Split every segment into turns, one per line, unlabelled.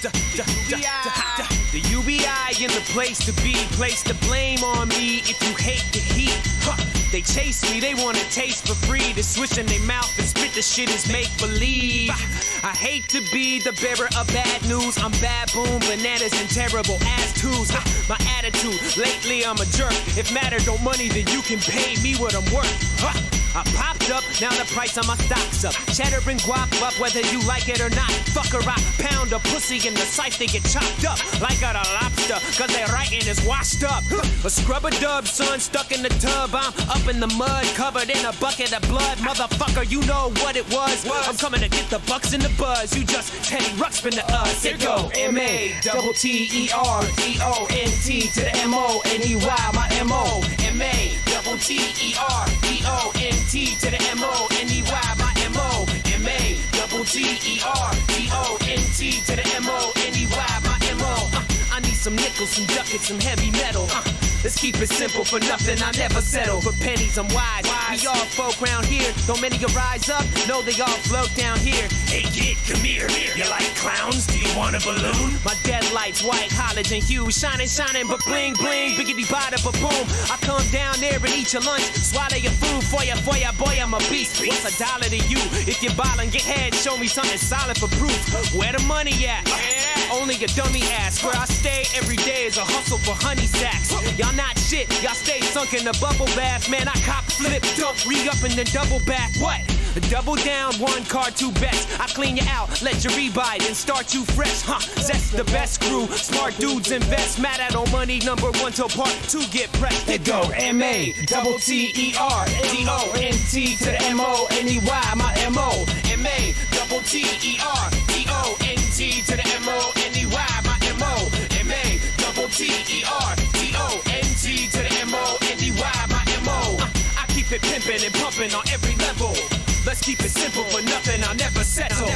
The UBI in the place to be, place the blame on me if you hate the heat. They chase me, they wanna taste for free. The swish in their mouth and spit the shit is make believe. I hate to be the bearer of bad news. I'm baboon, bananas, and terrible ass twos. My attitude, lately I'm a jerk. If matter don't money, then you can pay me what I'm worth. I popped up, now the price on my stock's up. Cheddar and guap up, whether you like it or not. Fucker, I pound a pussy in the sight, they get chopped up like a lobster, cause their writing is washed up. A scrubber dub, son, stuck in the tub. I'm up in the mud, covered in a bucket of blood. Motherfucker, you know what it was. I'm coming to get the bucks and the buzz. You just Teddy Ruxpin to us. Here go, M-A-T-T-E-R-D-O-N-T to the M-O-N-E-Y, my M-O. M-A-T-T-E-R-D-O-N-T to the M-O-N-E-Y, my M-O. M-A-T-T-E-R-D-O-N-T to the M-O-N-E-Y, my M-O. I need some nickels, some ducats, some heavy metal. Let's keep it simple, for nothing I never settle. For pennies I'm wise. We all folk round here. Don't many rise up, no they all float down here. Hey kid, come here. You like clowns? Do you want a balloon? My deadlights, white, halogen hues, shining, but bling, bling, biggity bada, ba boom. I come down there and eat your lunch, swallow your food for ya, boy, I'm a beast. What's $1 to you? If you're ballin', get head, show me something solid for proof. Where the money at? Only a dummy ass. Where I stay every day is a hustle for honey sacks. Y'all not shit, y'all stay sunk in the bubble bath. Man, I cop, flip, dump, re-up and then double back. What? Double down, 1 card, 2 bets. I clean you out, let you rebuy and start you fresh. Zest the best crew, smart dudes invest. Mad at on money, number 1 till part 2 get pressed. It go M-A-T-T-E-R-D-O-N-T to the M-O-N-E-Y, my M-O. M-A-T-T-E-R-D-O-N-T to the M-O-N-E-Y, my M-O. M-A-T-T-E-R-D-O-N-T to the M-O-N-E-Y, my M-O. I keep it pimpin' and pumpin' on every level. Let's keep it simple, for nothing I'll never settle.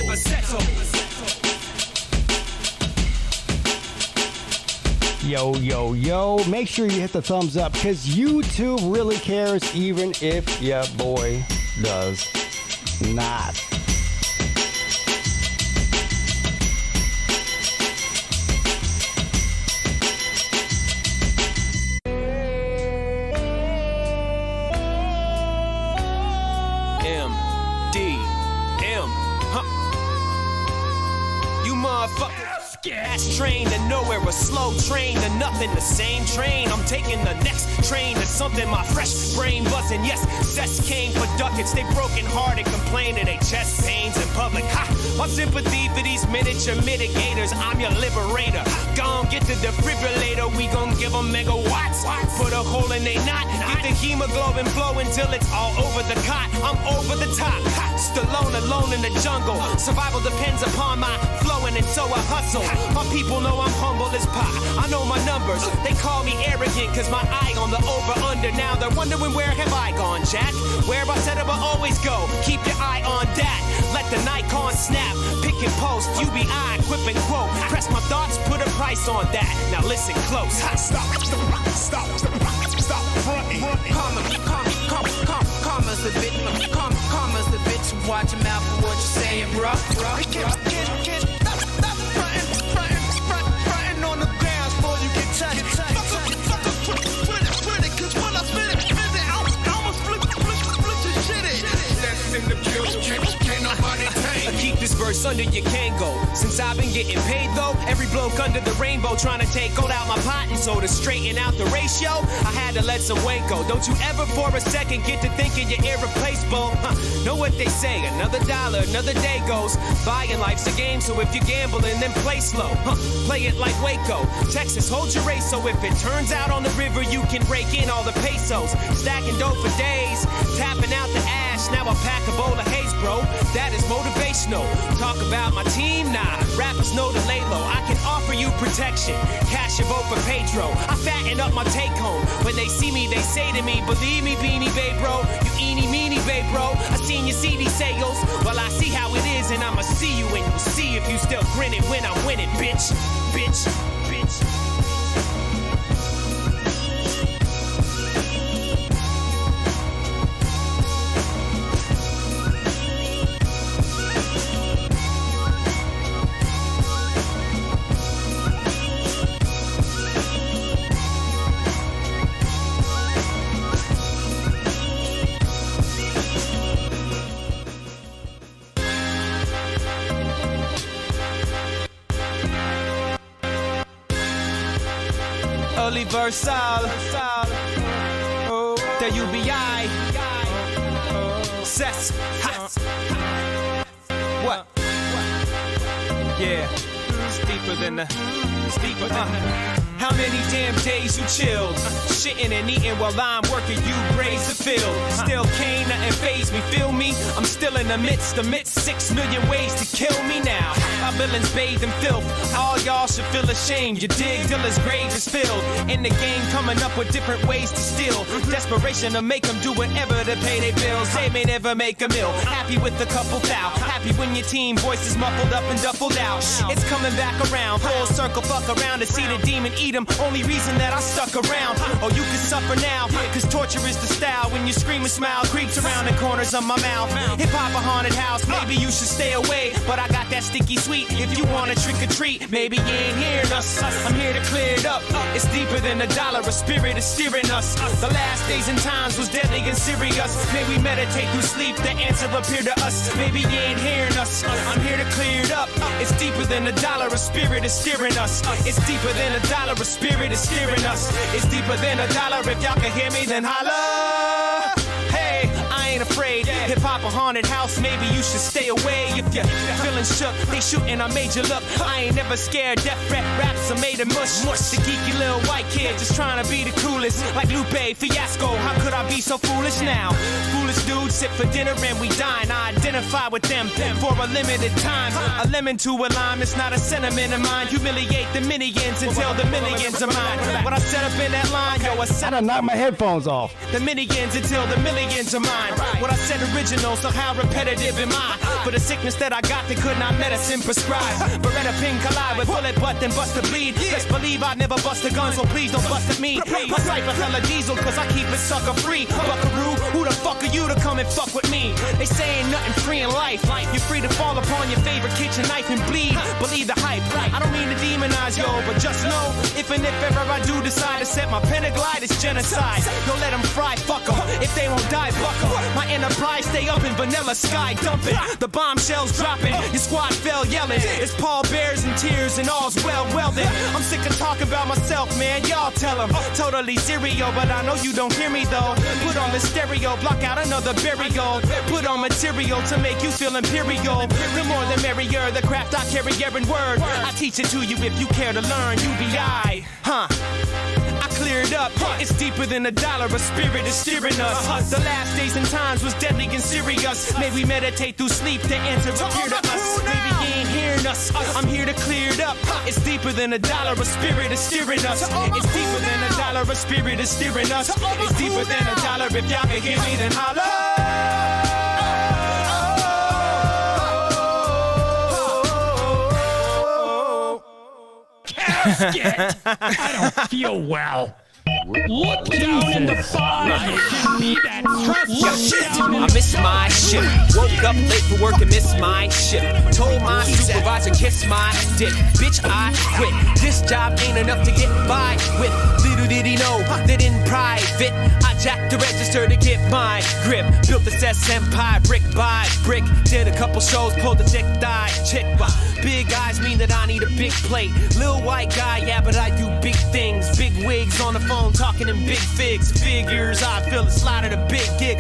Yo, make sure you hit the thumbs up, because YouTube really cares, even if your boy does not.
Fast train to nowhere, a slow train to nothing, the same train. I'm taking the next train to something, my fresh brain buzzing. Yes, cess came for ducats, they broken hearted, complain of they chest pains in public. Ha! My sympathy for these miniature mitigators, I'm your liberator. Gon' get the defibrillator, we gon' give them megawatts. Put a hole in they knot, get the hemoglobin flow until it's all over the cot. I'm over the top, Stallone alone in the jungle. Survival depends upon my flowing, and so I hustle. My people know I'm humble as pie. I know my numbers. They call me arrogant cause my eye on the over-under. Now they're wondering where have I gone, Jack? Where I said I will always go. Keep your eye on that. Let the Nikon snap. Pick and post. UBI, quip and quote. Press my thoughts, put a price on that. Now listen close. Stop fronting. Karma's a bitch. Karma's a bitch. Watch your mouth for what you're saying, bro. I keep this verse under your Kango. Since I've been getting paid though, every bloke under the rainbow trying to take gold out my pot, and so to straighten out the ratio, I had to let some weight go. Don't you ever for a second get to thinking you're irreplaceable. Know what they say, another dollar, another day goes by, and life's a game, so if you're gambling, then play slow. Play it like Waco. Texas, hold your race, so if it turns out on the river, you can rake in all the pesos. Stacking dough for days, tapping out the ash, now I pack a bowl of haze, bro. That is motivational. Talk about my team? Nah, rappers know to lay low. I can offer you protection, cash your vote for Pedro. I fatten up my take home. When they see me, they say to me, believe me, Beanie Babe, bro. You eeny meeny babe, bro. I seen your CD sales. Well, I see how it is, and I'ma see you, and you'll see if you still grinning when I'm winning, bitch. totally versatile. The UBI. Sets. What? Yeah. It's deeper than the. How many damn days you chilled? Shitting and eating while I'm working, you graze the field. Still can't nothing faze me, feel me? I'm still in the midst of 6 million ways to kill me now. My villains bathed in filth. All y'all should feel ashamed. You dig till his grave is filled. In the game, coming up with different ways to steal. Desperation to make them do whatever to pay their bills. They may never make a meal. Happy with a couple thou. Happy when your team voice is muffled up and duffled out. It's coming back around. Full circle, fuck around to see the demon eat him. Only reason that I stuck around. Oh, you can suffer now. Cause torture is the style. When you scream and smile, creeps around the corners of my mouth. Hip hop a haunted house. Maybe you should stay away. But I got that sticky sweet. If you want a trick or treat, maybe you ain't hearing us. I'm here to clear it up. It's deeper than a dollar. A spirit is steering us. The last days and times was deadly and serious. May we meditate through sleep. The answer appeared to us. Maybe you ain't hearing us. I'm here to clear it up. It's deeper than a dollar. A spirit is steering us. It's deeper than a dollar. A spirit is steering us. It's deeper than a dollar. If y'all can hear me, then holla. Hey, I ain't afraid. Hip hop a haunted house. Maybe you should stay away. If you're feeling shook, they shooting. I made you look. I ain't never scared. Death rap raps are made of mush. The geeky little white kid just trying to be the coolest. Like Lupe Fiasco. How could I be so foolish now? Foolish dudes sit for dinner and we dine. I identify with them for a limited time. A lemon to a lime. It's not a sentiment of mine. Humiliate the minions until the millions are mine. What I set up in that line, yo,
I done knocked my headphones off.
The minions until the millions are mine. What I said original, so how repetitive am I? For the sickness that I got, they could not medicine prescribe. Beretta pin collide with bullet butt and bust a bleed. Best believe I never bust a gun, so please don't bust at me. My type of hella diesel, cause I keep it sucker free. Buckaroo, who the fuck are you to come and fuck with me? They say ain't nothing free in life. You're free to fall upon your favorite kitchen knife and bleed. Believe the hype. I don't mean to demonize yo, but just know, if and if ever I do decide to set my pen to glide, it's genocide. Don't let them fry, fuck 'em. If they won't die, fuck 'em. My enterprise stay up in vanilla sky dumping. The bombshells dropping, your squad fell yelling. It's Paul Bears and tears and all's well then. I'm sick of talking about myself, man, y'all tell them. Totally serial, but I know you don't hear me though. Put on the stereo, block out another burial. Put on material to make you feel imperial. The more the merrier, the craft I carry in word. I teach it to you if you care to learn. UBI, I cleared up. It's deeper than a dollar. A spirit is steering us. The last days and times was deadly and serious. May we meditate through sleep. The answer appear to us. Maybe you ain't hearing us. I'm here to clear it up. It's deeper than a dollar. A spirit is steering us. It's deeper than a dollar. A spirit is steering us. It's deeper than a dollar. If y'all can hear me, then holla.
Casket! I don't feel well. Look down in the bottom. Give me that trust.
I missed my ship. Woke up late for work and missed my ship. Told my supervisor kiss my dick. Bitch, I quit. This job ain't enough to get by with. Little did he know that in private I jacked the register to get my grip. Built the empire brick by brick. Did a couple shows, pulled the thick thigh chick. Big eyes mean that I need a big plate. Little white guy, yeah, but I do big things. Big wigs on the phone, talking in big figs. Figures, I feel the slide of the big gig.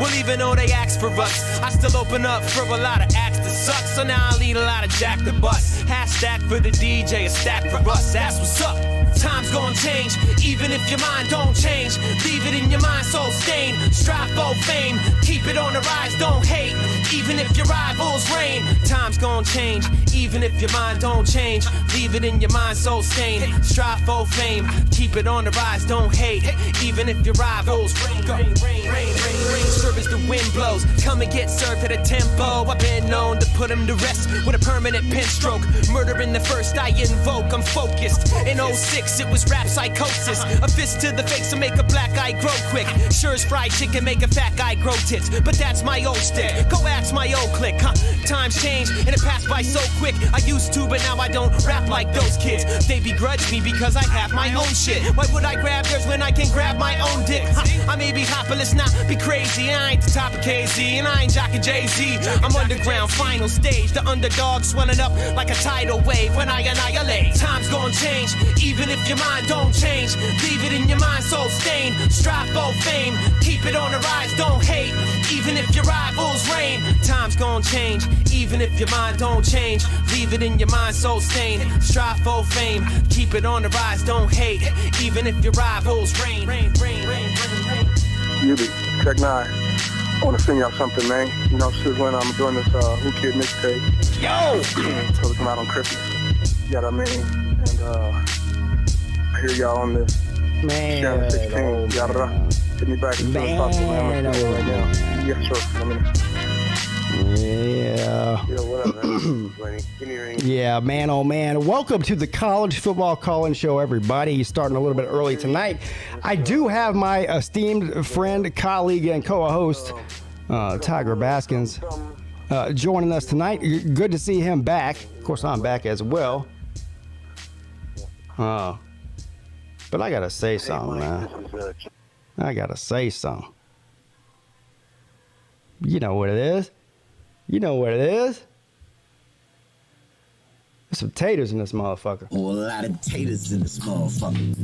Well, even though they ask for us, I still open up for a lot of acts that suck. So now I lead a lot of jack the bus. Hashtag for the DJ, a stack for us. That's what's up. Time's gonna change, even if your mind don't change. Leave it in your mind, soul stained. Strive for fame, keep it on the rise, don't hate. Even if your rivals reign, time's gonna change. Even if your mind don't change, leave it in your mind, soul stained. Strive for fame, keep it on the rise, don't hate. Even if your rivals reign, go. Rain, serve as the wind blows. Come and get served at a tempo. I've been known to put him to rest with a permanent pen stroke. Murder in the first I invoke, I'm focused. In 06, it was rap psychosis. A fist to the face to make a black eye grow quick. Sure as fried chicken make a fat guy grow tits. But that's my old stick. Go ask my old clique, huh? Times change and it passed by so quick. I used to, but now I don't rap like those kids. They begrudge me because I have my own shit. Why would I grab theirs when I can grab my own dick? Huh? I may be hot, but let's not be crazy. I ain't the top of KZ and I ain't jocking Jay-Z. I'm underground, final stage. The underdog swelling up like a tidal wave when I annihilate. Time's gonna change, even if your mind don't change. Leave it in your mind, soul stained. Strive for fame, keep it on the rise, don't hate. Even if your rivals reign, time's gonna change. Even if your mind don't change, leave it in your mind, soul stained. Strive for fame, keep it on the rise, don't hate. Even if your rivals reign.
Yubi, Tech 9. I want to sing y'all something, man. You know, Sizzling, I'm doing this Who Kid mixtape.
Yo!
So we come out on Christmas. You know what I mean? And I hear y'all on this.
Man,
Channel 16. Yada. Hit me back as soon as possible, man. I'm gonna right now. Yes, sir. I mean,
yeah.
yeah, whatever, man. Give me a ring.
Yeah, man, oh man. Welcome to the College Football Call-In Show, everybody. Starting a little bit early tonight. I do have my esteemed friend, colleague, and co-host, Tiger Baskins, joining us tonight. Good to see him back. Of course, I'm back as well. But I gotta say something, man. I gotta say something. You know what it is. You know what it is. There's some taters in this motherfucker.
A lot of taters in this motherfucker.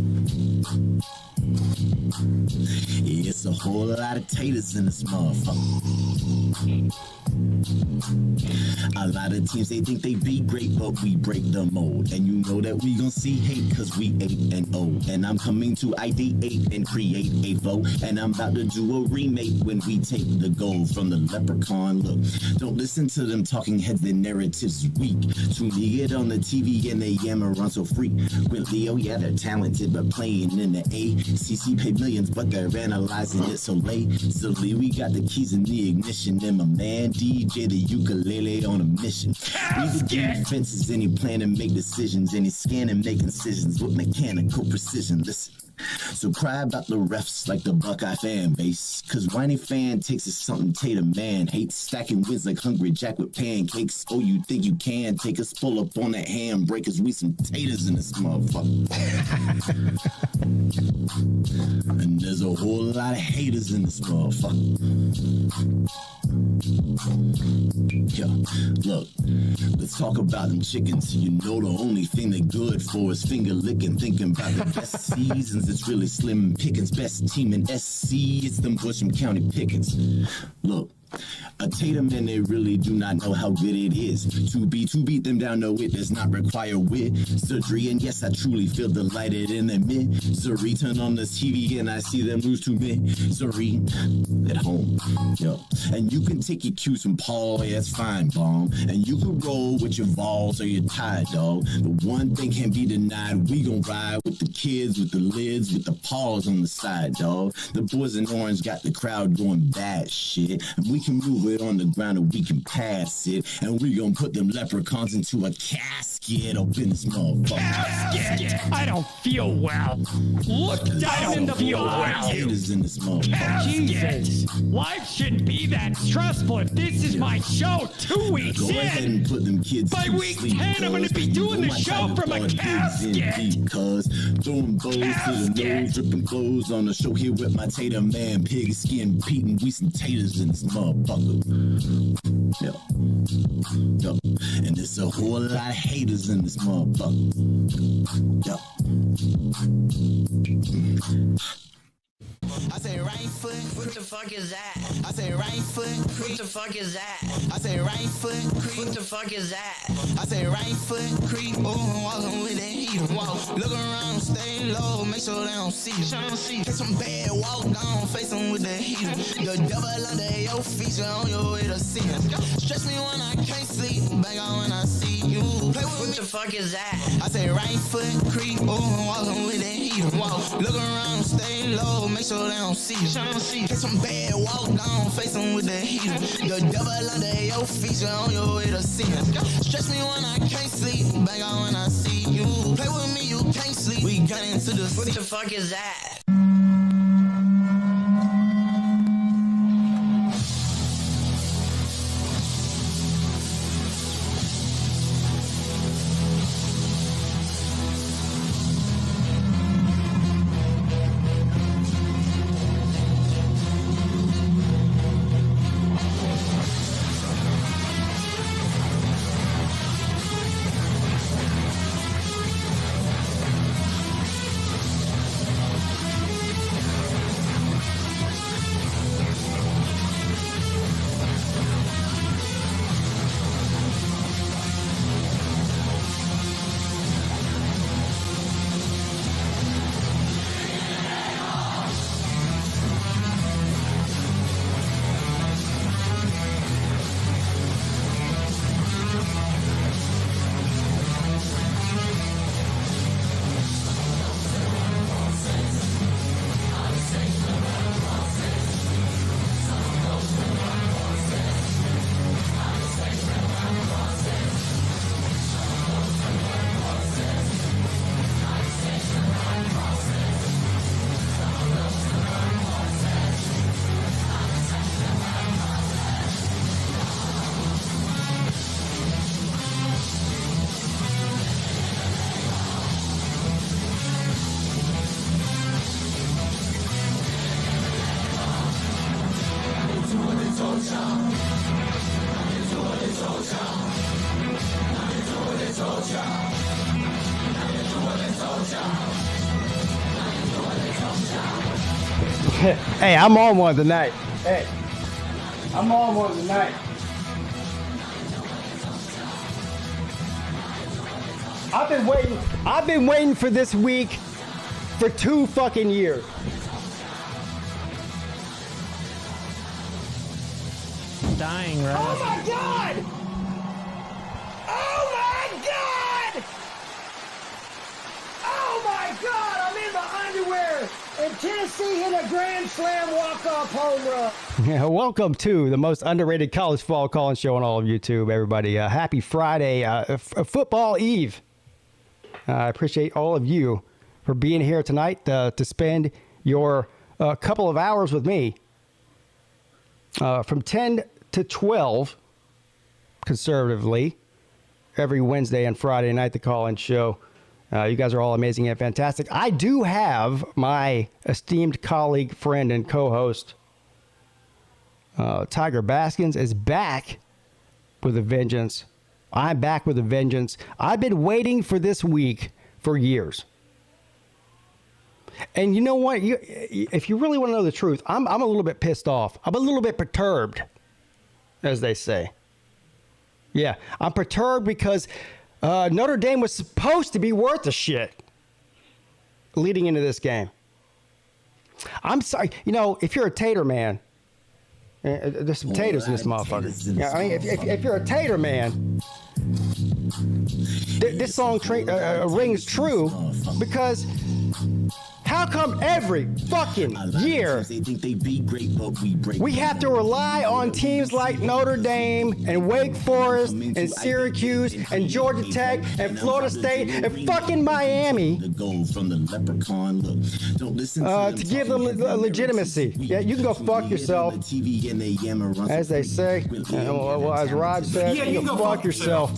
It's a whole lot of taters in this motherfucker. A lot of teams, they think they be great, but we break the mold. And you know that we gon' see hate, cause we 8-0. And I'm coming to ideate and create a flow. And I'm about to do a remake when we take the gold from the Leprechaun look. Don't listen to them talking heads, their narratives weak. Too get on the TV and they yammer on so frequently. Oh yeah, they're talented, but playing in the ACC pay millions, but they're analyzing it so lazily. We got the keys in the ignition, and my man DJ the ukulele on a mission. Read the defenses and he plan to make decisions, and he scan and make incisions with mechanical precision. Listen. So cry about the refs like the Buckeye fan base, cause whiny fan takes is something Tater man hates. Stacking wins like Hungry Jack with pancakes. Oh, you think you can take us pull up on that handbreakers? We some taters in this motherfucker. And there's a whole lot of haters in this motherfucker. Yo, look, let's talk about them chickens. You know the only thing they're good for is finger licking. Thinking about the best seasons, it's really slim pickings. Best team in SC, it's them Busham County Pickens. Look, a Tatum and they really do not know how good it is to beat them down. No, it does not require wit, surgery, and yes, I truly feel delighted in the misery. Turn on this TV and I see them lose to misery at home. Yo, and you can take your cues from Paul, yeah, it's fine, bomb. And you can roll with your balls or your tie, dog. But one thing can't be denied, we gon' ride with the kids, with the lids, with the paws on the side, dog. The boys in orange got the crowd going bad shit, and we can move it on the ground and we can pass it, and we gon' put them leprechauns into a casket up in this motherfucker.
Casket! I don't feel well. Look down in the fire.
In this motherfucker.
Jesus! Life shouldn't be that stressful if this is my show 2 weeks
Go ahead
in.
and put them kids
By
to
week
sleep,
10, I'm gonna be doing the show from a casket.
Cause throwing bows to the nose, dripping clothes on the show here with my tater man, PigskinPeete, and we some taters in this motherfucker. Yo. And there's a whole lot of haters in this motherfucker. Yo.
I say right foot, what the fuck is that? I say right foot, what the fuck is that? I say right foot, what the fuck is that? I say right foot, creep, oh, walking with that heat. Walk, look around, stay low, make sure they don't see you. Get some bad, walk down, face them with the heat. The devil under your feet, you're on your way to see him. Stress me when I can't sleep, back on when I see you. Play with what the fuck is that? I say right foot, creep, oh, walking with that heat. Walk, look around, stay low, make sure they don't see you. Get some bad, walk down, face them with the heat. The devil under your feet, you're on your way to see him. Stress me when I can't sleep, back on when I see you. Play with me, you can't sleep. We got into the what the fuck is that?
Hey, I'm on one tonight. Hey, I'm on one tonight. I've been waiting for this week for 2 fucking years.
Dying, right?
Oh my God! Oh my God! Oh my God! I'm in the underwear, and Tennessee hit a grand slam walk-off home run. Yeah, welcome to the most underrated college football calling show on all of YouTube, everybody. Happy Friday, football eve. I appreciate all of you for being here tonight to spend your couple of hours with me from 10 to 12 conservatively every Wednesday and Friday night, the call-in show. You guys are all amazing and fantastic. I do have my esteemed colleague, friend, and co-host, Tiger Baskins, is back with a vengeance. I'm back with a vengeance. I've been waiting for this week for years. And you know what? If you really want to know the truth, I'm a little bit pissed off. I'm a little bit perturbed, as they say. Yeah, I'm perturbed because Notre Dame was supposed to be worth a shit leading into this game. I'm sorry. You know, if you're a tater man, there's some taters in this motherfucker. Yeah, I mean, if you're a tater man, this song rings true because how come every fucking year we have to rely on teams like Notre Dame and Wake Forest and Syracuse and Georgia Tech and Florida State and fucking Miami to give them legitimacy? Yeah, you can go fuck yourself, as they say. Well, as Rod said, you can go fuck yourself.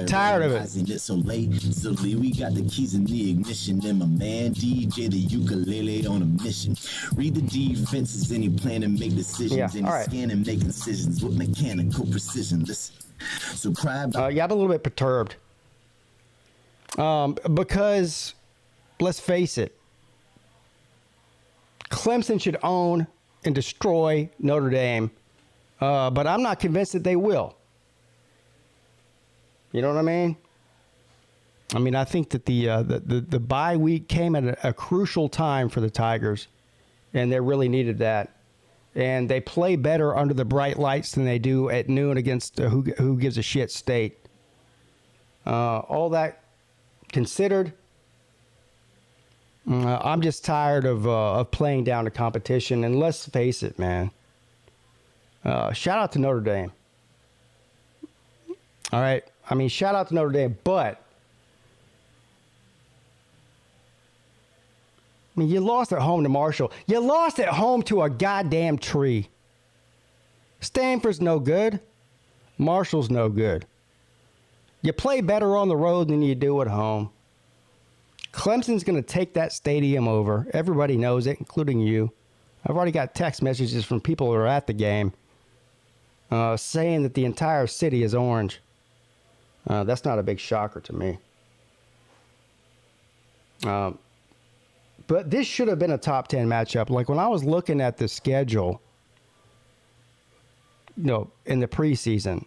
Tired of it.
So we got the keys in the ignition and my man DJ the ukulele on a mission. Read the defenses and you plan to make decisions and right. Scan and make decisions with mechanical precision. Listen. So cry about
yeah, I'm a little bit perturbed. Because let's face it, Clemson should own and destroy Notre Dame. But I'm not convinced that they will. You know what I mean? I mean, I think that the bye week came at a crucial time for the Tigers, and they really needed that. And they play better under the bright lights than they do at noon against who gives a shit State. All that considered, I'm just tired of playing down the competition. And let's face it, man. Shout out to Notre Dame. All right. I mean, shout out to Notre Dame, but I mean, you lost at home to Marshall. You lost at home to a goddamn tree. Stanford's no good. Marshall's no good. You play better on the road than you do at home. Clemson's going to take that stadium over. Everybody knows it, including you. I've already got text messages from people who are at the game saying that the entire city is orange. That's not a big shocker to me. But this should have been a top 10 matchup. Like when I was looking at the schedule, you know, in the preseason,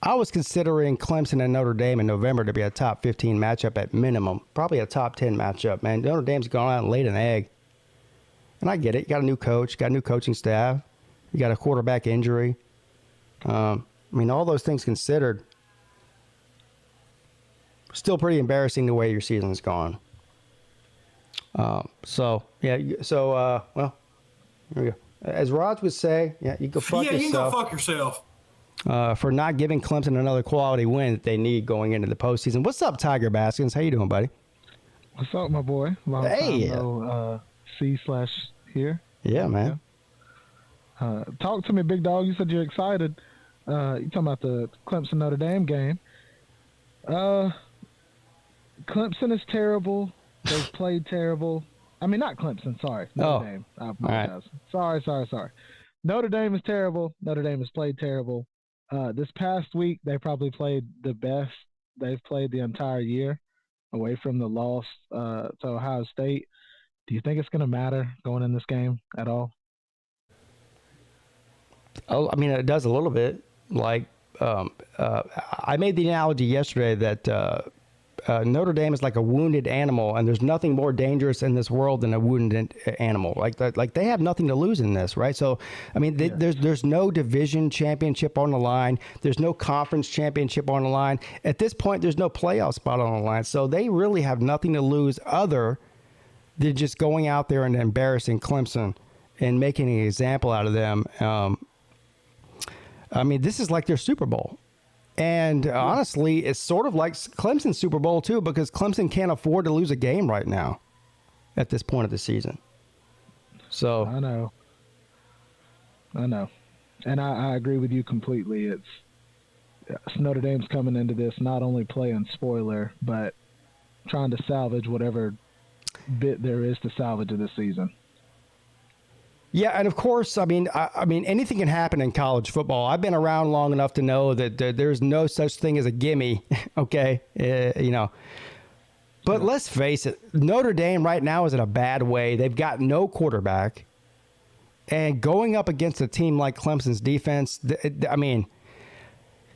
I was considering Clemson and Notre Dame in November to be a top 15 matchup at minimum. Probably a top 10 matchup, man. Notre Dame's gone out and laid an egg. And I get it. You got a new coach, got a new coaching staff. You got a quarterback injury. I mean, all those things considered, still pretty embarrassing the way your season's gone. Well, here we go. As Rod would say, yeah, you go fuck yourself.
Yeah, you can go fuck yourself.
For not giving Clemson another quality win that they need going into the postseason. What's up, Tiger Baskins? How you doing, buddy?
What's up, my boy? Long time C/here.
Yeah, man.
Talk to me, big dog. You said you're excited. You talking about the Clemson Notre Dame game? Clemson is terrible. They've played terrible. I mean, not Clemson. Sorry, Notre Dame. I apologize. Right. Sorry. Notre Dame is terrible. Notre Dame has played terrible. This past week, they probably played the best they've played the entire year, away from the loss to Ohio State. Do you think it's going to matter going in this game at all?
Oh, I mean, it does a little bit. Like, I made the analogy yesterday that Notre Dame is like a wounded animal, and there's nothing more dangerous in this world than a wounded animal. Like they have nothing to lose in this, right? So, I mean, there's no division championship on the line. There's no conference championship on the line. At this point, there's no playoff spot on the line. So they really have nothing to lose other than just going out there and embarrassing Clemson and making an example out of them. I mean, this is like their Super Bowl. And honestly, it's sort of like Clemson's Super Bowl, too, because Clemson can't afford to lose a game right now at this point of the season. So
I know. And I agree with you completely. It's Notre Dame's coming into this not only playing spoiler, but trying to salvage whatever bit there is to salvage of this season.
Yeah, and of course, I mean, anything can happen in college football. I've been around long enough to know that there's no such thing as a gimme, okay? But let's face it, Notre Dame right now is in a bad way. They've got no quarterback. And going up against a team like Clemson's defense, I mean,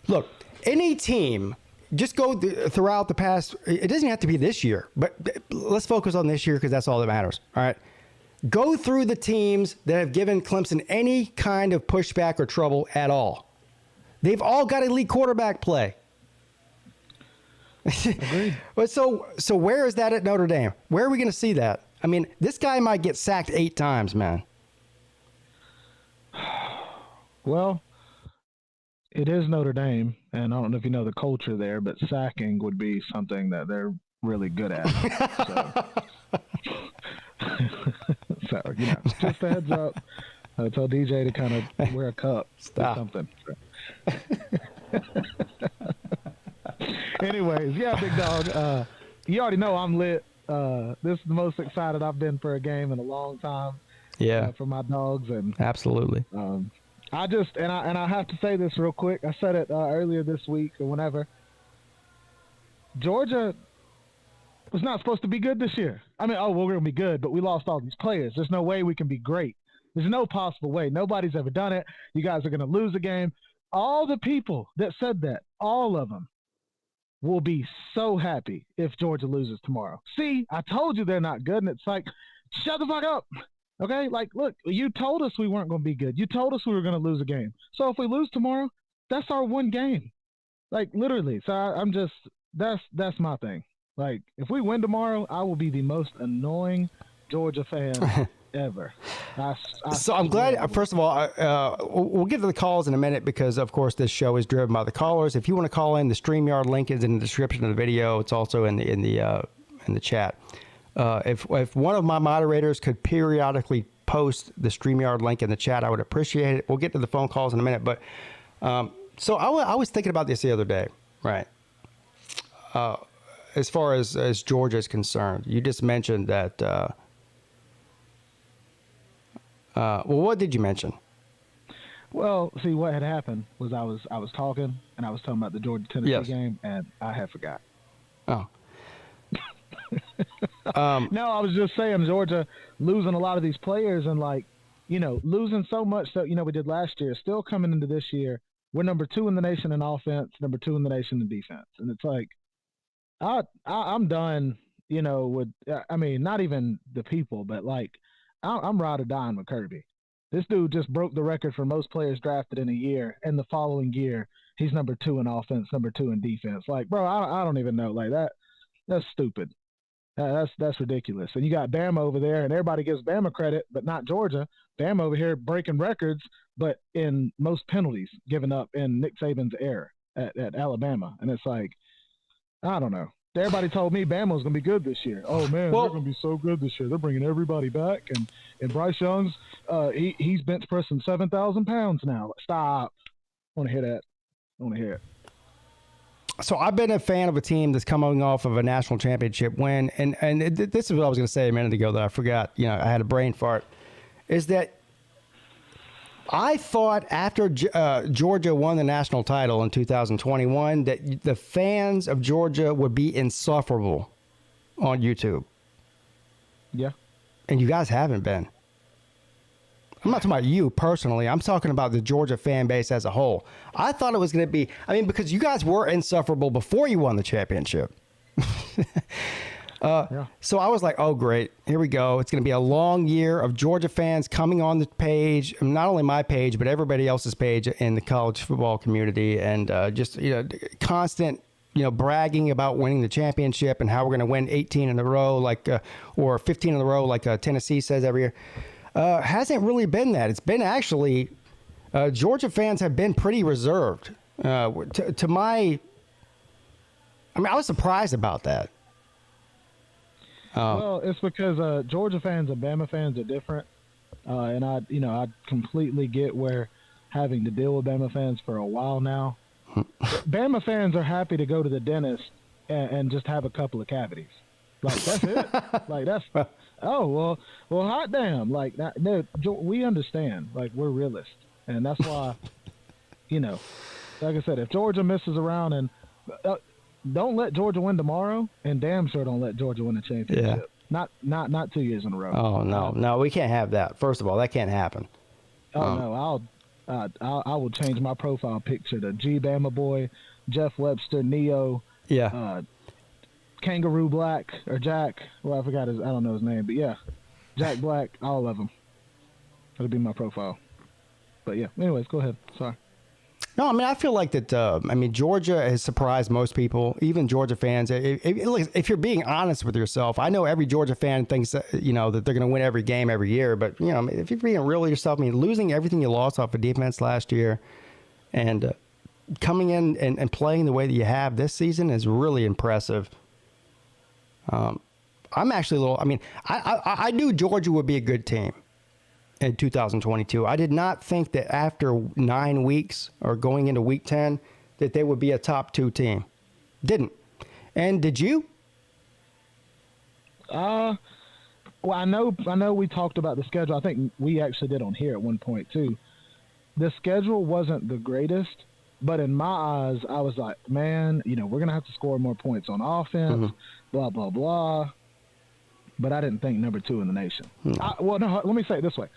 look, any team, just go throughout the past, it doesn't have to be this year, but let's focus on this year because that's all that matters, all right? Go through the teams that have given Clemson any kind of pushback or trouble at all. They've all got elite quarterback play.
Agreed.
So where is that at Notre Dame? Where are we going to see that? I mean, this guy might get sacked 8 times, man.
Well, it is Notre Dame, and I don't know if you know the culture there, but sacking would be something that they're really good at. So, just a heads up. Tell DJ to kind of wear a cup or something. Anyways, yeah, big dog. You already know I'm lit. This is the most excited I've been for a game in a long time.
Yeah,
for my dogs, and
absolutely.
I have to say this real quick. I said it earlier this week or whenever. Georgia was not supposed to be good this year. I mean, we're going to be good, but we lost all these players. There's no way we can be great. There's no possible way. Nobody's ever done it. You guys are going to lose a game. All the people that said that, all of them, will be so happy if Georgia loses tomorrow. See, I told you they're not good, and it's like, shut the fuck up. Okay? Like, look, you told us we weren't going to be good. You told us we were going to lose a game. So if we lose tomorrow, that's our one game. Like, literally. So I'm just – that's my thing. Like, if we win tomorrow, I will be the most annoying Georgia fan ever.
So I'm glad, first of all, we'll get to the calls in a minute because, of course, this show is driven by the callers. If you want to call in, the StreamYard link is in the description of the video. It's also in the chat. If one of my moderators could periodically post the StreamYard link in the chat, I would appreciate it. We'll get to the phone calls in a minute. But so I was thinking about this the other day, right? As far as Georgia is concerned, you just mentioned that. Well, what did you mention?
Well, see, what had happened was I was talking and I was talking about the Georgia-Tennessee game, and I had forgot.
Oh.
No, I was just saying Georgia losing a lot of these players and losing so much that we did last year. Still coming into this year, we're number 2 in the nation in offense, number 2 in the nation in defense, and it's like. I'm done, with, not even the people, but I'm ride or dying with Kirby. This dude just broke the record for most players drafted in a year, and the following year, he's number 2 in offense, number 2 in defense. Like, bro, I don't even know. Like, that's stupid. That's ridiculous. And you got Bama over there, and everybody gives Bama credit, but not Georgia. Bama over here breaking records, but in most penalties given up in Nick Saban's era at Alabama. And it's like, I don't know. Everybody told me Bama was going to be good this year. Oh, man, they're going to be so good this year. They're bringing everybody back. And Bryce Young's, he's bench pressing 7,000 pounds now. Stop. I want to hear that. I want to hear it.
So I've been a fan of a team that's coming off of a national championship win. And this is what I was going to say a minute ago that I forgot. I had a brain fart. Is that I thought after Georgia won the national title in 2021 that the fans of Georgia would be insufferable on YouTube.
Yeah.
And you guys haven't been. I'm not talking about you personally. I'm talking about the Georgia fan base as a whole. I thought it was going to be, because you guys were insufferable before you won the championship. So I was like, oh, great. Here we go. It's going to be a long year of Georgia fans coming on the page, not only my page, but everybody else's page in the college football community, and just, constant, bragging about winning the championship and how we're going to win 18 in a row, or 15 in a row, like Tennessee says every year. Hasn't really been that. It's been actually, Georgia fans have been pretty reserved. I was surprised about that.
Well, it's because Georgia fans and Bama fans are different, and I completely get where having to deal with Bama fans for a while now. Bama fans are happy to go to the dentist and just have a couple of cavities. Like, that's it. Like, that's well, hot damn. Like, no, we understand. Like, we're realists, and that's why, like I said, if Georgia misses around and don't let Georgia win tomorrow, and damn sure don't let Georgia win the championship. Yeah. Not 2 years in a row.
Oh no, we can't have that. First of all, that can't happen.
No, I will change my profile picture to G Bama Boy, Jeff Webster, Neo, Kangaroo Black or Jack. Well, I don't know his name, but yeah, Jack Black, all of them. That'll be my profile. But yeah, anyways, go ahead. Sorry.
No, I feel like that. Georgia has surprised most people, even Georgia fans. If you're being honest with yourself, I know every Georgia fan thinks that, that they're going to win every game every year. But if you're being real with yourself, losing everything you lost off of defense last year, and coming in and playing the way that you have this season is really impressive. I'm actually a little. I knew Georgia would be a good team in 2022. I did not think that after 9 weeks or going into week 10 that they would be a top 2 team. Didn't. And did you?
Well, I know we talked about the schedule. I think we actually did on here at one point too. The schedule wasn't the greatest, but in my eyes, I was like, man, we're going to have to score more points on offense, blah, blah, blah. But I didn't think number 2 in the nation. No. Let me say it this way.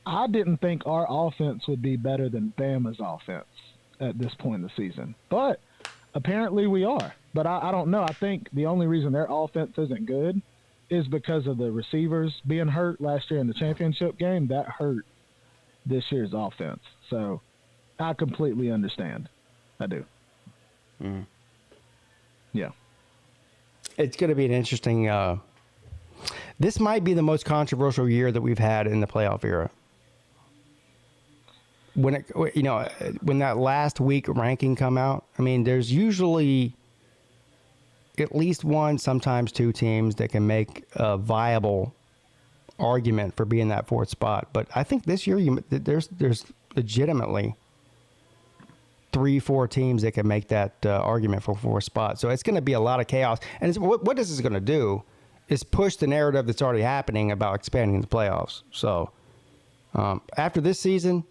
I didn't think our offense would be better than Bama's offense at this point in the season. But apparently we are. But I don't know. I think the only reason their offense isn't good is because of the receivers being hurt last year in the championship game. That hurt this year's offense. So I completely understand. I do. Yeah.
It's going to be an interesting this might be the most controversial year that we've had in the playoff era. When that last week ranking come out, there's usually at least one, sometimes 2 teams that can make a viable argument for being that 4th spot. But I think this year there's legitimately 3-4 teams that can make that argument for 4th spot. So it's going to be a lot of chaos. And what this is going to do is push the narrative that's already happening about expanding the playoffs. So after this season,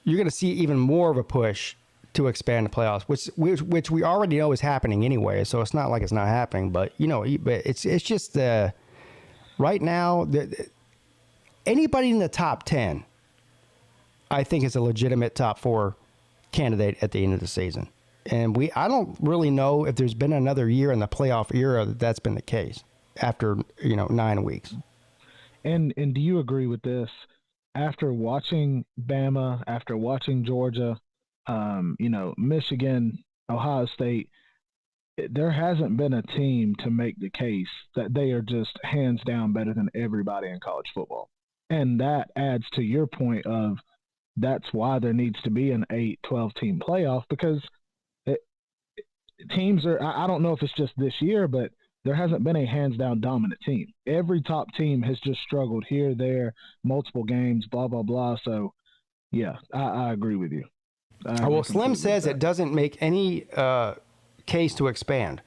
you're going to see even more of a push to expand the playoffs, which we already know is happening anyway. So it's not like it's not happening, but it's just right now anybody in the top 10, I think, is a legitimate top 4 candidate at the end of the season. And I don't really know if there's been another year in the playoff era that's been the case after 9 weeks.
And do you agree with this? After watching Bama, after watching Georgia, Michigan, Ohio State, there hasn't been a team to make the case that they are just hands down better than everybody in college football. And that adds to your point of that's why there needs to be an 8-12 team playoff, because teams are, I don't know if it's just this year, but there hasn't been a hands-down dominant team. Every top team has just struggled here, there, multiple games, blah, blah, blah. So, yeah, I agree with you.
Well, Slim says it doesn't make any case to expand.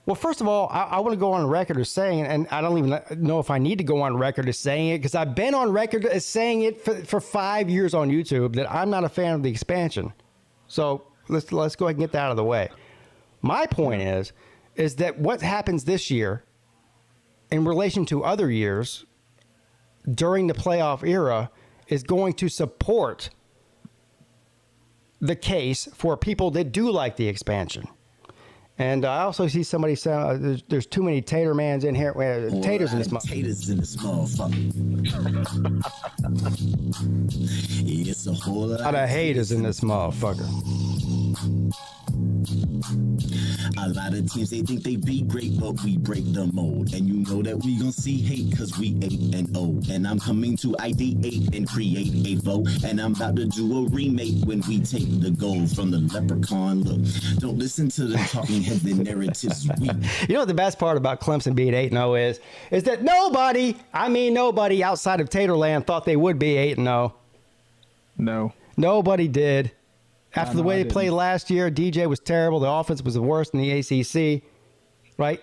Well, first of all, I want to go on record as saying, and I don't even know if I need to go on record as saying it, because I've been on record as saying it for 5 years on YouTube, that I'm not a fan of the expansion. So let's go ahead and get that out of the way. My point is that what happens this year in relation to other years during the playoff era is going to support the case for people that do like the expansion. And I also see somebody saying there's too many tater mans in here. Taters in this motherfucker.
Taters in this motherfucker. It's a whole lot
of haters in this motherfucker.
A lot of teams, they think they be great, but we break the mold. And you know that we gon' see hate because we 8-0. And I'm coming to ideate and create a vote. And I'm about to do a remake when we take the gold from the Leprechaun. Look, don't listen to them talking head, the narrative's weak.
You know what the best part about Clemson being 8-0 is that nobody outside of Taterland thought they would be 8-0.
No.
Nobody did. After the way they played last year, DJ was terrible. The offense was the worst in the ACC, right?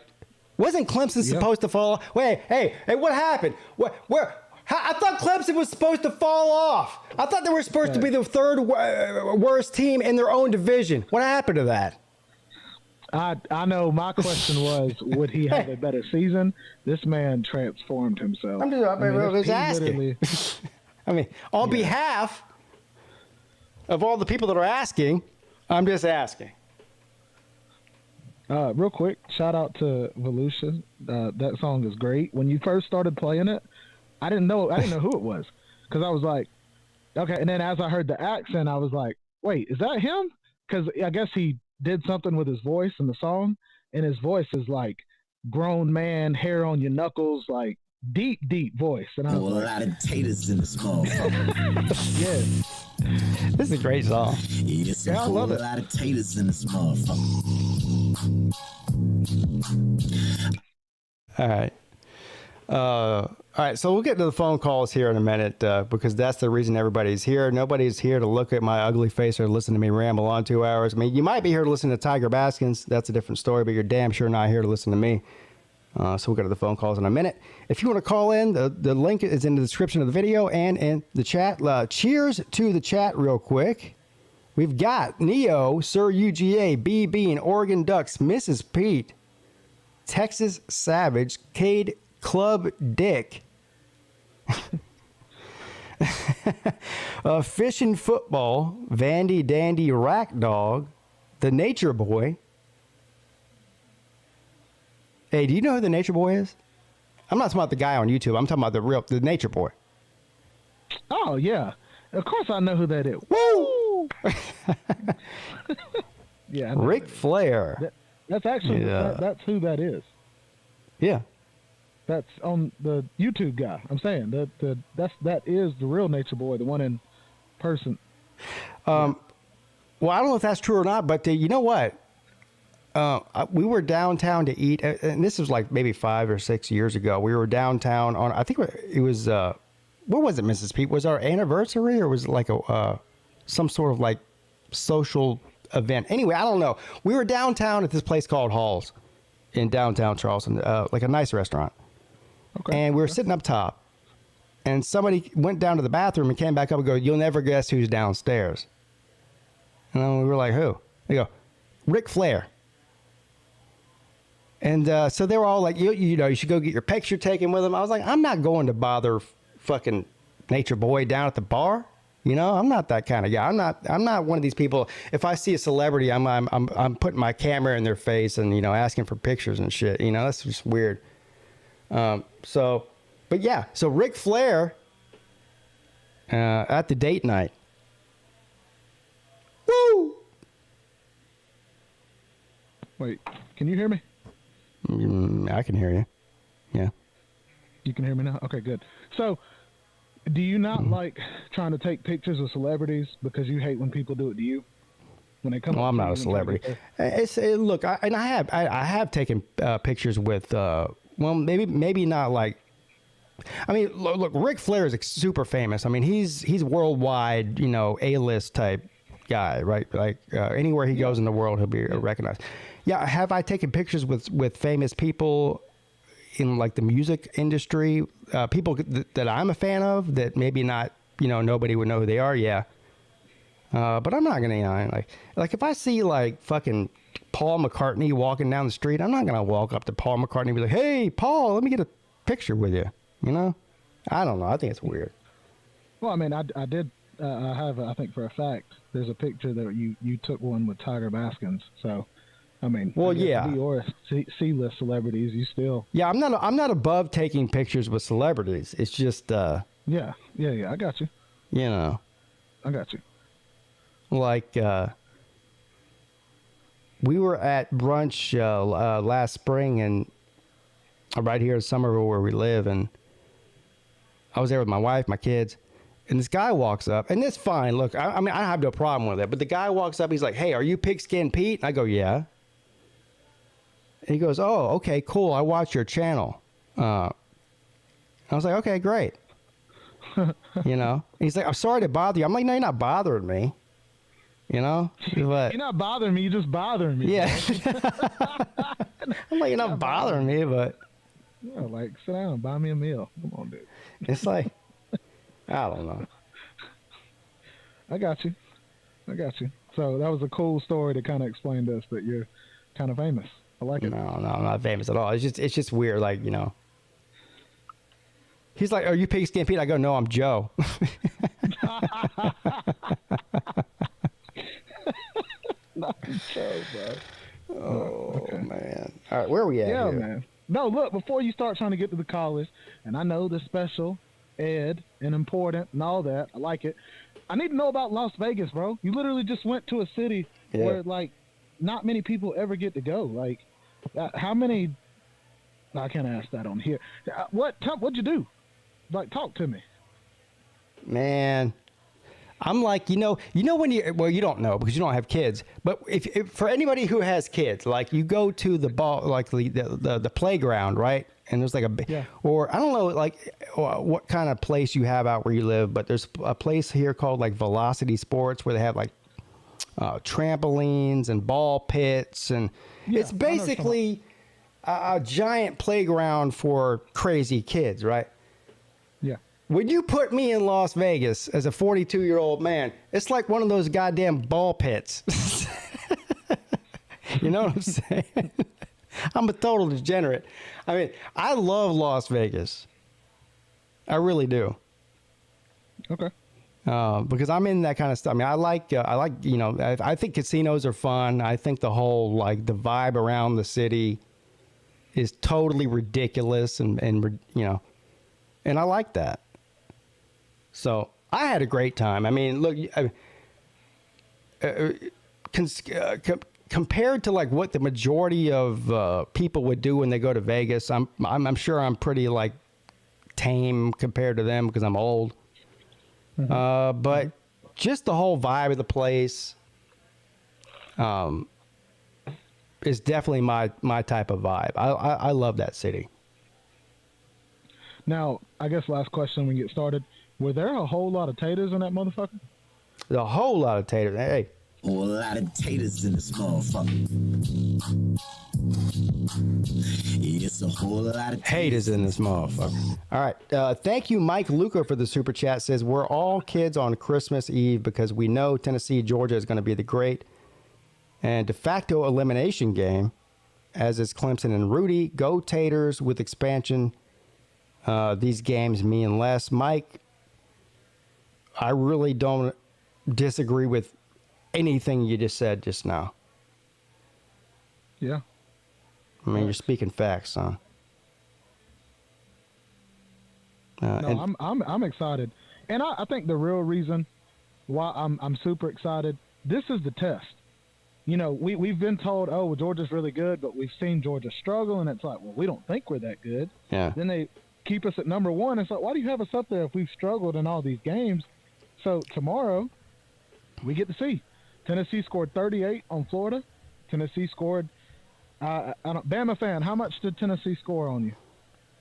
Wasn't Clemson supposed to fall? Wait, hey, what happened? I thought Clemson was supposed to fall off. I thought they were supposed to be the third worst team in their own division. What happened to that?
I know. My question was, would he have a better season? This man transformed himself.
I'm just asking. I mean, on behalf of all the people that are asking, I'm just asking.
Real quick, shout out to Volusia. That song is great. When you first started playing it, I didn't know who it was, because I was like, okay. And then as I heard the accent, I was like, wait, is that him? Because I guess he did something with his voice in the song, and his voice is like grown man, hair on your knuckles, like deep voice. And I was
a lot of taters in this motherfucker.
Yeah.
This is a great song.
It's a whole lot of taters in this motherfucker.
All right, so we'll get to the phone calls here in a minute because that's the reason everybody's here. Nobody's here to look at my ugly face or listen to me ramble on 2 hours. I mean, you might be here to listen to Tiger Baskins. That's a different story, but you're damn sure not here to listen to me. So we'll get to the phone calls in a minute. If you want to call in, the link is in the description of the video and in the chat. Cheers to the chat real quick. We've got Neo, Sir UGA, B Bean, Oregon Ducks, Mrs. Peete, Texas Savage, Cade Club Dick, Fish and Football, Vandy Dandy Rack Dog, The Nature Boy. Hey, do you know who the Nature Boy is? I'm not talking about the guy on YouTube. I'm talking about the Nature Boy.
Oh, yeah. Of course I know who that is.
Woo!
Yeah.
Ric Flair.
That's actually, that's who that is.
Yeah.
That's on the YouTube guy. I'm saying that is the real Nature Boy, the one in person.
Well, I don't know if that's true or not, but you know what? We were downtown to eat, and this was like maybe 5 or 6 years ago. We were downtown on, I think it was, what was it, Mrs. Peete? Was our anniversary, or was it like some sort of like social event? Anyway, I don't know. We were downtown at this place called Halls in downtown Charleston, like a nice restaurant. Okay. And we were sitting up top, and somebody went down to the bathroom and came back up and go, "You'll never guess who's downstairs." And then we were like, "Who?" They go, "Ric Flair." And so they were all like, you know, you should go get your picture taken with him. I was like, I'm not going to bother fucking Nature Boy down at the bar. You know, I'm not that kind of guy. I'm not one of these people. If I see a celebrity, I'm putting my camera in their face and, you know, asking for pictures and shit. You know, that's just weird. So Ric Flair at the date night. Woo!
Wait, can you hear me?
I can hear you. Yeah.
You can hear me now? Okay, good. So, do you not like trying to take pictures of celebrities because you hate when people do it to you? When they come.
Well, I'm not a celebrity. Look, I have taken pictures with. Well, maybe not like. I mean, look, Ric Flair is super famous. I mean, he's worldwide, you know, A-list type guy, right? Like anywhere he goes in the world, he'll be recognized. Yeah, have I taken pictures with famous people in like the music industry, people that I'm a fan of that maybe not, you know, nobody would know who they are? Yeah. But I'm not gonna, you know, like if I see like fucking Paul McCartney walking down the street, I'm not gonna walk up to Paul McCartney and be like, "Hey, Paul, let me get a picture with you. You know, I don't know. I think it's weird.
Well, I mean, I did. I have. I think for a fact, there's a picture that you took one with Tiger Baskins. So, I mean,
well, yeah.
Or C-list celebrities, you still.
Yeah, I'm not above taking pictures with celebrities. It's just.
Yeah. I got you.
You know.
I got you.
Like, we were at brunch last spring and right here in Somerville where we live, and I was there with my wife, my kids, and this guy walks up, and it's fine. Look, I mean, I have no problem with it, but the guy walks up, he's like, "Hey, are you Pigskin Pete?" And I go, "Yeah." And he goes, "Oh, okay, cool. I watch your channel." I was like, "Okay, great." You know, and he's like, "I'm sorry to bother you." I'm like, "No, you're not bothering me." You know, but
you're not bothering me. You're just bothering me.
Yeah. I'm like, you're not bothering me, but
yeah, like sit down, buy me a meal. Come on, dude.
It's like, I don't know.
I got you. So that was a cool story to kind of explain to us that you're kind of famous. I like it.
No, I'm not famous at all. It's just weird, like, you know. He's like, "Are you Pigskin Pete?" I go, "No, I'm Joe."
Not Joe, bro.
Oh, okay. Man. All right, where are we at
Yeah,
here?
man. No, look, before you start trying to get to the college, and I know the special ed and important and all that, I like it. I need to know about Las Vegas, bro. You literally just went to a city where, like, not many people ever get to go. Like, how many? I can't ask that on here. What'd you do? Like, talk to me.
Man, I'm like, you know when you don't know because you don't have kids, but if for anybody who has kids, like you go to the ball, like the playground, right? And there's like or I don't know, like what kind of place you have out where you live, but there's a place here called like Velocity Sports where they have like trampolines and ball pits, and it's basically a giant playground for crazy kids, right?
Yeah.
When you put me in Las Vegas as a 42-year-old man, it's like one of those goddamn ball pits. You know what I'm saying? I'm a total degenerate. I mean, I love Las Vegas. I really do.
Okay.
Because I'm in that kind of stuff. I mean, I like, you know, I think casinos are fun. I think the whole, like, the vibe around the city is totally ridiculous and you know, and I like that. So I had a great time. I mean, look, compared to like what the majority of people would do when they go to Vegas, I'm sure I'm pretty like tame compared to them because I'm old. Mm-hmm. But just the whole vibe of the place is definitely my type of vibe. I love that city.
Now, I guess last question when we get started. Were there a whole lot of taters in that motherfucker?
There's a whole lot of taters. Hey.
A whole lot of taters in this motherfucker. It's a whole lot of
haters in this motherfucker. All right. Thank you, Mike Luca, for the super chat. Says, we're all kids on Christmas Eve because we know Tennessee, Georgia is going to be the great and de facto elimination game, as is Clemson and Rudy. Go Taters with expansion. These games mean less. Mike, I really don't disagree with anything you just said just now.
Yeah.
I mean, you're speaking facts, son.
No, I'm excited, and I think the real reason why I'm super excited. This is the test. You know, we've been told, oh, well, Georgia's really good, but we've seen Georgia struggle, and it's like, well, we don't think we're that good.
Yeah.
Then they keep us at number one. It's like, why do you have us up there if we've struggled in all these games? So tomorrow, we get to see. Tennessee scored 38 on Florida. Tennessee scored. Bama fan, how much did Tennessee score on you?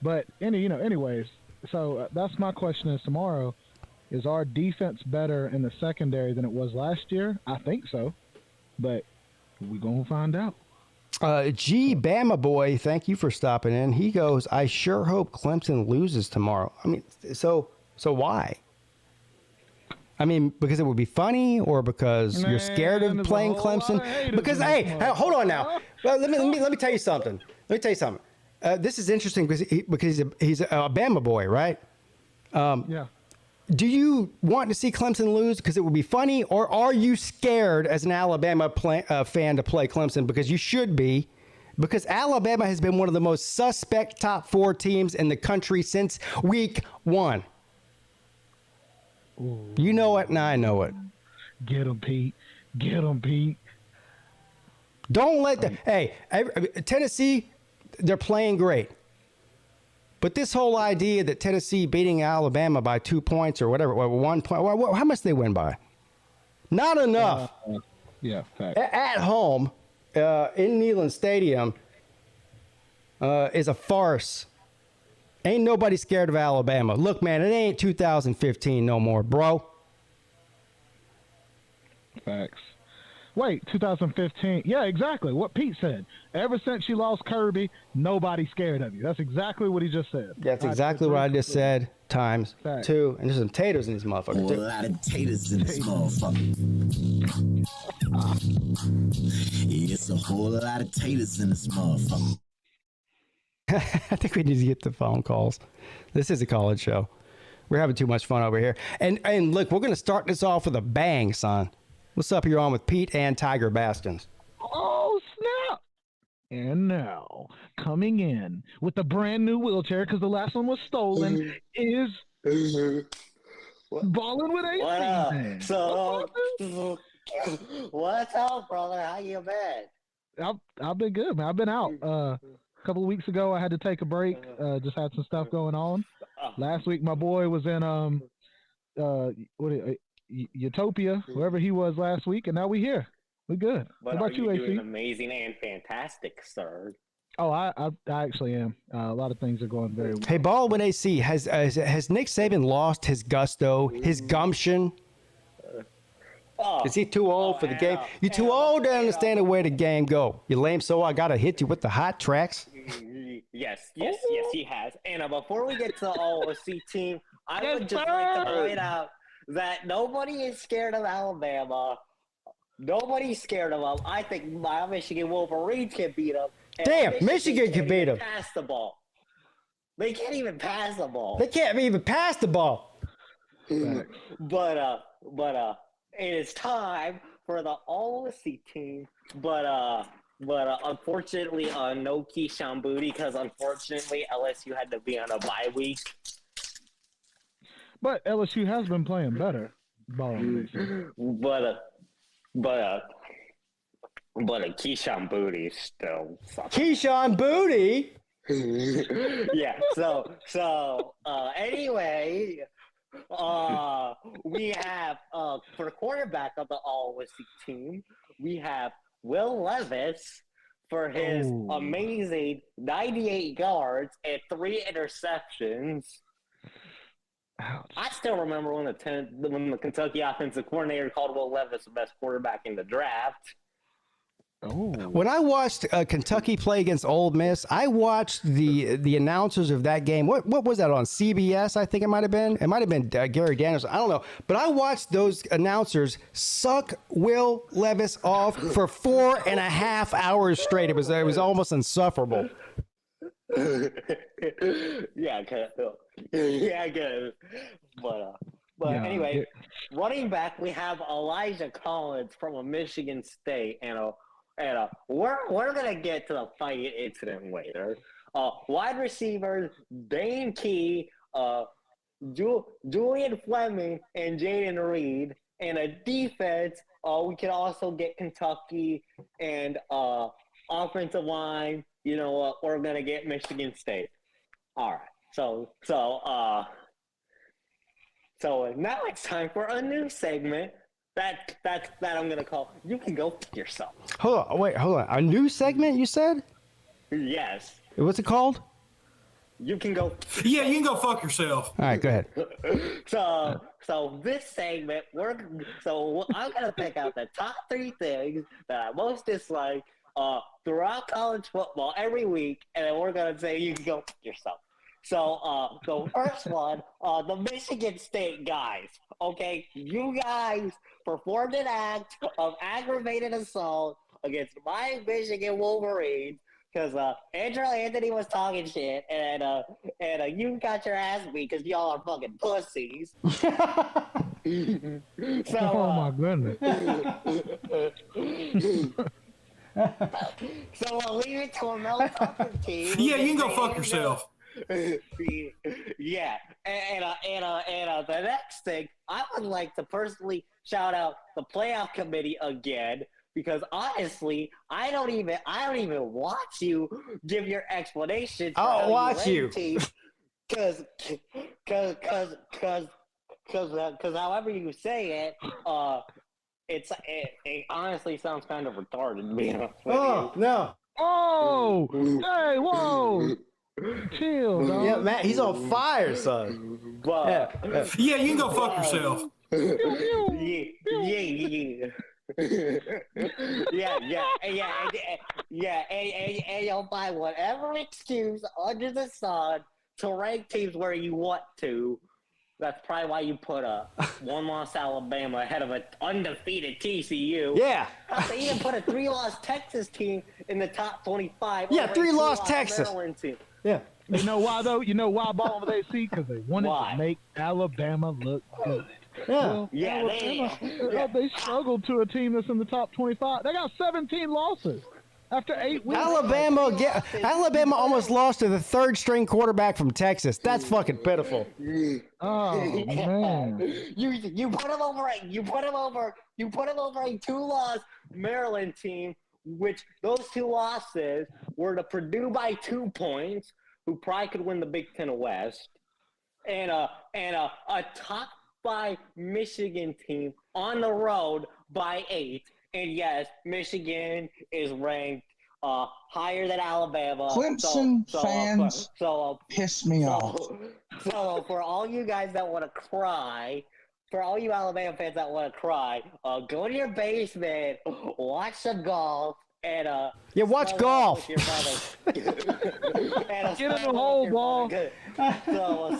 But anyways. So that's my question: is tomorrow, is our defense better in the secondary than it was last year? I think so, but we're gonna find out.
Bama boy, thank you for stopping in. He goes, I sure hope Clemson loses tomorrow. I mean, so why? I mean, because it would be funny, or because you're scared of playing Clemson? Because hey, hold on now. Well, let me tell you something. this is interesting because he's a Bama boy, right?
Yeah.
Do you want to see Clemson lose because it would be funny, or are you scared as an Alabama fan to play Clemson? Because you should be, because Alabama has been one of the most suspect top 4 teams in the country since week 1.
Ooh.
You know it, and I know it.
Get him, Pete. Get him, Pete.
Don't let them. Hey, Tennessee, they're playing great. But this whole idea that Tennessee beating Alabama by 2 points or whatever, 1 point, how much they win by? Not enough.
Yeah, fact.
At home, in Neyland Stadium, is a farce. Ain't nobody scared of Alabama. Look, man, it ain't 2015 no more, bro.
Facts. Wait, 2015. Yeah, exactly. What Pete said. Ever since you lost Kirby, nobody's scared of you. That's exactly what he just said.
That's exactly what I just said. Times
Fact.
2. And there's some taters in these motherfuckers,
A
too.
lot of taters in this motherfucker. It's a whole lot of taters in this motherfucker.
I think we need to get the phone calls. This is a college show. We're having too much fun over here. And look, we're going to start this off with a bang, son. What's up? You're on with Pete and Tiger Baskins.
Oh, snap. And now, coming in with a brand new wheelchair because the last one was stolen is Ballin' with AC.
What up? So, what's up, brother? How you been?
I've been good, man. I've been out. A couple of weeks ago, I had to take a break. Just had some stuff going on. Last week, my boy was in Utopia, wherever he was last week, and now we here. We good.
But
what about you, AC?
doing amazing and fantastic, sir.
Oh, I actually am. A lot of things are going very well.
Hey, Baldwin AC, has Nick Saban lost his gusto, his gumption? Is he too old for the game? You're too old to understand the way the game go. You lame, so I got to hit you with the hot tracks.
Yes, he has. And before we get to the All-OC team, I would just like to point out that nobody is scared of Alabama. Nobody's scared of them. I think my Michigan Wolverines can beat them.
Damn, Michigan can beat them.
Pass the ball. They can't even pass the ball.
They can't even pass the ball.
But it is time for the All-OC team. But unfortunately, no Keyshawn Booty because unfortunately LSU had to be on a bye week.
But LSU has been playing better.
But a Keyshawn Booty still sucks.
Keyshawn Booty?
Yeah, so anyway, we have for the quarterback of the All-OC team, we have Will Levis for his amazing 98 yards and 3 interceptions.
Ouch.
I still remember when the Kentucky offensive coordinator called Will Levis the best quarterback in the draft.
When I watched Kentucky play against Ole Miss, I watched the announcers of that game. What was that on CBS? I think it might have been. It might have been Gary Daniels. I don't know. But I watched those announcers suck Will Levis off for 4.5 hours straight. It was almost insufferable.
Yeah, good. But anyway, running back, we have Elijah Collins from Michigan State, and we're gonna get to the fight incident later. Wide receivers, Dane Key, Julian Fleming, and Jaden Reed, and a defense. We can also get Kentucky and offensive line. You know what? We're gonna get Michigan State. All right. So now it's time for a new segment that I'm gonna call "You Can Go F Yourself."
Hold on. A new segment, you said?
Yes.
What's it called?
You can go.
Yeah, you can go fuck yourself.
All right, go ahead.
So this segment, I'm gonna pick out the top 3 things that I most dislike throughout college football every week, and then we're gonna say you can go f yourself. So the first one, the Michigan State guys. Okay, you guys performed an act of aggravated assault against my Michigan Wolverines. Andrew Anthony was talking shit, and you got your ass beat because y'all are fucking pussies.
Oh my goodness.
So I'll leave it to a Mel-talking team.
Yeah, you can go fuck yourself.
Yeah, and the next thing, I would like to personally shout out the playoff committee again, because honestly, I don't even watch you give your explanation.
I'll watch you.
Because however you say it, it honestly sounds kind of retarded to be honest with you.
No.
Oh, hey, whoa. Chill, dog.
Yeah, Matt, he's on fire, son.
But,
Yeah, you can go fuck yourself.
And you'll find whatever excuse under the sun to rank teams where you want to. That's probably why you put a one-loss Alabama ahead of an undefeated TCU.
Yeah.
They even put a 3-loss Texas team in the top 25.
Yeah, 3-loss Texas.
Maryland team.
Yeah.
You know why, though? You know why ball with AC? Because they wanted to make Alabama look good.
Yeah.
Alabama, they struggled to a team that's in the top 25. They got 17 losses after 8 weeks.
Alabama almost lost to the third-string quarterback from Texas. That's fucking pitiful.
Oh man!
You put him over a 2-loss Maryland team, which those 2 losses were to Purdue by 2 points, who probably could win the Big Ten West, and a top 5 Michigan team on the road by 8. And yes, Michigan is ranked higher than Alabama.
Clemson fans piss me off.
So for all you guys that want to cry, for all you Alabama fans that want to cry, go to your basement, watch some golf, and
watch golf.
Get in
the hole, ball.
So a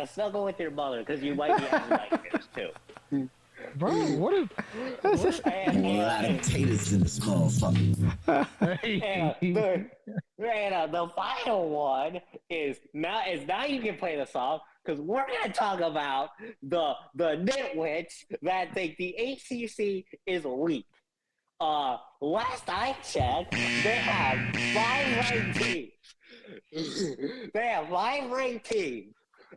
snuggle with your mother, because you might be having nightmares too.
Bro, what is
a lot of taters in this motherfucker.
The final one is now you can play the song, because we're going to talk about the nitwits that think the ACC is weak. Last I checked, they have 5 ranked teams.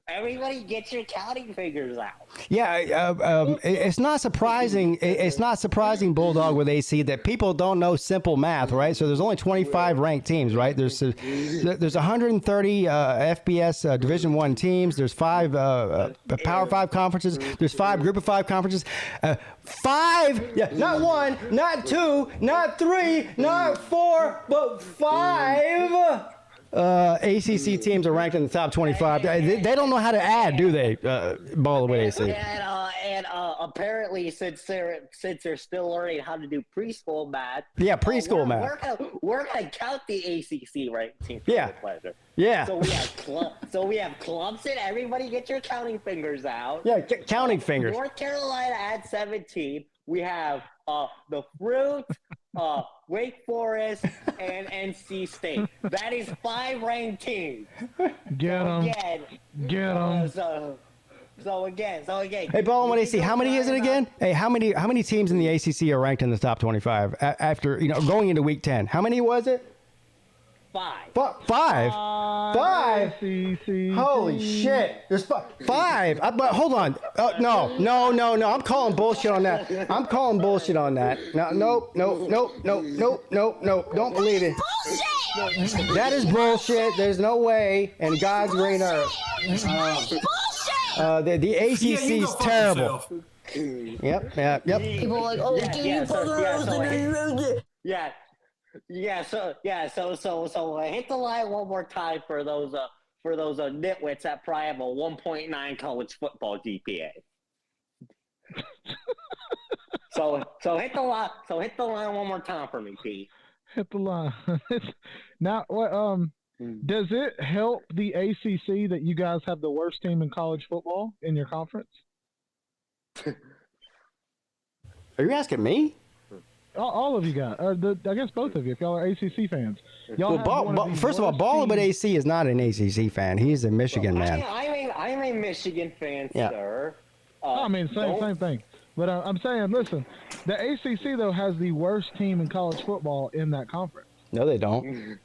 Everybody get your counting fingers out.
Yeah, it's not surprising. It's not surprising, Bulldog, with AC, that people don't know simple math, right? So there's only 25 ranked teams, right? There's 130 FBS Division I teams. There's 5 Power 5 conferences. There's 5 Group of 5 conferences. 5, yeah, not 1, not 2, not 3, not 4, but 5. ACC teams are ranked in the top 25. They don't know how to add, do they? Ball with AC.
And apparently, since they're still learning how to do preschool math.
Yeah, preschool math.
We're gonna count the ACC ranked teams.
Yeah.
Pleasure.
Yeah.
So we have Clemson. Everybody, get your counting fingers out.
Yeah, counting fingers.
North Carolina at 17. We have the Fruit, Wake Forest, and NC State. That is 5 ranked teams.
Get them. Get them.
So again.
Hey, Ball, what AC? How many is it again? Hey, how many teams in the ACC are ranked in the top 25 after going into Week 10? How many was it?
5.
5? 5? Holy shit! There's 5. But hold on. No. I'm calling bullshit on that. No. Don't believe it. Bullshit. That is bullshit. There's no way. And God's green earth. The ACC is terrible. Yep.
People are like, oh,
So hit the line one more time for those nitwits that probably have a 1.9 college football GPA. so hit the line one more time for me, Pete.
Hit the line. Now, what? Does it help the ACC that you guys have the worst team in college football in your conference?
Are you asking me?
all of you got, or I guess both of you, if y'all are ACC fans.
First of all, Ball but AC is not an ACC fan. He's a Michigan man.
I'm a Michigan fan, sir.
I mean, same thing. But I'm saying, listen, the ACC, though, has the worst team in college football in that conference.
No, they don't.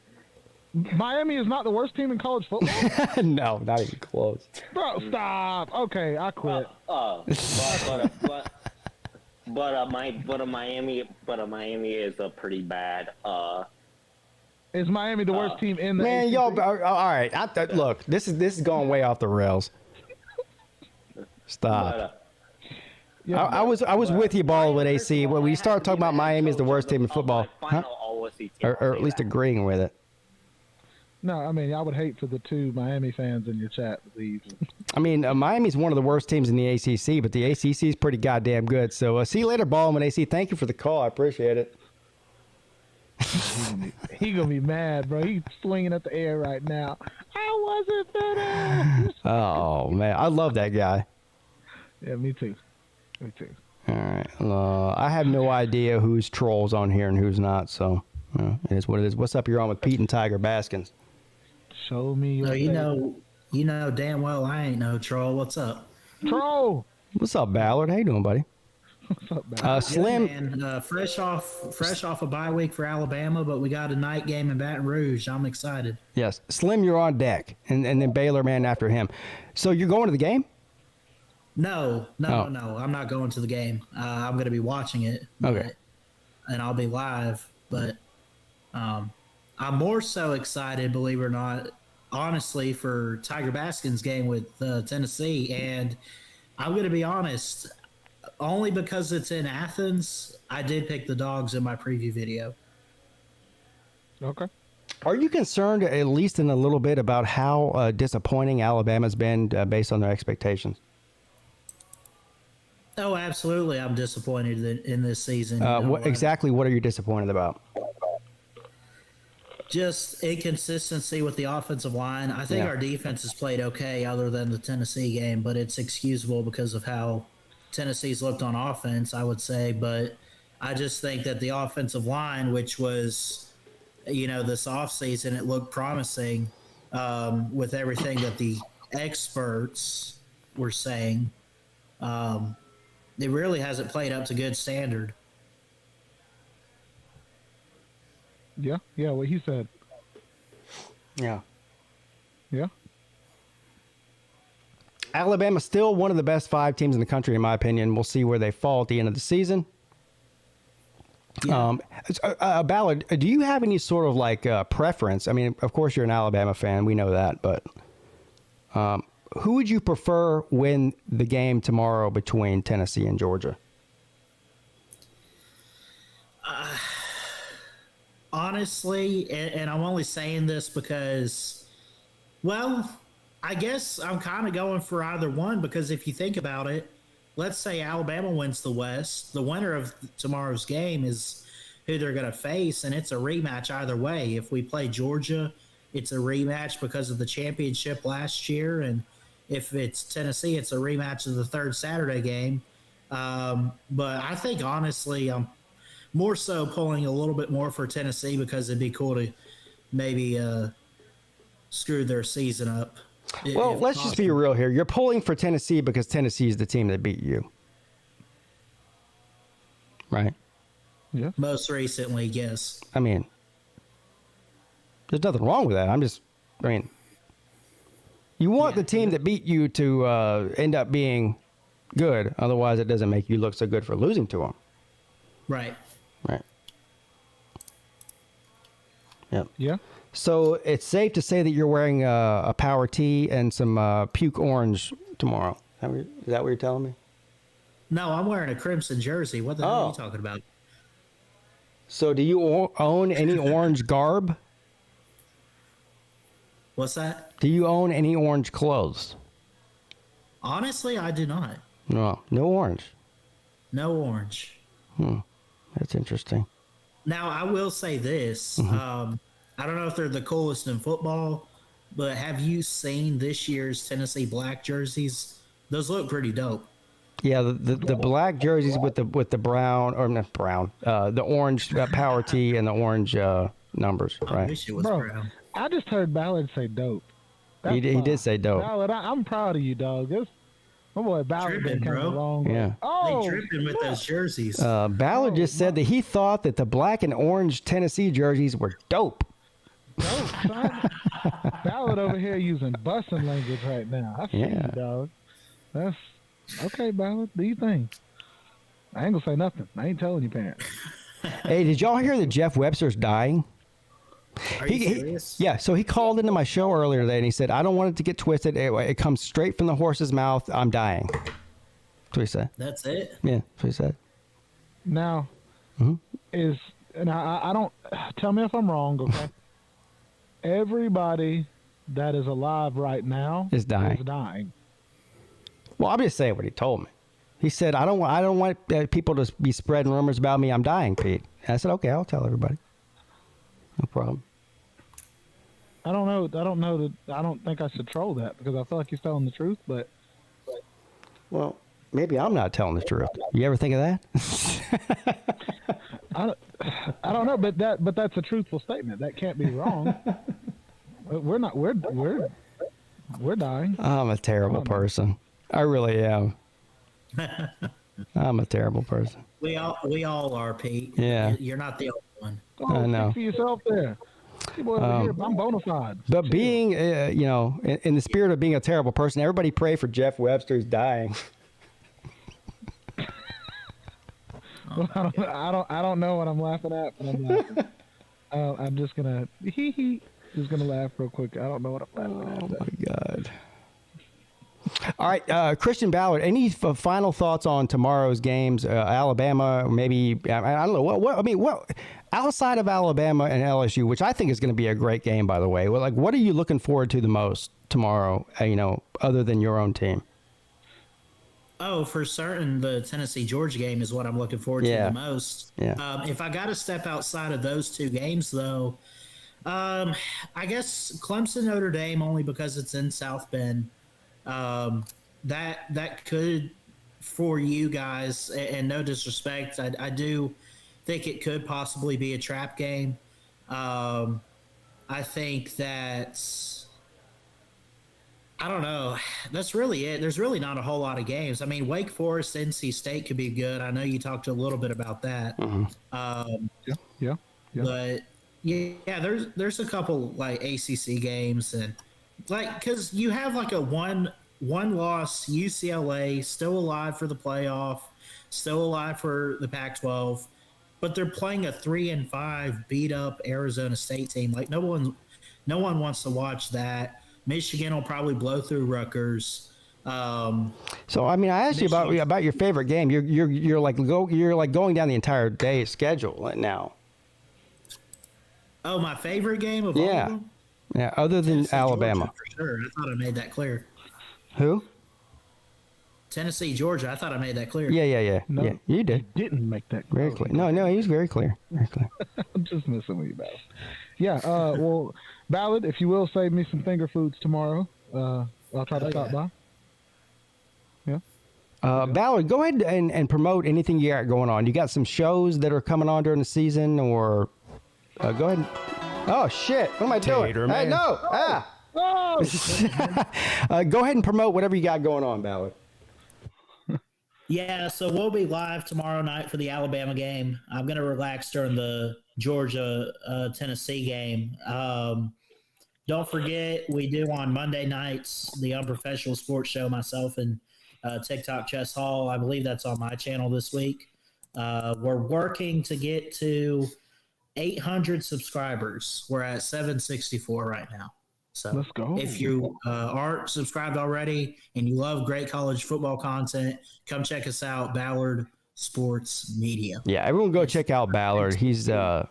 Miami is not the worst team in college football?
No, not even close.
Bro, stop. Okay, I quit.
But Miami is a pretty bad.
Is Miami the worst team in the
man?
ACC?
Y'all, all right. Look, this is going way off the rails. Stop. I was with you, Ball with AC. When we start talking about Miami is the worst team in football, or at least agreeing with it.
No, I mean, I would hate for the two Miami fans in your chat to leave.
I mean, Miami's one of the worst teams in the ACC, but the ACC is pretty goddamn good. So see you later, Ball and AC. Thank you for the call. I appreciate it.
He gonna be mad, bro. He's swinging at the air right now. I wasn't finished.
Oh man, I love that guy.
Yeah, me too.
All right. I have no idea who's trolls on here and who's not, so it is what it is. What's up? You're on with Peete and Tiger Baskins.
Show me your
you know damn well I ain't no troll. What's up?
Troll.
What's up, Ballard? How you doing, buddy?
What's up, Ballard?
Slim.
Yeah, man. Fresh off a bye week for Alabama, but we got a night game in Baton Rouge. I'm excited.
Yes. Slim, you're on deck, and then Baylor, man, after him. So you're going to the game?
No. I'm not going to the game. I'm going to be watching it.
Okay.
And I'll be live, but I'm more so excited, believe it or not, honestly, for Tiger Baskin's game with Tennessee. And I'm going to be honest, only because it's in Athens, I did pick the Dogs in my preview video.
Okay.
Are you concerned, at least in a little bit, about how disappointing Alabama's been based on their expectations?
Oh, absolutely. I'm disappointed in this season.
Exactly what are you disappointed about?
Just inconsistency with the offensive line. I think our defense has played okay other than the Tennessee game, but it's excusable because of how Tennessee's looked on offense, I would say. But I just think that the offensive line, which was, this offseason, it looked promising with everything that the experts were saying. It really hasn't played up to good standard.
Yeah, what he said.
Yeah. Alabama's still one of the best 5 teams in the country, in my opinion. We'll see where they fall at the end of the season.
Yeah.
Ballard, do you have any sort of preference? I mean, of course you're an Alabama fan. We know that, but who would you prefer win the game tomorrow between Tennessee and Georgia?
Honestly, and I'm only saying this because, I guess I'm kind of going for either one, because if you think about it, let's say Alabama wins the West, the winner of tomorrow's game is who they're going to face, and it's a rematch either way. If we play Georgia, it's a rematch because of the championship last year, and if it's Tennessee, it's a rematch of the third Saturday game. But I think, honestly, I'm more so pulling a little bit more for Tennessee because it'd be cool to maybe screw their season up.
Well, let's just be real here. You're pulling for Tennessee because Tennessee is the team that beat you. Right?
Yeah.
Most recently, yes.
I mean, there's nothing wrong with that. You want the team that beat you to end up being good. Otherwise, it doesn't make you look so good for losing to them.
Right.
Yep.
Yeah.
So it's safe to say that you're wearing a power tee and some puke orange tomorrow. Is that what you're telling me?
No, I'm wearing a crimson jersey. What the hell are you talking about?
So do you own any orange garb?
What's that?
Do you own any orange clothes?
Honestly, I do not.
No orange.
No orange.
That's interesting.
Now, I will say this. I don't know if they're the coolest in football, but have you seen this year's Tennessee black jerseys? Those look pretty dope.
Yeah, the black jerseys with the brown, or not brown, the orange power tee and the orange numbers, right?
I wish it was
Bro,
brown.
I just heard Ballard say dope.
He did say dope.
Ballard, I'm proud of you, dog. My boy Ballard
Tripping,
came a
bro.
long way.
Yeah.
Oh,
They tripping with those jerseys.
Ballard just said that he thought that the black and orange Tennessee jerseys were dope.
dope, son. Ballard over here using busing language right now. I see you, dog. That's okay, Ballard. Do you think? I ain't gonna say nothing. I ain't telling you, parents.
Hey, did y'all hear that Jeff Webster's dying?
Are you serious?
Yeah, so he called into my show earlier today and he said, I don't want it to get twisted. It comes straight from the horse's mouth. I'm dying. That's what he said.
That's it?
Yeah, that's what he said.
Now, and I don't, tell me if I'm wrong, okay? Everybody that is alive right now
is dying. Well, I'm just saying what he told me. He said, I don't want people to be spreading rumors about me. I'm dying, Pete. And I said, okay, I'll tell everybody. No problem.
I don't know. I don't think I should troll that because I feel like he's telling the truth. But
well, maybe I'm not telling the truth. You ever think of that?
I don't know. But that's a truthful statement. That can't be wrong. We're dying.
I'm a terrible person. I really am. I'm a terrible person.
We all are, Pete.
Yeah.
You're not the only one.
Oh,
I know.
speak for yourself there. People over here, I'm bona fide.
But being, in the spirit of being a terrible person, everybody pray for Jeff Webster. He's dying.
Well, I don't know what I'm laughing at, but I'm laughing. I'm just gonna just gonna laugh real quick. I don't know what I'm laughing at.
Oh my God. All right, Christian Ballard. Any final thoughts on tomorrow's games? Alabama, maybe I don't know. What outside of Alabama and LSU, which I think is going to be a great game, by the way. What are you looking forward to the most tomorrow? Other than your own team.
Oh, for certain, the Tennessee-Georgia game is what I'm looking forward to the most.
Yeah.
If I got to step outside of those two games, though, I guess Clemson Notre Dame only because it's in South Bend. That could, for you guys, and no disrespect, I do think it could possibly be a trap game. I think that, I don't know. That's really it. There's really not a whole lot of games. I mean, Wake Forest, NC State could be good. I know you talked a little bit about that.
Yeah.
But yeah, there's a couple like ACC games and because you have like a one loss UCLA still alive for the playoff, still alive for the Pac-12, but they're playing a 3-5 beat up Arizona State team. Like no one wants to watch that. Michigan will probably blow through Rutgers.
So I mean, I asked you about your favorite game. You're like going down the entire day schedule now.
Oh, my favorite game of all of them?
Yeah, other than
Tennessee,
Alabama.
Georgia, for sure. I thought I made that clear.
Who?
Tennessee, Georgia. I thought I made that clear.
Yeah.
No,
yeah, you did.
He didn't make that clear.
Very clear. No, he was very clear. Very clear.
I'm just messing with you, Ballard. Yeah, well, Ballard, if you will save me some finger foods tomorrow, I'll try to stop by. Yeah.
Ballard, go ahead and promote anything you got going on. You got some shows that are coming on during the season, or go ahead. Oh, shit. What am I doing? Hey, no.
Oh!
Go ahead and promote whatever you got going on, Ballard.
Yeah, so we'll be live tomorrow night for the Alabama game. I'm going to relax during the Georgia-Tennessee game. Don't forget, we do on Monday nights the Unprofessional Sports Show, myself and TikTok Chess Hall. I believe that's on my channel this week. We're working to get to 800 subscribers. We're at 764 right now. So
let's go.
If you aren't subscribed already and you love great college football content, come check us out, Ballard Sports Media.
Yeah, everyone go check out Ballard. He's I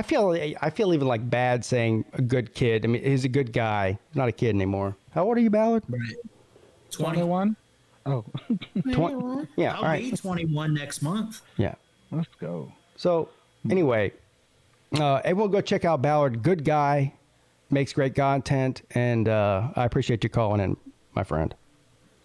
feel even like bad saying a good kid. I mean, he's a good guy. He's not a kid anymore. How old are you, Ballard?
Right.
21. Oh.
20. Yeah,
I'll
all right.
be 21 next month.
Yeah.
Let's go.
So anyway, everyone go check out Ballard. Good guy, makes great content, and I appreciate you calling in, my friend.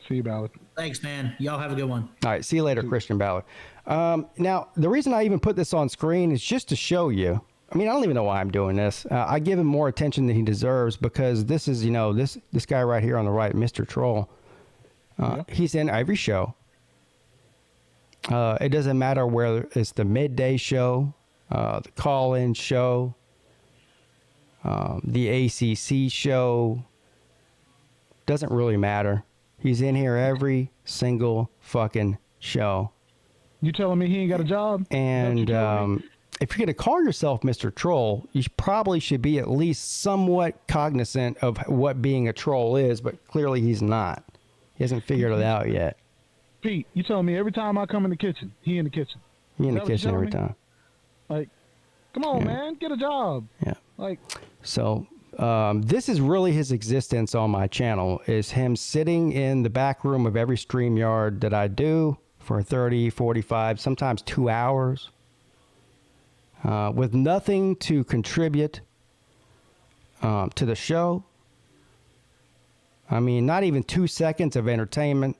See you, Ballard.
Thanks, man. Y'all have a good one.
All right. See you later, Christian Ballard. Now, the reason I even put this on screen is just to show you. I mean, I don't even know why I'm doing this. I give him more attention than he deserves because this is, this guy right here on the right, Mr. Troll. He's in every show. It doesn't matter whether it's the midday show, the call-in show, the ACC show. Doesn't really matter. He's in here every single fucking show.
You telling me he ain't got a job?
And if you're going to call yourself Mr. Troll, you probably should be at least somewhat cognizant of what being a troll is, but clearly he's not. He hasn't figured it out yet.
Pete, you telling me every time I come in the kitchen, he in the kitchen.
He in the kitchen every time.
Like, come on, man, get a job.
Yeah.
Like,
so this is really his existence on my channel, is him sitting in the back room of every StreamYard that I do for 30, 45, sometimes 2 hours, with nothing to contribute to the show. I mean, not even 2 seconds of entertainment.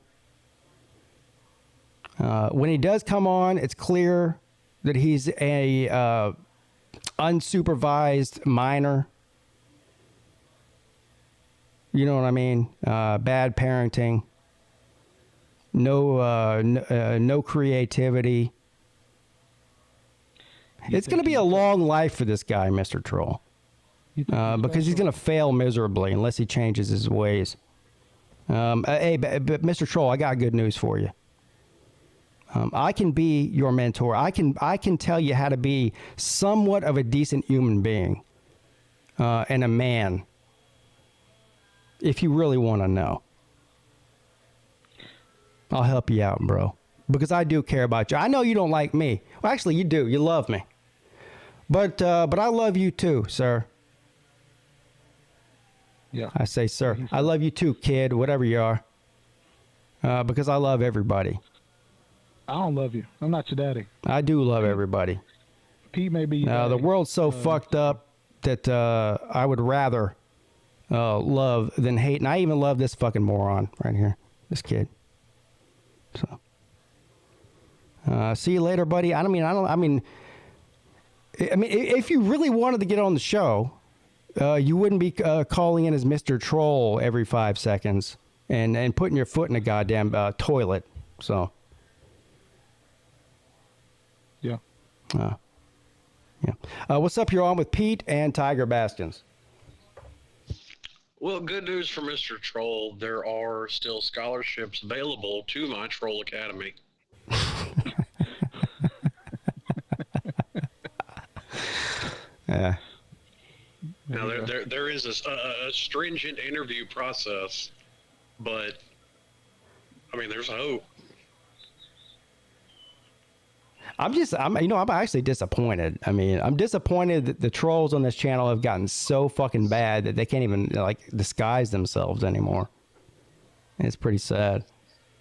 When he does come on, it's clear that he's a unsupervised minor. You know what I mean? Bad parenting. No creativity. It's going to be a long life for this guy, Mr. Troll. Because he's going to fail miserably unless he changes his ways. Hey, but Mr. Troll, I got good news for you. I can be your mentor. I can tell you how to be somewhat of a decent human being and a man, if you really want to know. I'll help you out, bro, because I do care about you. I know you don't like me. Well, actually, you do. You love me, but I love you too, sir.
Yeah.
I say, sir. I love you too, kid, whatever you are, because I love everybody.
I don't love you. I'm not your daddy.
I do love everybody.
Pete may be your daddy.
The world's so fucked up that I would rather love than hate. And I even love this fucking moron right here, this kid. So, see you later, buddy. I mean, if you really wanted to get on the show, you wouldn't be calling in as Mr. Troll every 5 seconds and putting your foot in a goddamn toilet. So.
Yeah.
Yeah. What's up? You're on with Pete and Tiger Baskins.
Well, good news for Mr. Troll. There are still scholarships available to my Troll Academy.
Yeah.
Now, there is a stringent interview process, but, I mean, there's hope.
I'm actually disappointed. I mean, I'm disappointed that the trolls on this channel have gotten so fucking bad that they can't even disguise themselves anymore. It's pretty sad.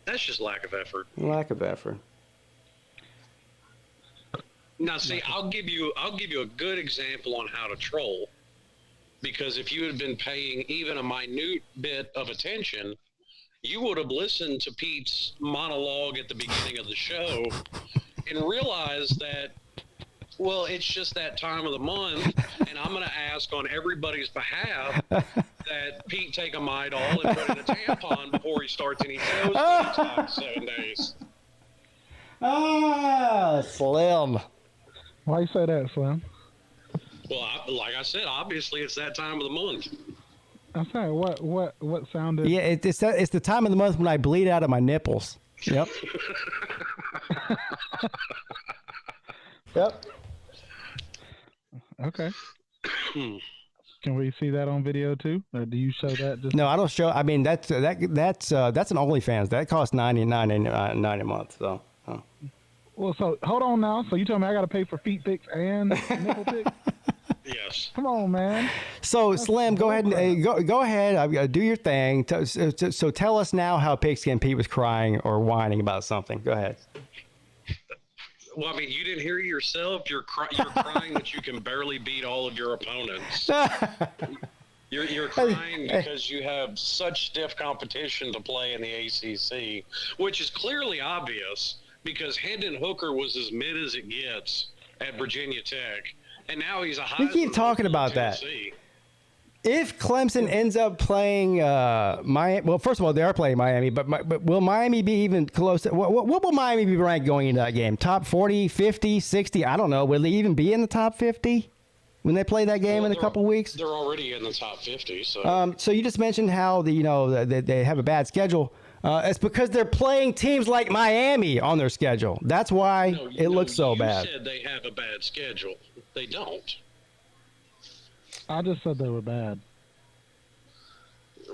That's just lack of effort.
Lack of effort.
Now, see, I'll give you a good example on how to troll, because if you had been paying even a minute bit of attention, you would have listened to Pete's monologue at the beginning of the show and realized that, well, it's just that time of the month, and I'm going to ask on everybody's behalf that Pete take a Midol and put in a tampon before he starts any shows for the 7 days.
Slim.
Why you say that, Slim?
Well, like I said, obviously it's that time of the month.
I'm sorry. What sounded?
Yeah, it's the time of the month when I bleed out of my nipples. Yep. Yep.
Okay. Can we see that on video too? Or do you show that?
No, I don't show. I mean, that's an OnlyFans. That costs $99 a month. So.
Well, so hold on now. So you tell me I got to pay for feet pics and nipple pics?
Yes.
Come on, man.
So that's Slim, go ahead and go ahead. Do your thing. So tell us now how PigskinPeete was crying or whining about something. Go ahead.
Well, I mean, you didn't hear it yourself. You're crying that you can barely beat all of your opponents. You're crying because you have such stiff competition to play in the ACC, which is clearly obvious because Hendon Hooker was as mid as it gets at Virginia Tech, and now he's a high.
We keep talking about that. If Clemson ends up playing Miami, well, first of all, they are playing Miami, but will Miami be even close? What will Miami be ranked going into that game? Top 40, 50, 60? I don't know. Will they even be in the top 50 when they play that game in a couple weeks?
They're already in the top 50. So,
so you just mentioned how they have a bad schedule. It's because they're playing teams like Miami on their schedule. That's why it looks so bad.
You said they have a bad schedule. They don't.
I just said they were bad.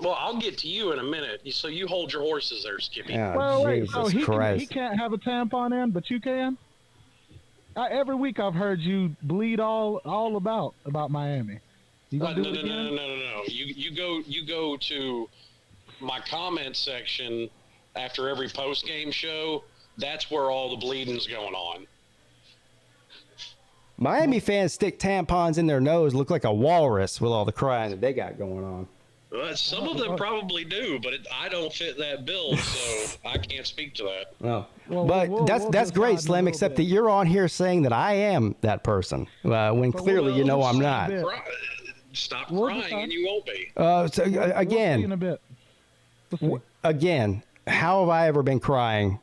Well, I'll get to you in a minute. So you hold your horses there, Skippy.
Well, wait. So he can't have a tampon in, but you can? Every week I've heard you bleed all about Miami. You gonna do it again?
No. You go to my comment section after every post-game show. That's where all the bleeding's going on.
Miami fans stick tampons in their nose, look like a walrus with all the crying that they got going on.
Well, some of them probably do, but I don't fit that bill, so I can't speak to that.
No, but that's great, Slim. Except that you're on here saying that I am that person when clearly you know I'm not.
Stop crying, and you won't be.
So again, how have I ever been crying?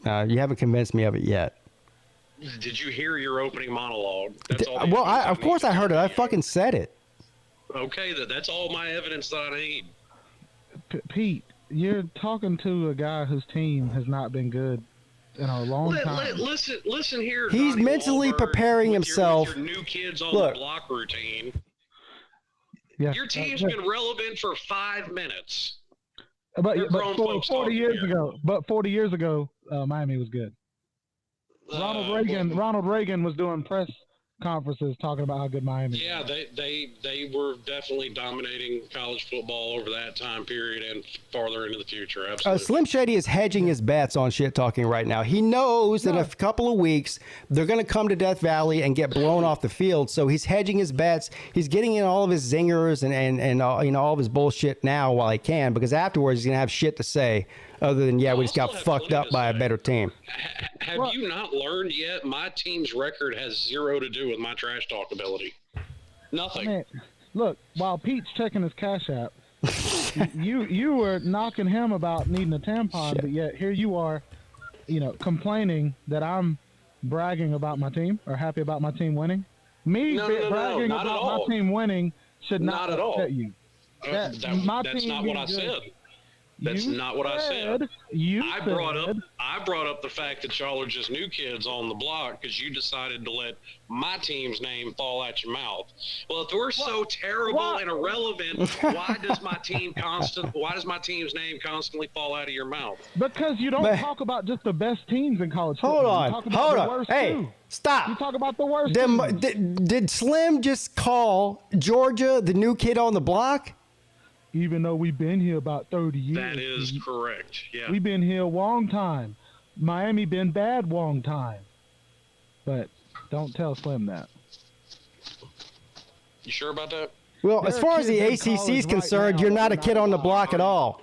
You haven't convinced me of it yet.
Did you hear your opening monologue? That's all.
Well, of course I heard it. I fucking said it.
Okay, that's all my evidence that I need.
Pete, you're talking to a guy whose team has not been good in a long time.
Listen here.
He's
Donnie
mentally
Wahlberg,
preparing himself.
With your new kids on the block routine.
Yeah,
your team's been relevant for 5 minutes.
But 40 years ago, Miami was good. Ronald Reagan was doing press conferences talking about how good Miami is.
Yeah, they were definitely dominating college football over that time period and farther into the future. Absolutely.
Slim Shady is hedging his bets on shit talking right now. He knows that in a couple of weeks they're going to come to Death Valley and get blown off the field. So he's hedging his bets. He's getting in all of his zingers and all of his bullshit now while he can, because afterwards he's going to have shit to say. Other than, we just got fucked up by a better team.
Have you not learned yet? My team's record has zero to do with my trash talk ability. Nothing.
I mean, look, while Pete's checking his Cash App, you were knocking him about needing a tampon, but yet here you are, complaining that I'm bragging about my team or happy about my team winning. Bragging about my team winning should not upset you.
That's not what I said. That's not what I said. I brought up the fact that y'all are just new kids on the block because you decided to let my team's name fall out your mouth. Well, if we're so terrible and irrelevant, why does my team's name constantly fall out of your mouth?
Because you don't talk about just the best teams in college football.
Hold on. Hey, stop.
You talk about the worst.
Did Slim just call Georgia the new kid on the block?
Even though we've been here about 30 years.
That is correct, yeah.
We've been here a long time. Miami been bad long time. But don't tell Slim that.
You sure about that?
Well, as far as the ACC is concerned, you're not a kid on the block at all.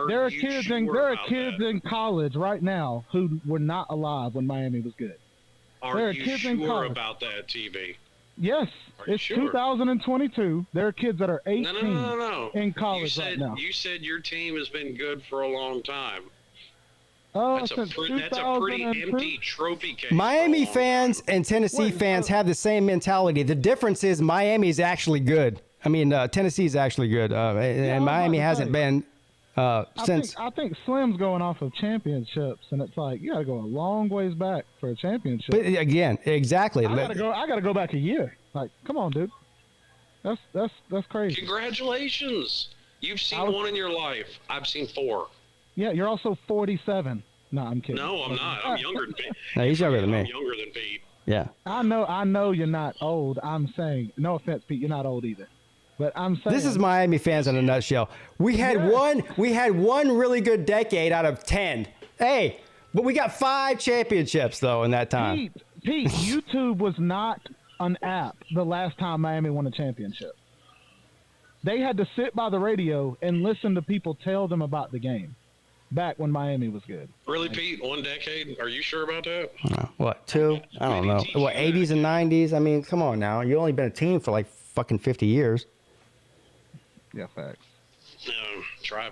There are kids in college right now who were not alive when Miami was good.
Are you sure about that, TV?
Yes, it's 2022. There are kids that are 18 in college right now.
You said your team has been good for a long time.
Oh,
that's a pretty empty trophy case.
Miami fans and Tennessee fans have the same mentality. The difference is Miami is actually good. I mean, Tennessee is actually good, and Miami hasn't been since.
I think Slim's going off of championships, and it's like you got to go a long ways back for a championship.
But again, exactly.
I got to go back a year. Like, come on, dude. That's crazy.
Congratulations. You've seen one in your life. I've seen 4.
Yeah, you're also 47. No, I'm kidding.
No, I'm not. I'm younger than Pete.
No, he's younger than me.
I'm younger than Pete.
Yeah.
I know you're not old. I'm saying, no offense, Pete, you're not old either. But I'm saying
this is Miami fans in a nutshell. We had one really good decade out of 10. Hey, but we got 5 championships though in that time.
Pete, YouTube was not an app the last time Miami won a championship. They had to sit by the radio and listen to people tell them about the game back when Miami was good.
Really, Pete? 1 decade? Are you sure about that?
What, 2? I don't know. What, 80s and 90s? I mean, come on now. You've only been a team for like fucking 50 years.
Yeah, facts.
Try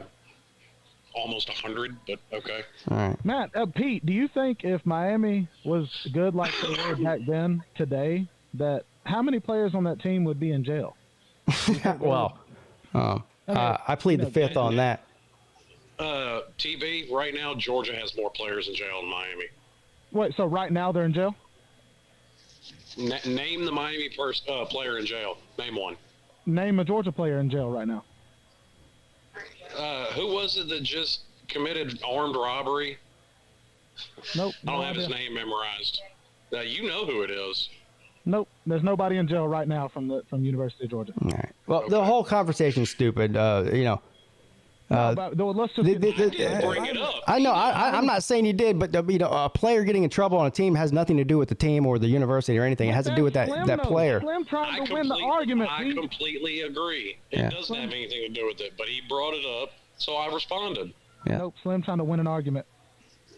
almost 100, but okay.
All right.
Matt, Pete, do you think if Miami was good like they were back then, today, that how many players on that team would be in jail?
Well, I plead the fifth on that.
TV, right now, Georgia has more players in jail than Miami.
Wait, so right now they're in jail?
Name the Miami player in jail. Name one.
Name a Georgia player in jail right now.
Who was it that just committed armed robbery?
Nope.
I don't have his name memorized. You know who it is.
Nope. There's nobody in jail right now from University of Georgia.
All right. Well, the whole conversation's stupid. You know.
But let's just
bring it up.
I know. I'm not saying you did, but you know, a player getting in trouble on a team has nothing to do with the team or the university or anything. It has to do with that player.
Slim trying to win the argument.
I completely agree. It doesn't have anything to do with it, but he brought it up, so I responded.
Yeah.
Nope. Slim trying to win an argument.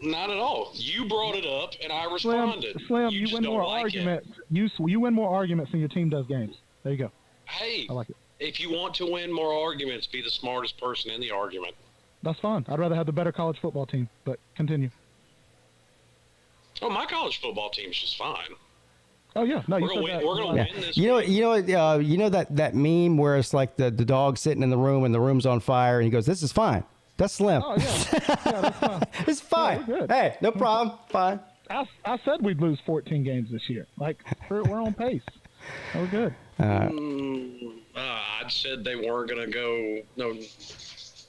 Not at all. You brought it up, and I responded.
Slim, you win more arguments. You win more arguments than your team does games. There you go.
Hey,
I like it.
If you want to win more arguments, be the smartest person in the argument.
That's fine. I'd rather have the better college football team, but continue.
Oh, my college football team's just fine.
Oh yeah, no,
we're gonna win this.
You know that meme where it's like the dog sitting in the room and the room's on fire and he goes, "This is fine." That's Slim.
Oh yeah, that's fine.
It's fine.
Yeah,
hey, no problem. Fine.
I said we'd lose 14 games this year. Like we're on pace. We're good.
I said they weren't going to go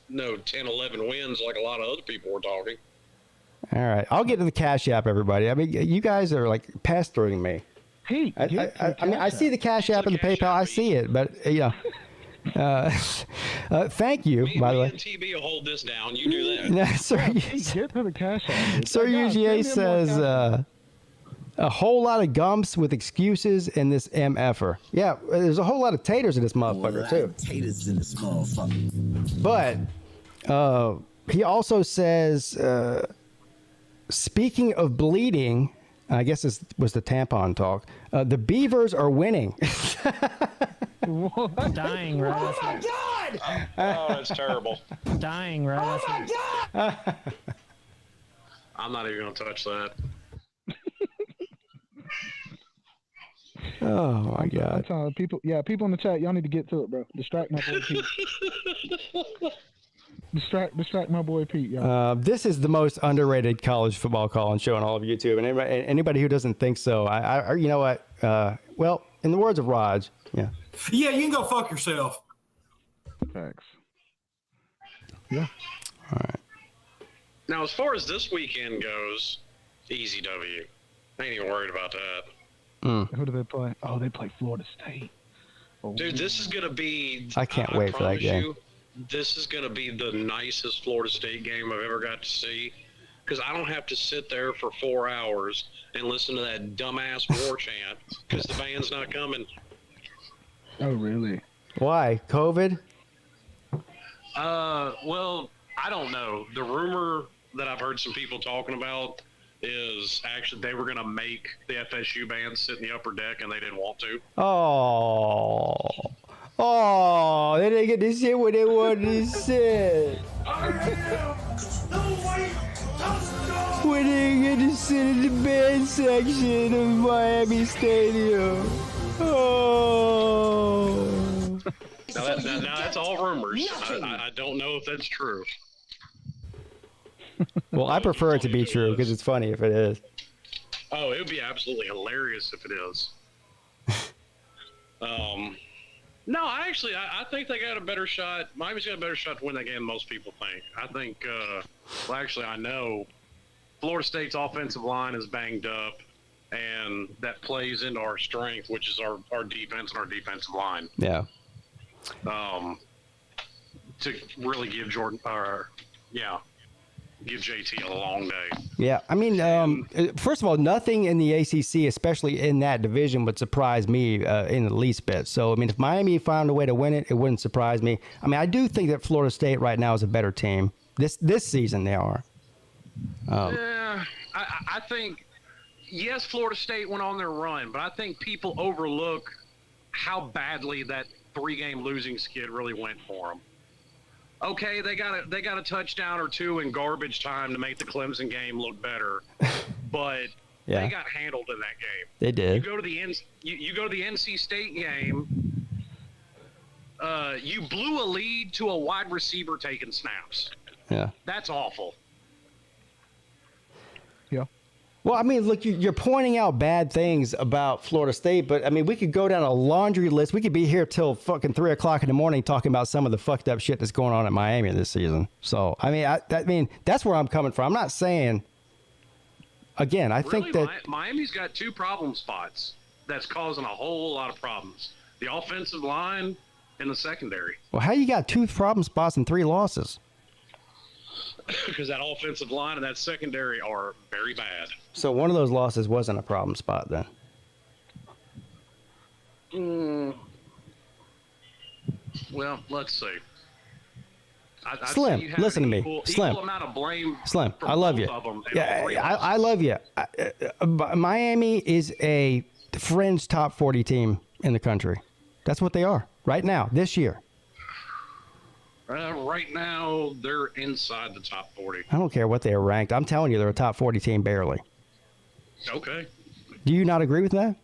no 10, 11 wins like a lot of other people were talking.
All right. I'll get to the Cash App, everybody. I mean, you guys are like pestering me.
Hey,
I mean, I see the Cash App and the PayPal. I see it, but thank you, by the way.
Me and TB will hold this down. You do that.
No, Sir,
get to the Cash App.
Sir UGA says a whole lot of gumps with excuses in this MFer. Yeah, there's a whole lot of taters in this motherfucker, too.
Taters in this motherfucker.
But he also says, speaking of bleeding, I guess this was the tampon talk, the Beavers are winning.
Dying, right?
Oh, my God! Oh, that's terrible.
Dying, right?
Oh, my God! I'm not even going to touch that.
Oh my God!
I'm telling people in the chat, y'all need to get to it, bro. Distract my boy Pete. distract my boy Pete, y'all.
This is the most underrated college football call and show on all of YouTube, and anybody who doesn't think so, I you know what? Well, in the words of Raj,
yeah, you can go fuck yourself.
Thanks. Yeah.
All right.
Now, as far as this weekend goes, easy W. I ain't even worried about that.
Who do they play? Oh, they play Florida State. Oh.
Dude, this is going to be...
I can't wait for that game.
This is going to be the nicest Florida State game I've ever got to see. Because I don't have to sit there for 4 hours and listen to that dumbass war chant because the band's not coming.
Oh, really?
Why? COVID?
Well, I don't know. The rumor that I've heard some people talking about is actually they were going to make the FSU band sit in the upper deck and they didn't want to.
Oh, they didn't get to say what they wanted to say. We didn't get to sit in the band section of Miami Stadium. Oh.
Now that's all rumors. I don't know if that's true.
Well, I prefer it to be true because it's funny if it is.
Oh, it would be absolutely hilarious if it is. No, I think they got a better shot. Miami's got a better shot to win that game than most people think. I think, I know Florida State's offensive line is banged up, and that plays into our strength, which is our defense and our defensive line.
Yeah.
To really give Jordan, give JT a long day.
Yeah, I mean, first of all, nothing in the ACC, especially in that division, would surprise me in the least bit. So, I mean, if Miami found a way to win it, it wouldn't surprise me. I mean, I do think that Florida State right now is a better team. This season they are.
Yeah, I think, yes, Florida State went on their run, but I think people overlook how badly that 3-game losing skid really went for them. Okay, they got a touchdown or two in garbage time to make the Clemson game look better, but they got handled in that game.
They did.
You go to the NC State game. You blew a lead to a wide receiver taking snaps.
Yeah,
that's awful.
Yeah.
Well, I mean, look, you're pointing out bad things about Florida State, but I mean, we could go down a laundry list. We could be here till fucking 3 o'clock in the morning talking about some of the fucked up shit that's going on at Miami this season. So, I mean, that's where I'm coming from. I'm not saying. Again, I think that
Miami's got 2 problem spots that's causing a whole lot of problems: the offensive line and the secondary.
Well, how you got 2 problem spots and 3 losses?
Because that offensive line and that secondary are very bad.
So one of those losses wasn't a problem spot then.
Well, let's see.
Slim, listen to me. Slim.
Equal amount of blame.
Slim, I love you. Yeah, I love you. Miami is a fringe top 40 team in the country. That's what they are right now, this year.
Right now, they're inside the top 40.
I don't care what they are ranked. I'm telling you, they're a top 40 team barely.
Okay.
Do you not agree with that?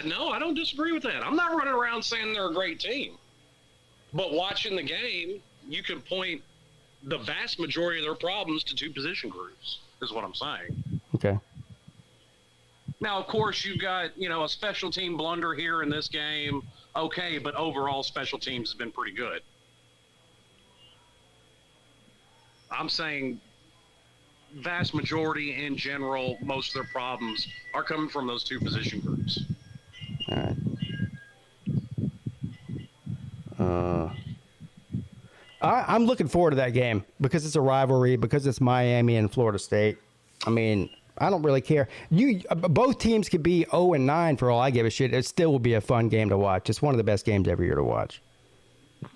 No, I don't disagree with that. I'm not running around saying they're a great team. But watching the game, you can point the vast majority of their problems to 2 position groups, is what I'm saying.
Okay.
Now, of course, you've got, a special team blunder here in this game. Okay, but overall, special teams has been pretty good. I'm saying vast majority in general, most of their problems are coming from those 2 position groups.
All right. I'm looking forward to that game because it's a rivalry, because it's Miami and Florida State. I mean, I don't really care. Both teams could be 0-9 for all I give a shit. It still will be a fun game to watch. It's one of the best games every year to watch.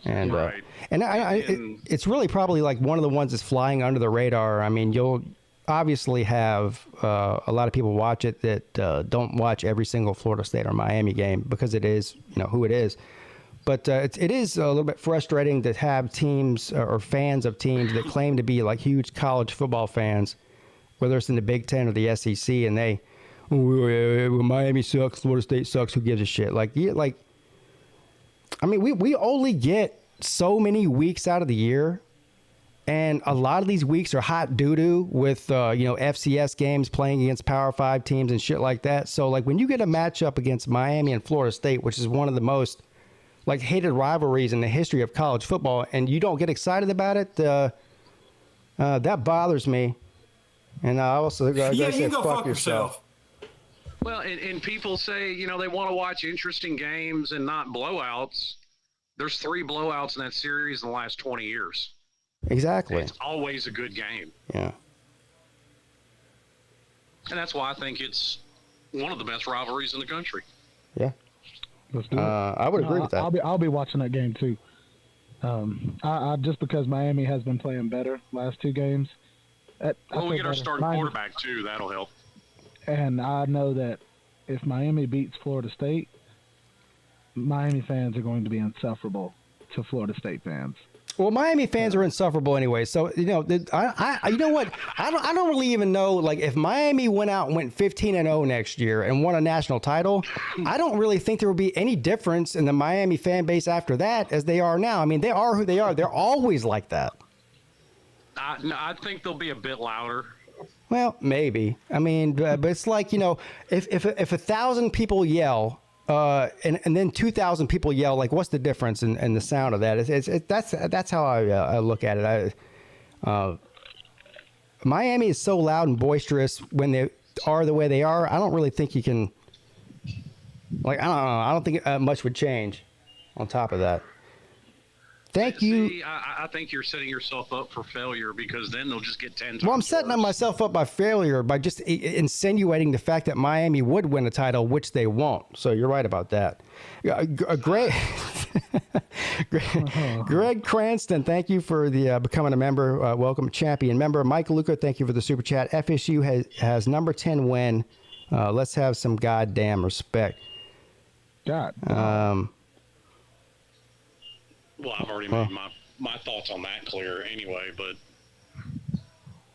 And
right.
It's really probably like one of the ones that's flying under the radar. I mean, you'll obviously have a lot of people watch it that don't watch every single Florida State or Miami game because it is, who it is. But it is a little bit frustrating to have teams or fans of teams that claim to be like huge college football fans, whether it's in the Big Ten or the SEC, and Miami sucks, Florida State sucks. Who gives a shit? I mean, we only get so many weeks out of the year, and a lot of these weeks are hot doo-doo with, FCS games playing against Power 5 teams and shit like that. So, when you get a matchup against Miami and Florida State, which is one of the most, hated rivalries in the history of college football, and you don't get excited about it, that bothers me. And I also
you
say,
go fuck yourself.
Well, and people say, they want to watch interesting games and not blowouts. There's 3 blowouts in that series in the last 20 years.
Exactly.
It's always a good game.
Yeah.
And that's why I think it's one of the best rivalries in the country.
Yeah.
Let's do it.
I would agree with that.
I'll be watching that game too. I just because Miami has been playing better last 2 games.
We get our starting quarterback too. That'll help.
And I know that if Miami beats Florida State, Miami fans are going to be insufferable to Florida State fans.
Well, Miami fans are insufferable anyway. So, you know what? I don't really even know, if Miami went out and went 15-0 next year and won a national title, I don't really think there would be any difference in the Miami fan base after that as they are now. I mean, they are who they are. They're always like that.
I think they'll be a bit louder.
Well, maybe. I mean, but it's if 1,000 people yell, and then 2,000 people yell, what's the difference in the sound of that? That's how I look at it. Miami is so loud and boisterous when they are the way they are. I don't really think you can. I don't know. I don't think much would change on top of that. Thank you.
See, I think you're setting yourself up for failure because then they'll just get 10 times
Well, I'm setting
worse.
myself up by failure by just insinuating the fact that Miami would win a title, which they won't. So you're right about that. Greg Cranston, thank you for the becoming a member. Welcome, champion member. Mike Luca, thank you for the super chat. FSU has number 10 win. Let's have some goddamn respect.
God.
Well, I've already made my thoughts on that clear anyway, but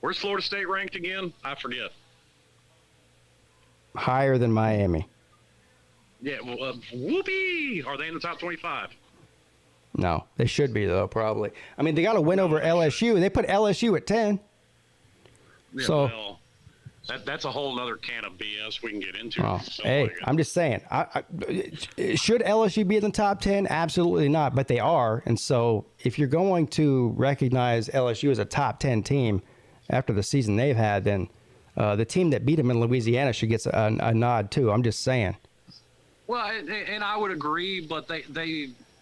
where's Florida State ranked again? I forget.
Higher than Miami.
Yeah, well, whoopee! Are they in the top 25?
No, they should be, though, probably. I mean, they got to win over LSU. They put LSU at 10.
Yeah,
So,
well, that's a whole other can of BS we can get into.
hey, I'm just saying. Should LSU be in the top 10? Absolutely not, but they are. And so if you're going to recognize LSU as a top 10 team after the season they've had, then the team that beat them in Louisiana should get a nod, too. I'm just saying.
Well, and I would agree, but they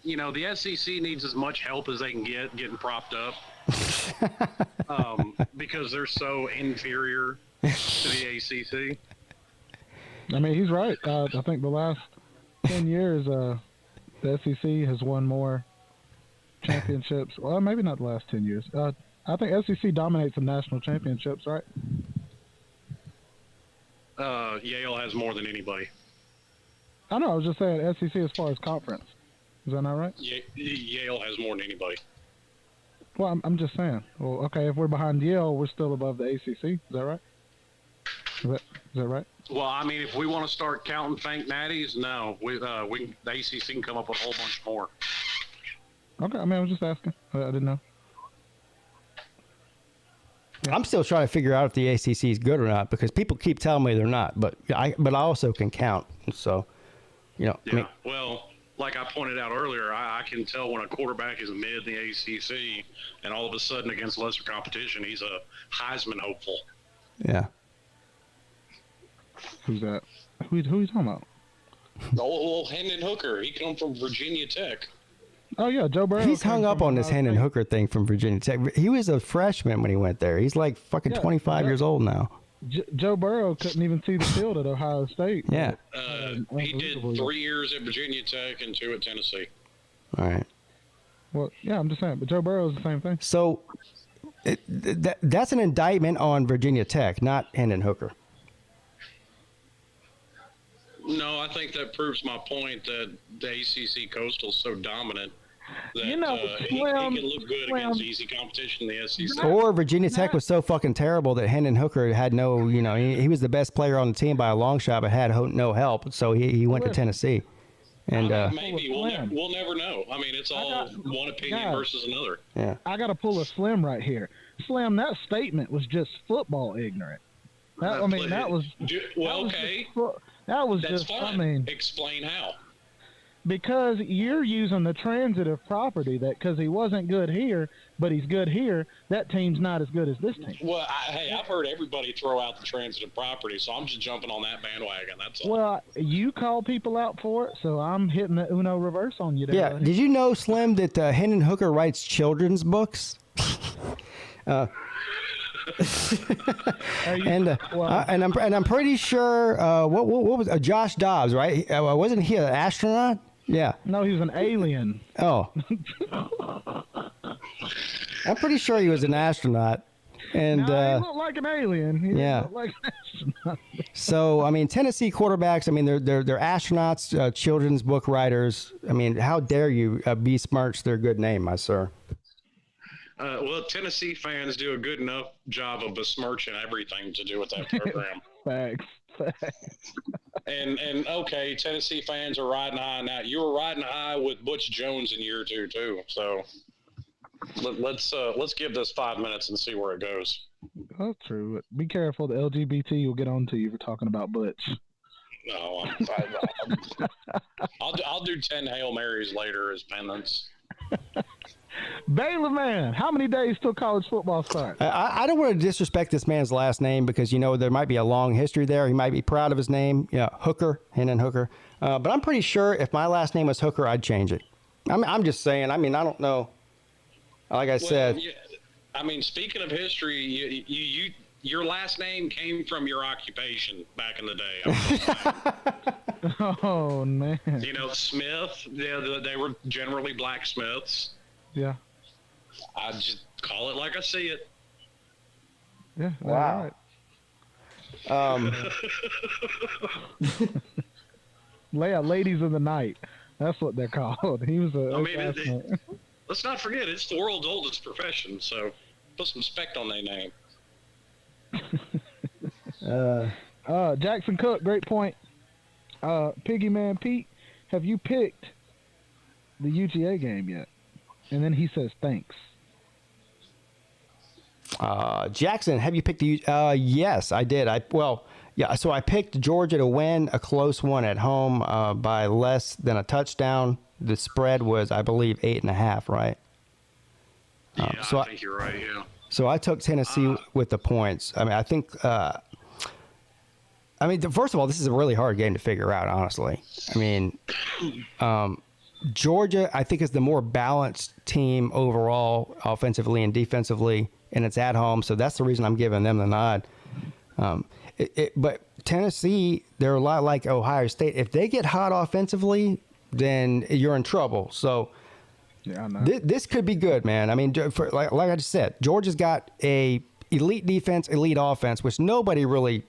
the SEC needs as much help as they can get getting propped up because they're so inferior to the ACC.
I mean, he's right. I think the last 10 years, the SEC has won more championships. Well, maybe not the last 10 years. I think SEC dominates the national championships, right?
Yale has more than anybody.
I know. I was just saying SEC as far as conference. Is that not right?
Yale has more than anybody.
Well, I'm just saying. Well, okay, if we're behind Yale, we're still above the ACC. Is that right? Is that right?
Well, I mean, if we want to start counting Fank Natties, no. The ACC can come up with a whole bunch more.
Okay, I mean, I was just asking. I didn't know.
I'm still trying to figure out if the ACC is good or not because people keep telling me they're not, but I also can count. So,
Yeah, I mean, well, like I pointed out earlier, I can tell when a quarterback is mid in the ACC and all of a sudden against lesser competition, he's a Heisman hopeful.
Yeah.
Who's that? Who are you talking about?
Well, Hendon Hooker. He come from Virginia Tech.
Oh, yeah, Joe Burrow.
He's hung up on this Hendon Hooker thing from Virginia Tech. He was a freshman when he went there. He's like fucking 25 years old now.
Joe Burrow couldn't even see the field at Ohio State.
Yeah.
He did 3 years at Virginia Tech and 2 at Tennessee.
All right.
Well, yeah, I'm just saying, but Joe Burrow is the same thing.
So that's an indictment on Virginia Tech, not Hendon Hooker.
No, I think that proves my point that the ACC Coastal is so dominant that he can look good against easy competition in the SEC.
Or Virginia Tech was so fucking terrible that Hendon Hooker had no, he was the best player on the team by a long shot, but had no help. So he went to Tennessee. And
maybe we'll never know. I mean, it's all one opinion versus another.
Yeah.
I got to pull a Slim right here. Slim, that statement was just football ignorant. That was. That's
just fine.
I mean,
explain how.
Because you're using the transitive property that because he wasn't good here, but he's good here, that team's not as good as this team.
Well, I've heard everybody throw out the transitive property, so I'm just jumping on that bandwagon. That's all.
Well, you call people out for it, so I'm hitting the Uno reverse on you there.
Yeah.
Buddy.
Did you know, Slim, that Hendon Hooker writes children's books? And I'm pretty sure what was Josh Dobbs, right? Wasn't he an astronaut? Yeah.
No, he was an alien.
Oh. I'm pretty sure he was an astronaut. And
he looked like an alien. He looked like an astronaut.
So I mean, Tennessee quarterbacks. I mean, they're astronauts, children's book writers. I mean, how dare you besmirch their good name, my sir?
Well, Tennessee fans do a good enough job of besmirching everything to do with that program.
Facts.
And okay, Tennessee fans are riding high now. You were riding high with Butch Jones in year 2 too. So let's give this 5 minutes and see where it goes.
That's true. Be careful. The LGBT will get on to you for talking about Butch.
No, I'll do 10 Hail Marys later as penance.
Baylor man, how many days till college football starts?
I don't want to disrespect this man's last name because, there might be a long history there. He might be proud of his name. Hooker, Hendon Hooker. But I'm pretty sure if my last name was Hooker, I'd change it. I'm just saying. I mean, I don't know. Like I said.
Yeah, I mean, speaking of history, your last name came from your occupation back in the day.
Oh, man.
You know, Smith, they were generally blacksmiths.
Yeah.
I just call it like I see it.
Yeah.
Wow.
Ladies of the night. That's what they're called. He was
let's not forget, it's the world's oldest profession, so put some respect on their name.
Jackson Cook, great point. Piggy Man Pete, have you picked the UGA game yet? And then he says thanks.
Jackson, have you picked the? Yes, I did. So I picked Georgia to win a close one at home by less than a touchdown. The spread was, I believe, 8.5. Right?
Yeah, I think you're right. Yeah.
So I took Tennessee with the points. I mean, I think. First of all, this is a really hard game to figure out. Honestly, I mean, Georgia, I think, is the more balanced team overall, offensively and defensively, and it's at home, so that's the reason I'm giving them the nod. But Tennessee, they're a lot like Ohio State. If they get hot offensively, then you're in trouble. So
yeah, I know.
This could be good, man. I mean, like I just said, Georgia's got a elite defense, elite offense, which nobody really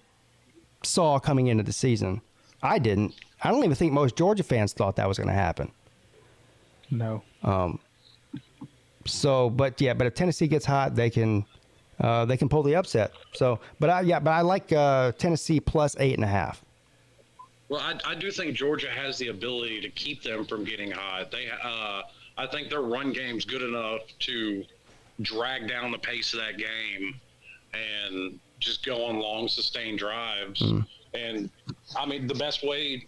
saw coming into the season. I didn't. I don't even think most Georgia fans thought that was going to happen.
No.
But if Tennessee gets hot, they can pull the upset. So, but I like Tennessee plus 8.5.
Well, I do think Georgia has the ability to keep them from getting hot. I think their run game's good enough to drag down the pace of that game and just go on long, sustained drives. And I mean, the best way.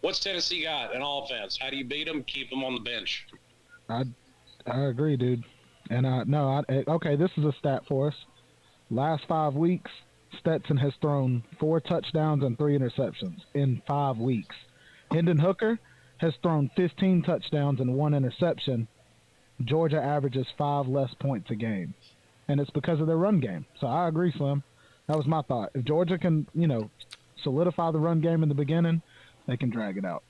What's Tennessee got in offense? How do you beat them? Keep them on the bench.
I agree, dude. And okay, this is a stat for us. Last 5 weeks, Stetson has thrown 4 touchdowns and 3 interceptions in 5 weeks. Hendon Hooker has thrown 15 touchdowns and 1 interception. Georgia averages 5 less points a game, and it's because of their run game. So I agree, Slim. That was my thought. If Georgia can, solidify the run game in the beginning, they can drag it out.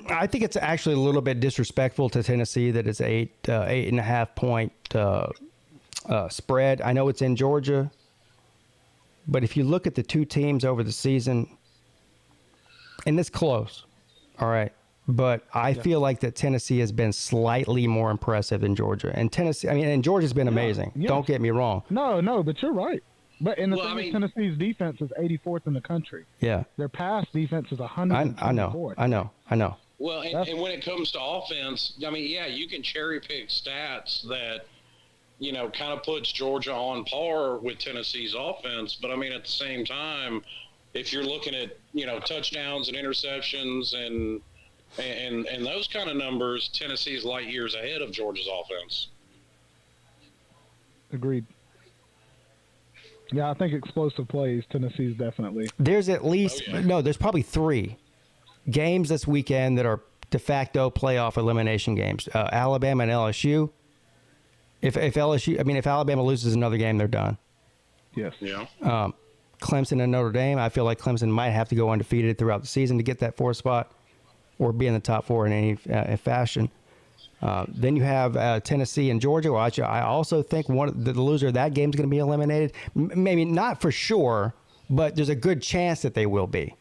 I think it's actually a little bit disrespectful to Tennessee that it's 8.5 point spread. I know it's in Georgia, but if you look at the two teams over the season, and it's close, all right. But I feel like that Tennessee has been slightly more impressive than Georgia, and Georgia's been amazing.
Yeah.
Don't get me wrong.
No, but you're right. But Tennessee's defense is 84th in the country.
Yeah.
Their pass defense is 124th.
I know.
Well, and when it comes to offense, you can cherry pick stats that, kind of puts Georgia on par with Tennessee's offense. But, at the same time, if you're looking at, touchdowns and interceptions and those kind of numbers, Tennessee's light years ahead of Georgia's offense.
Agreed. Yeah, I think explosive plays, Tennessee's definitely.
There's at least, there's probably 3 games this weekend that are de facto playoff elimination games. Alabama and LSU. If Alabama loses another game, they're done.
Yes.
Yeah.
Clemson and Notre Dame, I feel like Clemson might have to go undefeated throughout the season to get that 4th spot or be in the top 4 in any fashion. Then you have Tennessee and Georgia. Well, I also think the loser of that game is going to be eliminated. Maybe not for sure, but there's a good chance that they will be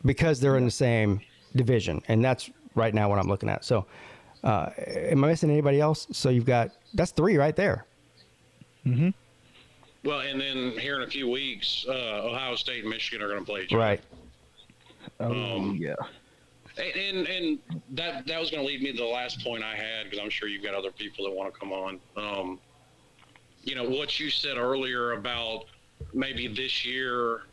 because they're in the same division, and that's right now what I'm looking at. So, am I missing anybody else? So that's 3 right there.
Mm-hmm.
Well, and then here in a few weeks, Ohio State and Michigan are going to play each other.
Right.
Yeah.
And that was going to lead me to the last point I had, because I'm sure you've got other people that want to come on. What you said earlier about maybe this year,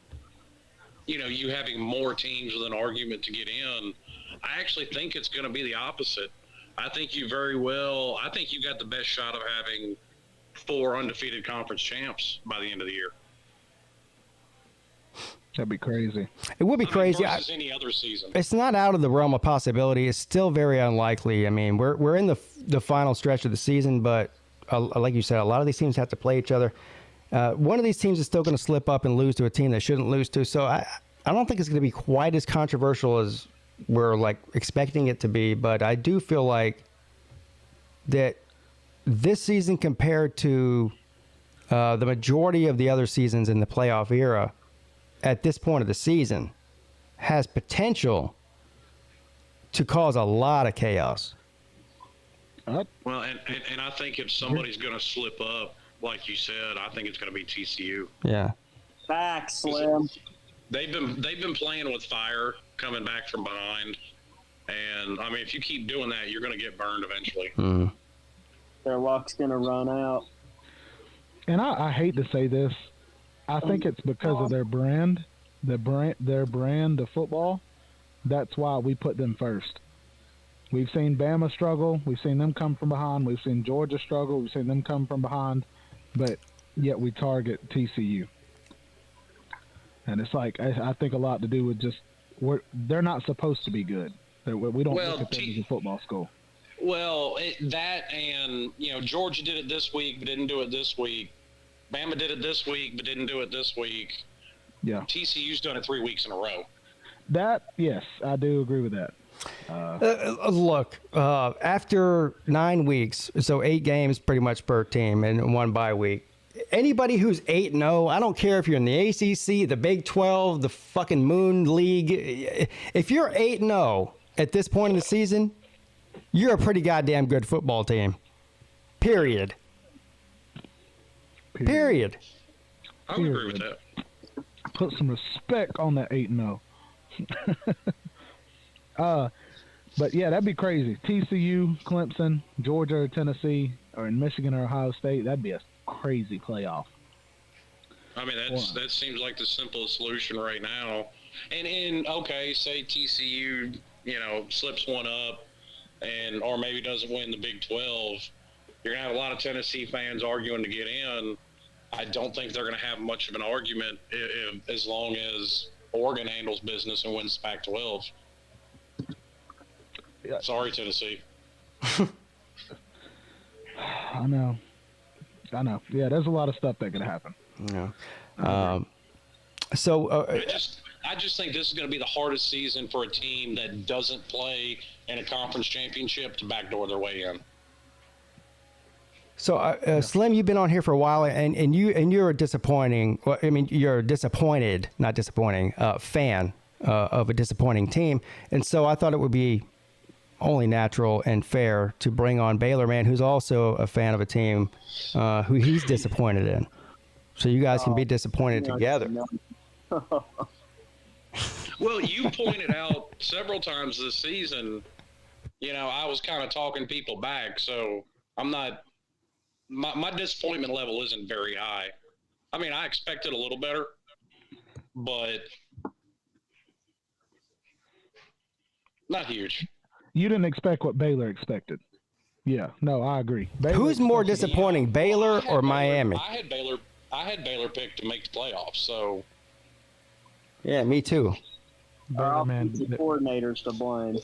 you having more teams with an argument to get in. I actually think it's going to be the opposite. I think you got the best shot of having 4 undefeated conference champs by the end of the year.
That'd be crazy.
It would be crazy.
Versus any other season.
It's not out of the realm of possibility. It's still very unlikely. I mean, we're in the final stretch of the season, but like you said, a lot of these teams have to play each other. One of these teams is still going to slip up and lose to a team they shouldn't lose to. So I don't think it's going to be quite as controversial as we're like expecting it to be. But I do feel like that this season compared to the majority of the other seasons in the playoff era at this point of the season has potential to cause a lot of chaos.
Well, and I think if somebody's going to slip up, like you said, I think it's going to be TCU.
Yeah.
Facts, Slim.
They've been playing with fire, coming back from behind, and I mean, if you keep doing that, you're going to get burned eventually.
Mm.
Their luck's going to run out.
And I hate to say this, I think it's because of their brand, their brand of football. That's why we put them first. We've seen Bama struggle. We've seen them come from behind. We've seen Georgia struggle. We've seen them come from behind. But yet we target TCU. And it's like, I think a lot to do with just they're not supposed to be good. We don't look at them as a football school.
Well, that and, Georgia did it this week but didn't do it this week. Bama did it this week but didn't do it this week.
Yeah.
TCU's done it 3 weeks in a row.
That, yes, I do agree with that.
Look, after 9 weeks, so 8 games pretty much per team and 1 bye week, anybody who's 8-0, I don't care if you're in the ACC, the Big 12, the fucking Moon League, if you're 8-0 at this point in the season, you're a pretty goddamn good football team. Period.
I would agree with that.
Put some respect on that 8-0. But yeah, that'd be crazy. TCU, Clemson, Georgia, or Tennessee, or in Michigan or Ohio State, that'd be a crazy playoff.
I mean, that seems like the simplest solution right now. And okay, say TCU, slips one up, or maybe doesn't win the Big 12. You're gonna have a lot of Tennessee fans arguing to get in. I don't think they're gonna have much of an argument as long as Oregon handles business and wins Pac-12.
Yeah.
Sorry, Tennessee.
I know. Yeah, there's a lot of stuff that could happen.
Yeah.
I just think this is going to be the hardest season for a team that doesn't play in a conference championship to backdoor their way in.
So, Slim, you've been on here for a while, and you're a disappointing. Well, I mean, you're a disappointed, not disappointing, fan of a disappointing team, and so I thought it would be only natural and fair to bring on Baylor Man, who's also a fan of a team who he's disappointed in. So you guys can be disappointed together.
Well, you pointed out several times this season, I was kind of talking people back, so I'm not. My disappointment level isn't very high. I mean, I expected a little better, but not huge.
You didn't expect what Baylor expected. Yeah, no, I agree.
Who's more disappointing, Baylor or Miami?
I had Baylor picked to make the playoffs, so.
Yeah, me too.
Our offensive coordinators to blame.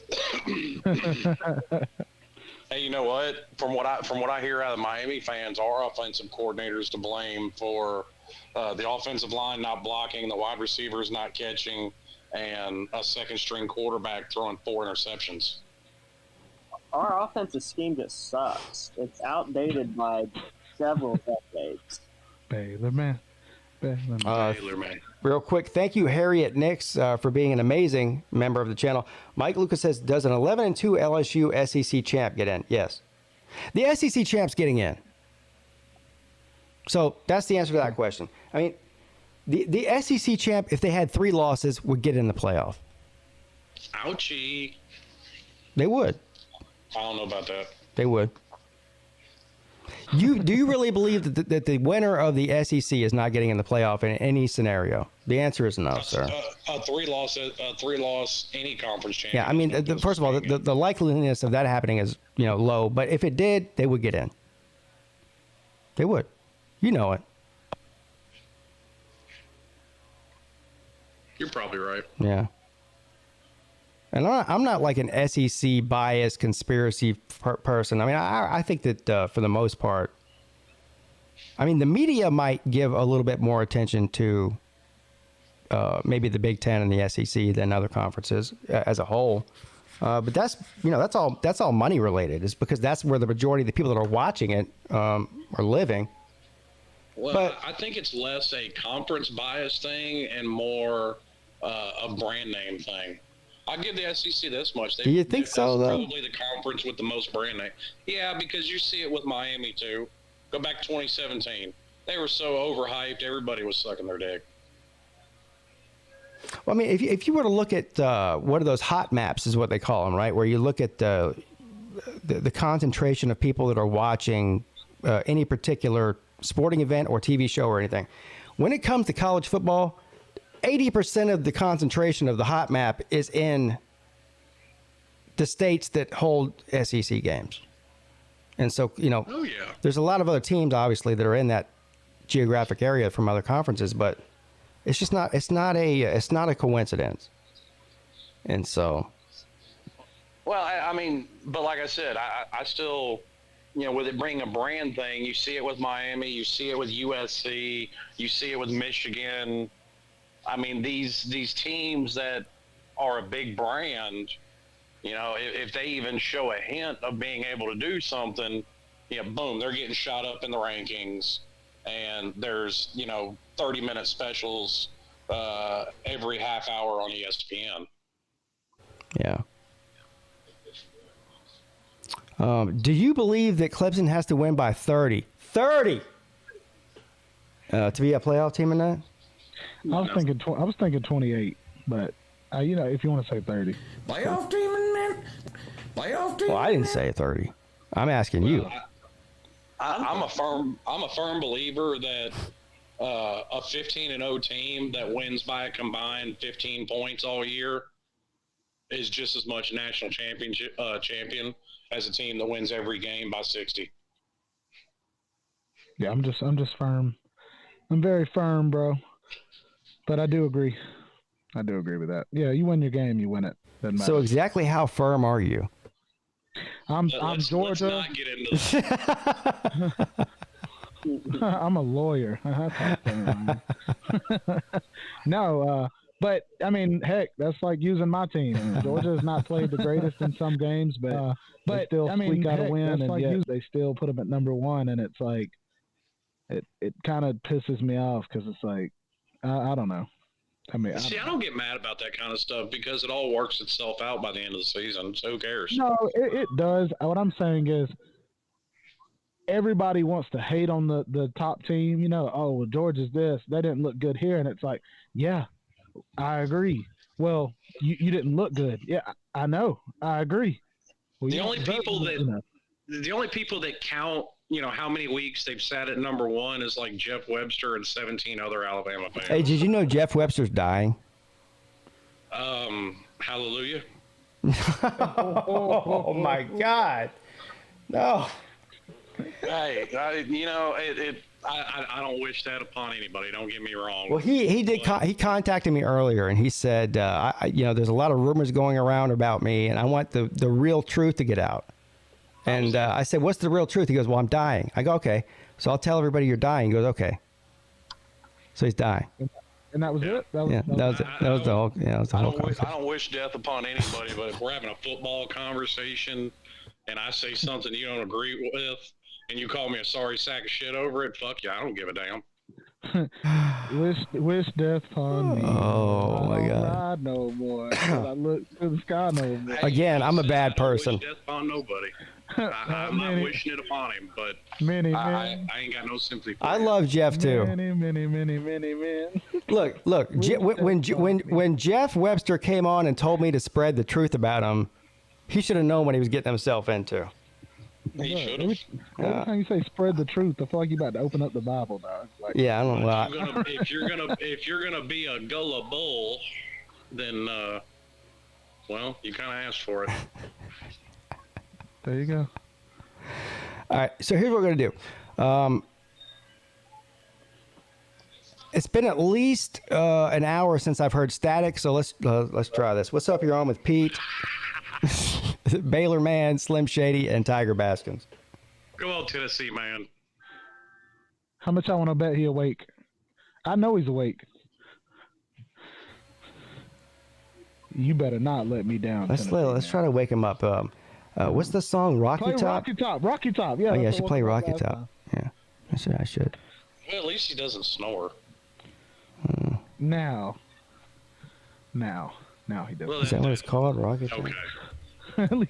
Hey, you know what? From what I hear out of Miami fans, our offensive coordinators to blame for the offensive line not blocking, the wide receivers not catching, and a second-string quarterback throwing 4 interceptions.
Our offensive scheme just sucks. It's outdated by several decades.
Baylor man.
Real quick, thank you, Harriet Nix, for being an amazing member of the channel. Mike Lucas says, does an 11-2 LSU SEC champ get in? Yes. The SEC champ's getting in. So that's the answer to that question. I mean, the SEC champ, if they had 3 losses, would get in the playoff.
Ouchie.
They would.
I don't know about that.
They would. Do you really believe that the winner of the SEC is not getting in the playoff in any scenario? The answer is no, sir.
A three loss any conference championship.
Yeah, I mean, first of all, the likeliness of that happening is low. But if it did, they would get in. They would. You know it.
You're probably right.
Yeah. And I'm not like an SEC biased conspiracy person. I mean, I think that for the most part, I mean, the media might give a little bit more attention to maybe the Big Ten and the SEC than other conferences as a whole. But that's all money related. It's because that's where the majority of the people that are watching it are living.
Well,
but
I think it's less a conference bias thing and more a brand name thing. I give the SEC this much.
Do you think so, though?
Probably the conference with the most brand name. Yeah, because you see it with Miami, too. Go back to 2017. They were so overhyped, everybody was sucking their dick.
Well, I mean, if you were to look at what are those hot maps is what they call them, right? Where you look at the concentration of people that are watching any particular sporting event or TV show or anything. When it comes to college football, 80% of the concentration of the hot map is in the states that hold SEC games. And so, there's a lot of other teams, obviously, that are in that geographic area from other conferences, but it's just not a coincidence. And so.
Well, I mean, but like I said, I still, with it being a brand thing, you see it with Miami, you see it with USC, you see it with Michigan. I mean, these teams that are a big brand, if they even show a hint of being able to do something, boom, they're getting shot up in the rankings. And there's, 30-minute specials every half hour on ESPN.
Yeah. Do you believe that Clemson has to win by 30? 30! To be a playoff team in that?
I was thinking 28, but if you want to say 30.
Playoff team, man. Playoff team.
Well, I didn't say 30. I'm asking you.
I'm a firm believer that a 15-0 team that wins by a combined 15 points all year is just as much national champion as a team that wins every game by 60.
Yeah, I'm just firm. I'm very firm, bro. But I do agree. I do agree with that. Yeah, you win your game, you win it. Doesn't matter.
So exactly how firm are you?
I'm Georgia.
Let's not get into this.
I'm a lawyer. No, but I mean, heck, that's like using my team. Georgia has not played the greatest in some games, but they still squeak out a win, and yet they still put them at number one. And it's like, it kind of pisses me off because it's like, I don't know. I mean,
I don't get mad about that kind of stuff because it all works itself out by the end of the season. So who cares?
No, it does. What I'm saying is everybody wants to hate on the top team. Well, Georgia's this. They didn't look good here. And it's like, yeah, I agree. Well, you didn't look good. Yeah, I know. I agree. Well,
the only people that count, how many weeks they've sat at number one is like Jeff Webster and 17 other Alabama fans.
Hey, did you know Jeff Webster's dying?
Hallelujah.
Oh my God. No.
Hey, I don't wish that upon anybody. Don't get me wrong.
Well, he contacted me earlier, and he said, there's a lot of rumors going around about me, and I want the real truth to get out. And I said, what's the real truth? He goes, well, I'm dying. I go, okay. So I'll tell everybody you're dying. He goes, okay. So he's dying.
And that was it? That was
the whole conversation.
I don't wish death upon anybody, but if we're having a football conversation and I say something you don't agree with and you call me a sorry sack of shit over it, fuck you. I don't give a damn.
wish death upon me.
Oh my God!
Ride no more. I look to the sky no more.
Again, I'm a bad person.
I don't wish death upon nobody. I'm not wishing it upon him, but I ain't got no sympathy for
I love Jeff too.
Many men.
Look. When Jeff Webster came on and told me to spread the truth about him, he should have known what he was getting himself into.
Every time you say spread the truth, I feel like you're about to open up the Bible, dog. Like,
yeah, I don't know.
If you're gonna be a gullible, then well, you kind of asked for it.
There you go.
All right, so here's what we're gonna do. It's been at least an hour since I've heard static, so let's try this. What's up? You're on with Pete, Baylor Man, Slim Shady, and Tiger Baskins.
Go on, Tennessee, man.
How much I want to bet he awake? I know he's awake. You better not let me down.
Let's try to wake him up. What's the song? Rocky Top?
Rocky Top. Yeah.
Oh, yeah, I should play Rocky Top. Yeah, I should.
Well, at least he doesn't snore.
Now he does.
Well,
Is that what it's called? Rocky Top?
Okay.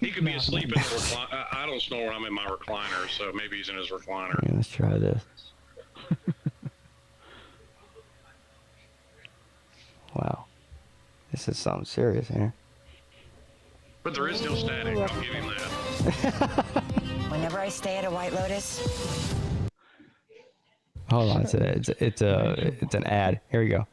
He could be asleep in the recliner. I don't snore when I'm in my recliner, so maybe he's in his recliner.
Yeah, let's try this. Wow. This is something serious here.
But there is no static. I'll give him that.
Whenever I stay at a White Lotus.
Hold on, it's an ad. Here we go.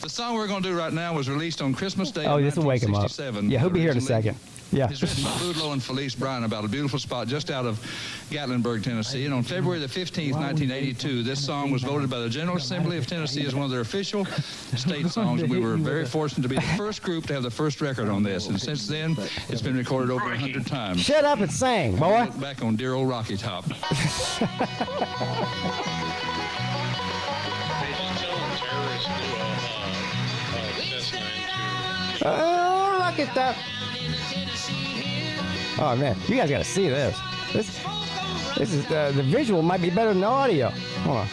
The song we're going to do right now was released on Christmas Day.
Oh, this will wake him up. Yeah, he'll be here in a second. Yeah.
It's written by Ludlow and Felice Bryan about a beautiful spot just out of Gatlinburg, Tennessee. And on February the 15th, 1982, this song was voted by the General Assembly of Tennessee as one of their official state songs. And we were very fortunate to be the first group to have the first record on this. And since then, it's been recorded over 100 times.
Shut up and sing, boy.
Look back on dear old Rocky Top.
Oh, Rocky Top. Oh man, you guys got to see this. This is the visual might be better than the audio. Hold on.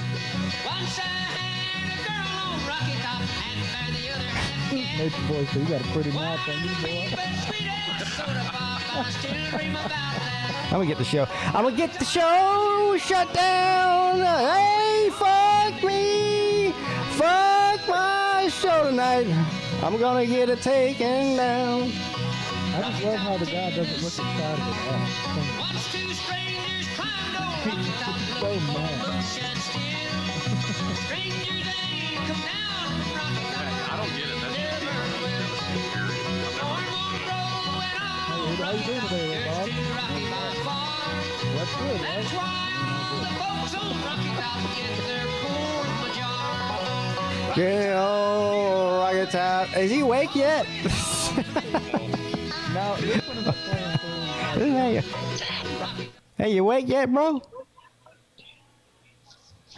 Nature boy, so you got a pretty mouth on you, boy.
I'm gonna get the show shut down. Hey, fuck me, fuck my show tonight. I'm gonna get it taken down.
I just love how the guy doesn't look inside of it at all. He's so mad.
I don't get it.
How you doing today, Bob? That's good, right?
Good old Rocky Top. Is he awake yet?
No, this one is playing through.
Hey, you awake yet, bro?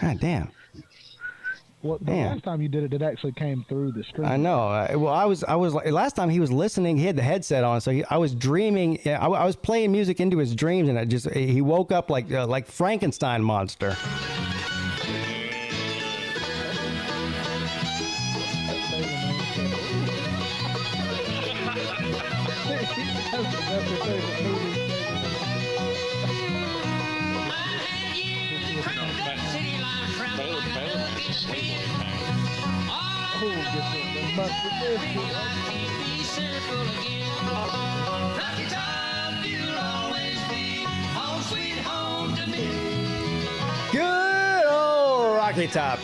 God damn.
Well, the last time you did it actually came through the stream.
I know. Well, I was like, last time he was listening, he had the headset on, so I was dreaming. I was playing music into his dreams, and he woke up like Frankenstein monster. Good old Rocky Top.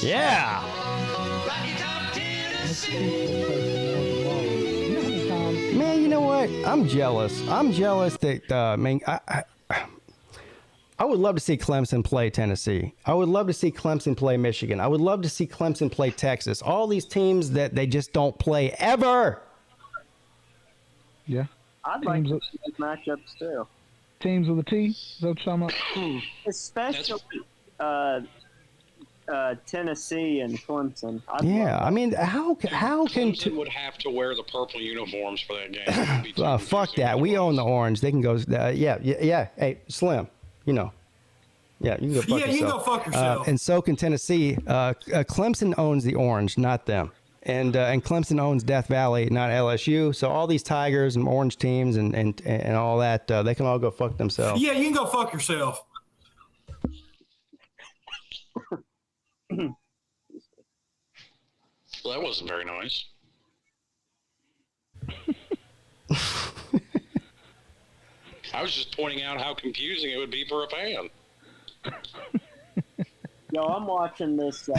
Yeah. Man, you know what? I'm jealous. I'm jealous that, man, I would love to see Clemson play Tennessee. I would love to see Clemson play Michigan. I would love to see Clemson play Texas. All these teams that they just don't play ever.
Yeah.
I'd like to see these matchups too.
Teams with a T? Is that what you're talking about?
Especially Tennessee and Clemson.
I mean, how can
Clemson would have to wear the purple uniforms for that game?
Fuck that. We own the orange. They can go. Yeah. Hey, Slim. You know. Yeah, you can go fuck yourself.
Yeah, you can go fuck yourself.
And so can Tennessee. Clemson owns the orange, not them. And Clemson owns Death Valley, not LSU. So all these Tigers and orange teams and all that, they can all go fuck themselves.
Yeah, you can go fuck yourself.
Well, that wasn't very nice. I was just pointing out how confusing it would be for a fan.
Yo, I'm watching this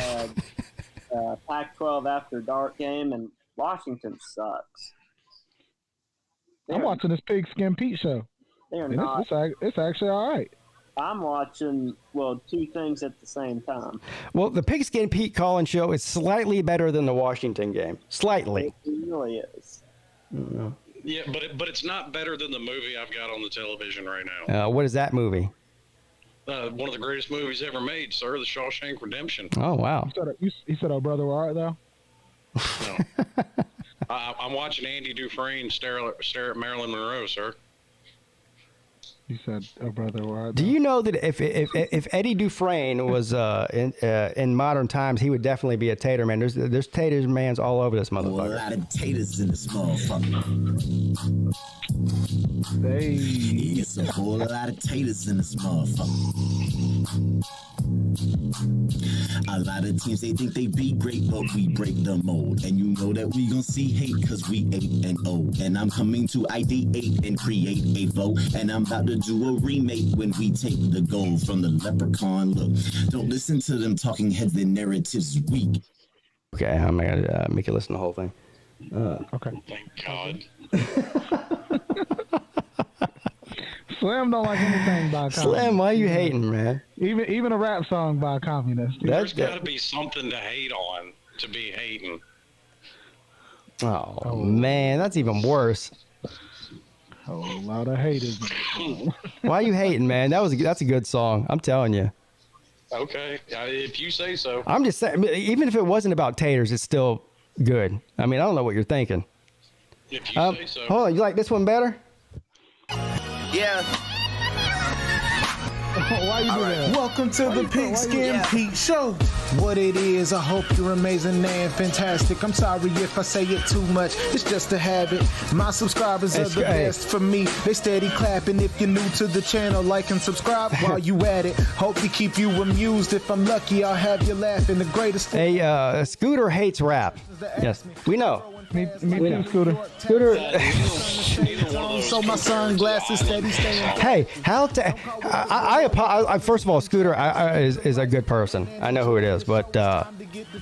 Pac-12 After Dark game, and Washington sucks.
I'm watching this Pigskin Pete show.
They're not.
It's actually all right.
I'm watching, two things at the same time.
Well, the Pigskin Pete Collins show is slightly better than the Washington game. Slightly.
It really is.
Yeah, but it's not better than the movie I've got on the television right now.
What is that movie?
One of the greatest movies ever made, sir, The Shawshank Redemption.
Oh, wow.
You said, "Oh, brother, where art thou?"
No. I'm watching Andy Dufresne stare at Marilyn Monroe, sir.
You said, "Oh, brother, where art thou?"
Do you know that if Eddie Dufresne was in modern times, he would definitely be a tater man? There's tater mans all over this motherfucker.
A lot of taters in this motherfucker. It's a whole lot of taters in this motherfucker. A lot of teams, they think they be great, but we break the mold. And you know that we gon' see hate, cause we 8-0. And I'm coming to ideate and create a vote. And I'm about to do a remake when we take the gold from the Leprechaun. Look, don't listen to them talking heads, their narratives weak.
Okay, I'm gonna make you listen to the whole thing.
Okay.
Thank God.
Slim don't like anything by a communist.
Slim, why you hating, man?
Even a rap song by a communist.
There's got to be something to hate on to be hating.
Oh, man, that's even worse.
A lot of haters.
Why you hating, man? That's a good song. I'm telling you.
Okay, if you say so.
I'm just saying, even if it wasn't about taters, it's still good. I mean, I don't know what you're thinking.
If you say so.
Hold on, you like this one better?
Yeah.
Why you doing that?
Welcome to the Pigskin Pete Show. What it is, I hope you're amazing and fantastic. I'm sorry if I say it too much, it's just a habit. My subscribers are the best for me. They steady clapping. If you're new to the channel, like and subscribe while you at it. Hope to keep you amused. If I'm lucky, I'll have you laughing. The greatest.
Hey, Scooter hates rap. Yes, we know.
Me too, Scooter.
Scooter.
So my sunglasses steady staying.
Hey, I first of all, Scooter is a good person. I know who it is, but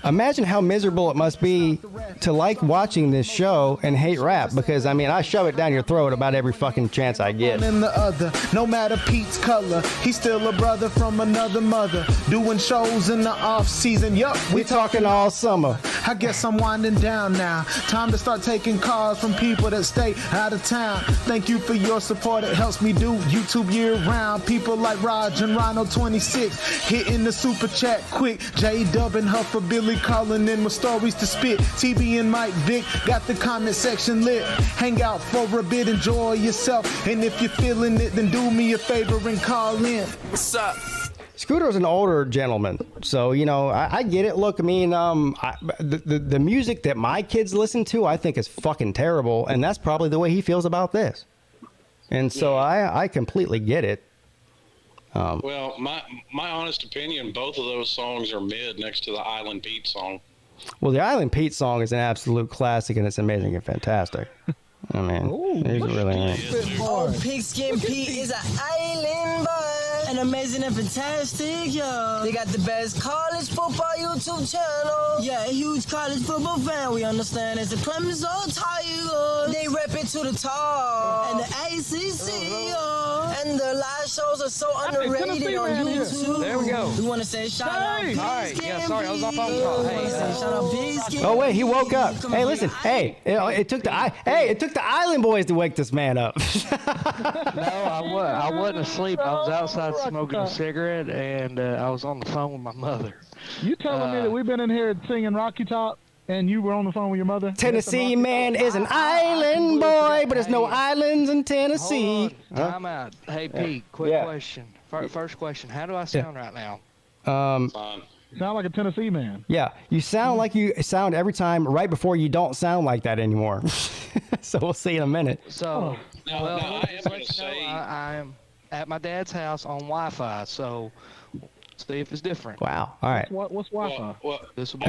imagine how miserable it must be to like watching this show and hate rap, because I mean, I shove it down your throat about every fucking chance I get.
In the other, no matter Pete's color, he's still a brother from another mother. Doing shows in the off season. Yup,
we talking all summer.
I guess I'm winding down now. Time to start taking calls from people that stay out of town. Thank you for your support. It helps me do YouTube year round. People like Raj and Rhino 26 hitting the super chat quick. J-Dub and Huffer Billy calling in with stories to spit. TB and Mike Vick got the comment section lit. Hang out for a bit, enjoy yourself. And if you're feeling it, then do me a favor and call in. What's up?
Scooter's an older gentleman, so you know I get it. Look, I mean, the music that my kids listen to, I think is fucking terrible, and that's probably the way he feels about this. And so I completely get it.
Well, my honest opinion, both of those songs are mid next to the Island Pete song.
Well, the Island Pete song is an absolute classic, and it's amazing and fantastic. I mean, he's really nice.
Oh, Pigskin Pete is an island boy, and amazing and fantastic, yo. They got the best college football YouTube channel. Yeah, a huge college football fan. We understand it's the Clemson Tigers. They rep it to the top, and the ACC, yo. And the live shows are so underrated on YouTube.
There we go.
We want to say shout out Pigskin
All right, yeah, sorry, I was off on call. Hey,
shout out Pigskin.
Oh wait, he woke up. Hey, listen. Hey, it took the Island Boys to wake this man up.
No, I wasn't asleep. I was outside smoking a cigarette, and I was on the phone with my mother.
You telling me that we've been in here singing Rocky Top, and you were on the phone with your mother?
Tennessee man is an island boy, but there's no islands in Tennessee.
Time out. Hey, Pete, quick question. First question. How do I sound right now?
Sound like a Tennessee man.
Yeah, you sound like you sound every time right before you don't sound like that anymore. So we'll see in a minute.
So,
Now, I am going to say...
I'm at my dad's house on Wi-Fi, so see if it's different.
Wow. All right.
What's Wi-Fi?
Well,
this will be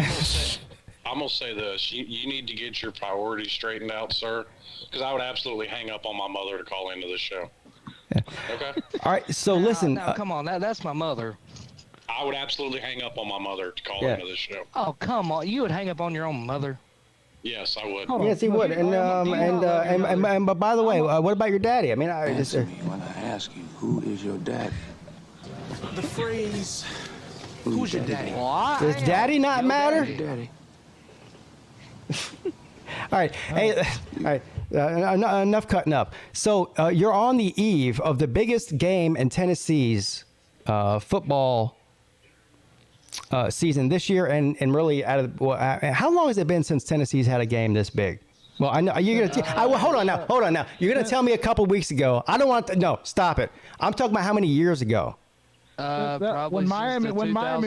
I'm going to say this. You need to get your priorities straightened out, sir, because I would absolutely hang up on my mother to call into this show.
Yeah.
Okay?
All right, so listen.
Now, come on. That's my mother.
I would absolutely hang up on my mother to call into this show.
Oh, come on. You would hang up on your own mother?
Yes, I would.
Yes, he would. And but by the way, what about your daddy? I mean, I just
Answer me when I ask you, who is your daddy?
The phrase, who's your daddy?
Does daddy not matter?
Daddy.
All right. Hey, all right. Enough cutting up. So you're on the eve of the biggest game in Tennessee's football season this year, and really how long has it been since Tennessee's had a game this big? Well, I know you're gonna. Hold on now. You're gonna tell me a couple weeks ago. I don't want to. No, stop it. I'm talking about how many years ago.
Probably
when Miami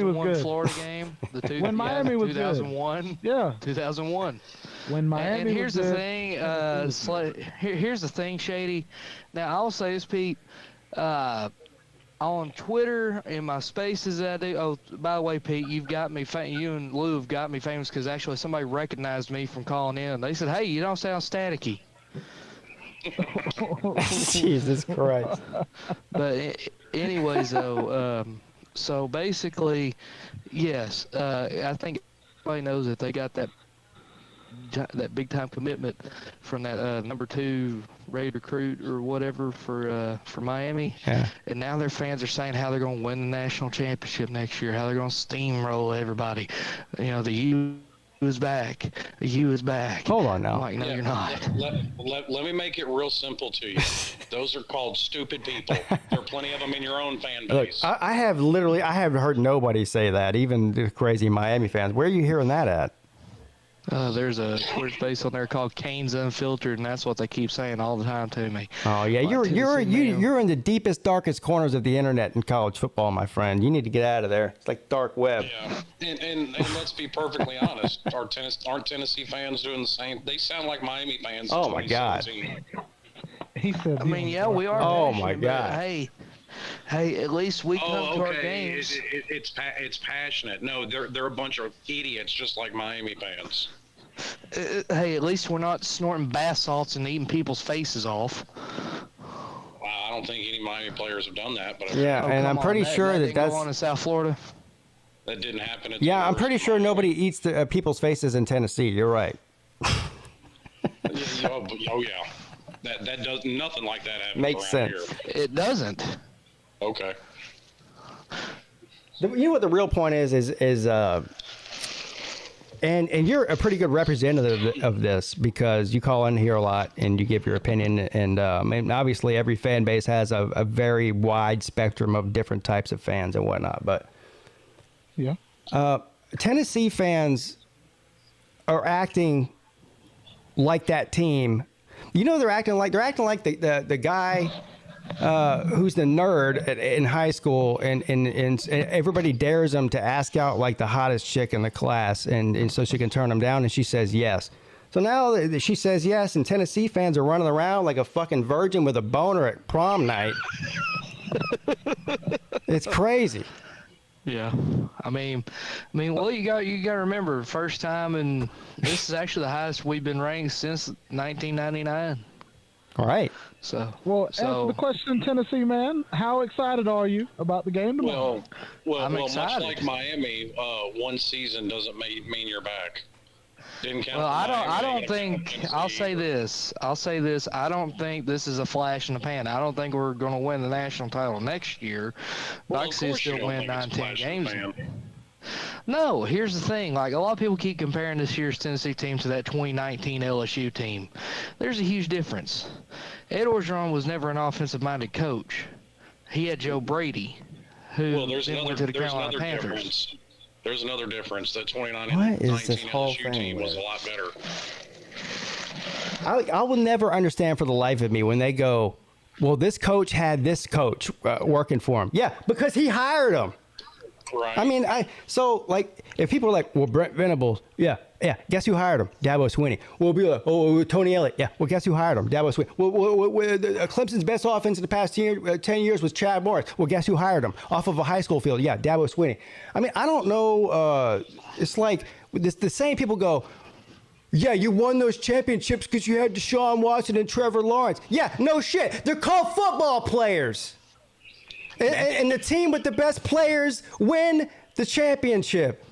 was good.
Florida game.
When Miami was
2001.
good. Yeah.
2001.
When Miami
and here's
was
the
good.
thing. Here's the thing, Shady. Now I'll say this, Pete. On Twitter, in my spaces that I do. Oh, by the way, Pete, you've got me. You and Lou have got me famous because actually somebody recognized me from calling in. They said, "Hey, you don't sound staticky."
Jesus Christ.
But anyways, though, so basically, yes, I think everybody knows that they got that big time commitment from that number 2 ready recruit or whatever for Miami.
Yeah.
And now their fans are saying how they're going to win the national championship next year, how they're going to steamroll everybody. You know, the U is back. The U is back.
Hold on now.
I'm like, no, you're not.
Let me make it real simple to you. Those are called stupid people. There are plenty of them in your own fan
Look,
base.
I have heard nobody say that, even the crazy Miami fans. Where are you hearing that at?
There's a Twitter space on there called Canes Unfiltered, and that's what they keep saying all the time to me.
Oh yeah, you're in the deepest, darkest corners of the internet in college football, my friend. You need to get out of there. It's like dark web.
Yeah, and let's be perfectly honest. Aren't Tennessee fans doing the same? They sound like Miami fans.
Oh my God.
He said.
I mean, yeah, we are.
Oh my God.
Hey, at least we come to our games.
It's passionate. No, they're a bunch of idiots, just like Miami fans.
Hey, at least we're not snorting bath salts and eating people's faces off.
I don't think any Miami players have done that. But
and I'm pretty sure that's
go on in South Florida.
That didn't happen.
I'm pretty sure nobody eats people's faces in Tennessee. You're right.
Oh yeah, that does nothing like that happen.
Makes sense.
Here.
It doesn't.
Okay.
You know what the real point is and you're a pretty good representative of this because you call in here a lot and you give your opinion, and obviously every fan base has a very wide spectrum of different types of fans and whatnot. But Tennessee fans are acting like that team. You know, they're acting like the guy who's the nerd in high school, and everybody dares him to ask out like the hottest chick in the class, and so she can turn him down, and she says yes. So now that she says yes, and Tennessee fans are running around like a fucking virgin with a boner at prom night. It's crazy.
Yeah, I mean, well, you got to remember, first time, and this is actually the highest we've been ranked since 1999.
All right.
So
answer the question, Tennessee man. How excited are you about the game tomorrow?
Well, much like Miami, one season doesn't mean you're back. Didn't count.
Well, I don't think. I'll say this. I don't think this is a flash in the pan. I don't think we're going to win the national title next year. Buckeyes still win 9-10 games. No, here's the thing. Like, a lot of people keep comparing this year's Tennessee team to that 2019 LSU team. There's a huge difference. Ed Orgeron was never an offensive-minded coach. He had Joe Brady, who then went to the Carolina Panthers.
There's another difference. That 2019 LSU team was a lot better.
I will never understand for the life of me when they go, well, this coach had this coach working for him. Yeah, because he hired him.
Right.
I mean, if people are like, well, Brent Venables, yeah, guess who hired him? Dabo Swinney. We'll be like, Tony Elliott, yeah, well, guess who hired him? Dabo Swinney. Well, Clemson's best offense in the past 10 years was Chad Morris. Well, guess who hired him? Off of a high school field, yeah, Dabo Swinney. I mean, I don't know. It's like the same people go, yeah, you won those championships because you had Deshaun Watson and Trevor Lawrence. Yeah, no shit. They're called football players. And the team with the best players win the championship.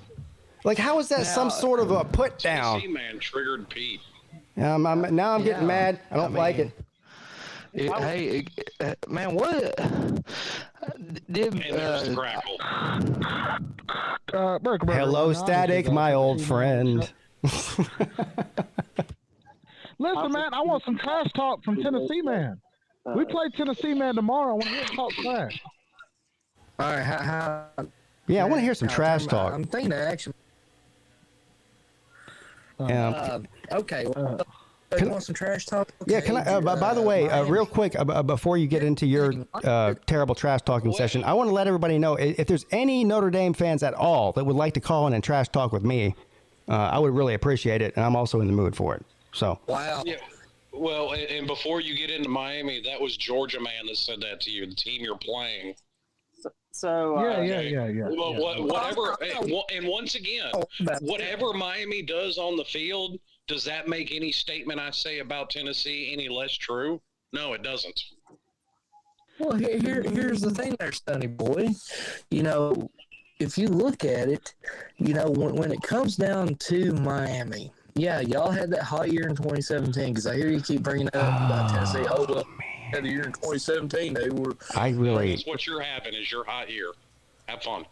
Like, how is that some sort of a put down?
Tennessee man triggered Peete.
Now I'm getting mad. I don't like it.
Hey, man, what did
Hello, Static, my old friend.
Listen, man, I want some trash talk from Tennessee, man. We play Tennessee, man, tomorrow. I want to hear talk trash.
All right,
yeah, I want to hear some trash talk.
I'm thinking of actually. Okay. You want some trash talk? Okay.
Yeah, can I? By the way, real quick, before you get into your terrible trash talking session, I want to let everybody know if there's any Notre Dame fans at all that would like to call in and trash talk with me, I would really appreciate it, and I'm also in the mood for it. So.
Wow. Yeah. Well, and before you get into Miami, that was Georgia man that said that to you. The team you're playing.
So
yeah.
Well, whatever, and once again, whatever Miami does on the field, does that make any statement I say about Tennessee any less true? No, it doesn't.
Well, here's the thing there, Sonny boy. You know, if you look at it, you know, when it comes down to Miami, yeah, y'all had that hot year in 2017, because I hear you keep bringing up about Tennessee. Oh, well, had the year in 2017, they were.
That's what you're having is your hot year. Have fun.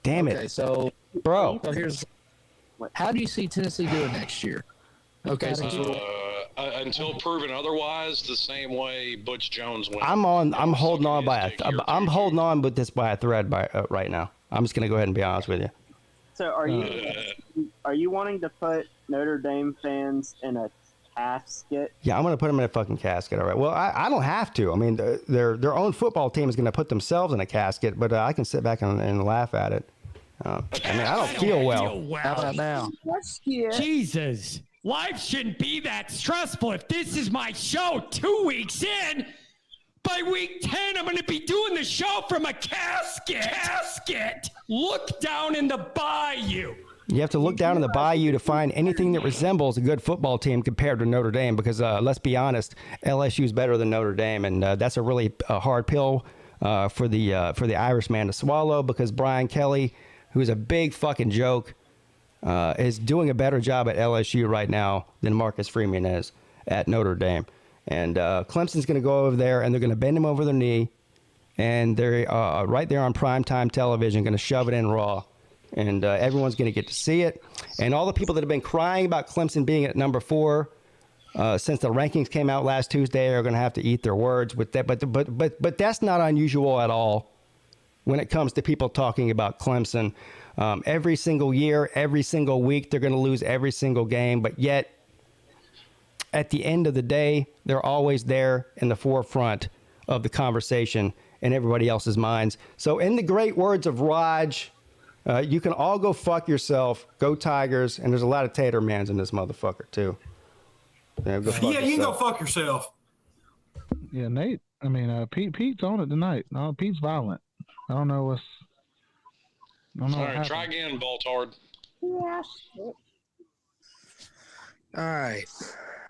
Damn it.
Okay, so,
bro.
So here's. How do you see Tennessee doing next year? Okay,
until proven otherwise, the same way Butch Jones went.
I'm holding on I'm holding on with this by a thread right now. I'm just gonna go ahead and be honest with you.
So are you wanting to put Notre Dame fans in a casket?
Yeah, I'm going to put them in a fucking casket. All right. Well, I don't have to. I mean, their own football team is going to put themselves in a casket, but I can sit back and laugh at it. I mean, I don't feel well.
How about now?
Jesus. Life shouldn't be that stressful. If this is my show 2 weeks in, by week 10, I'm going to be doing the show from a casket. Look down in the bayou.
You have to look down in the bayou to find anything that resembles a good football team compared to Notre Dame, because let's be honest, LSU is better than Notre Dame, and that's a really hard pill for the Irishman to swallow, because Brian Kelly, who's a big fucking joke, is doing a better job at LSU right now than Marcus Freeman is at Notre Dame. And Clemson's going to go over there, and they're going to bend him over their knee, and they're right there on primetime television, going to shove it in raw. And everyone's going to get to see it. And all the people that have been crying about Clemson being at number 4 since the rankings came out last Tuesday are going to have to eat their words with that. But that's not unusual at all when it comes to people talking about Clemson. Every single year, every single week, they're going to lose every single game. But yet, at the end of the day, they're always there in the forefront of the conversation in everybody else's minds. So in the great words of Raj, you can all go fuck yourself. Go Tigers. And there's a lot of tater mans in this motherfucker, too.
Yeah, you can go fuck yourself.
Yeah, Nate. I mean, Pete's on it tonight. No, Pete's violent. I don't know what's.
All right, try again, Baltard.
Yes. All right.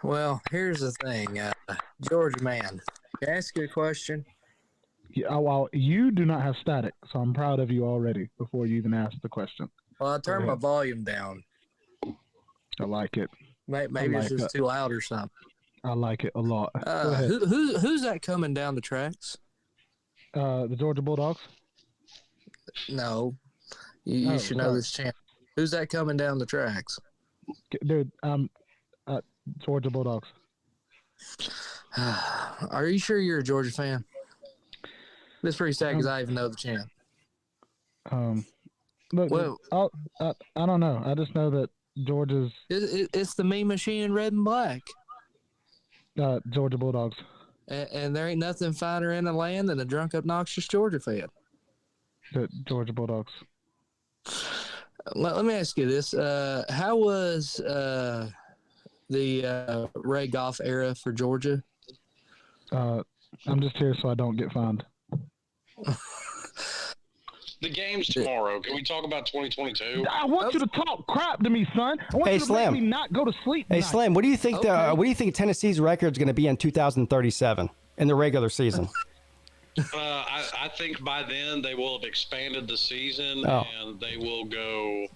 Well, here's the thing, Georgia man. Can I ask you a question?
Yeah, well, you do not have static, so I'm proud of you already before you even ask the question.
Well, I turned my volume down.
I like it.
Maybe it's just too loud or something.
I like it a lot.
Who's that coming down the tracks?
The Georgia Bulldogs.
No, you should know this champ. Who's that coming down the tracks?
Dude, Georgia Bulldogs.
Are you sure you're a Georgia fan? This pretty sad because I even know the champ.
Look, well, I don't know. I just know that Georgia's.
It's the mean machine in red and black.
Georgia Bulldogs.
And there ain't nothing finer in the land than a drunk, obnoxious Georgia fan.
The Georgia Bulldogs.
Let me ask you this: how was the Ray Goff era for Georgia?
I'm just here so I don't get fined.
The game's tomorrow. Can we talk about 2022?
I want you to talk crap to me, son. I want you to
Slim.
make me not go to sleep tonight.
Hey, Slim, what do you think? What do you think Tennessee's record is going to be in 2037 in the regular season?
I think by then they will have expanded the season and they will go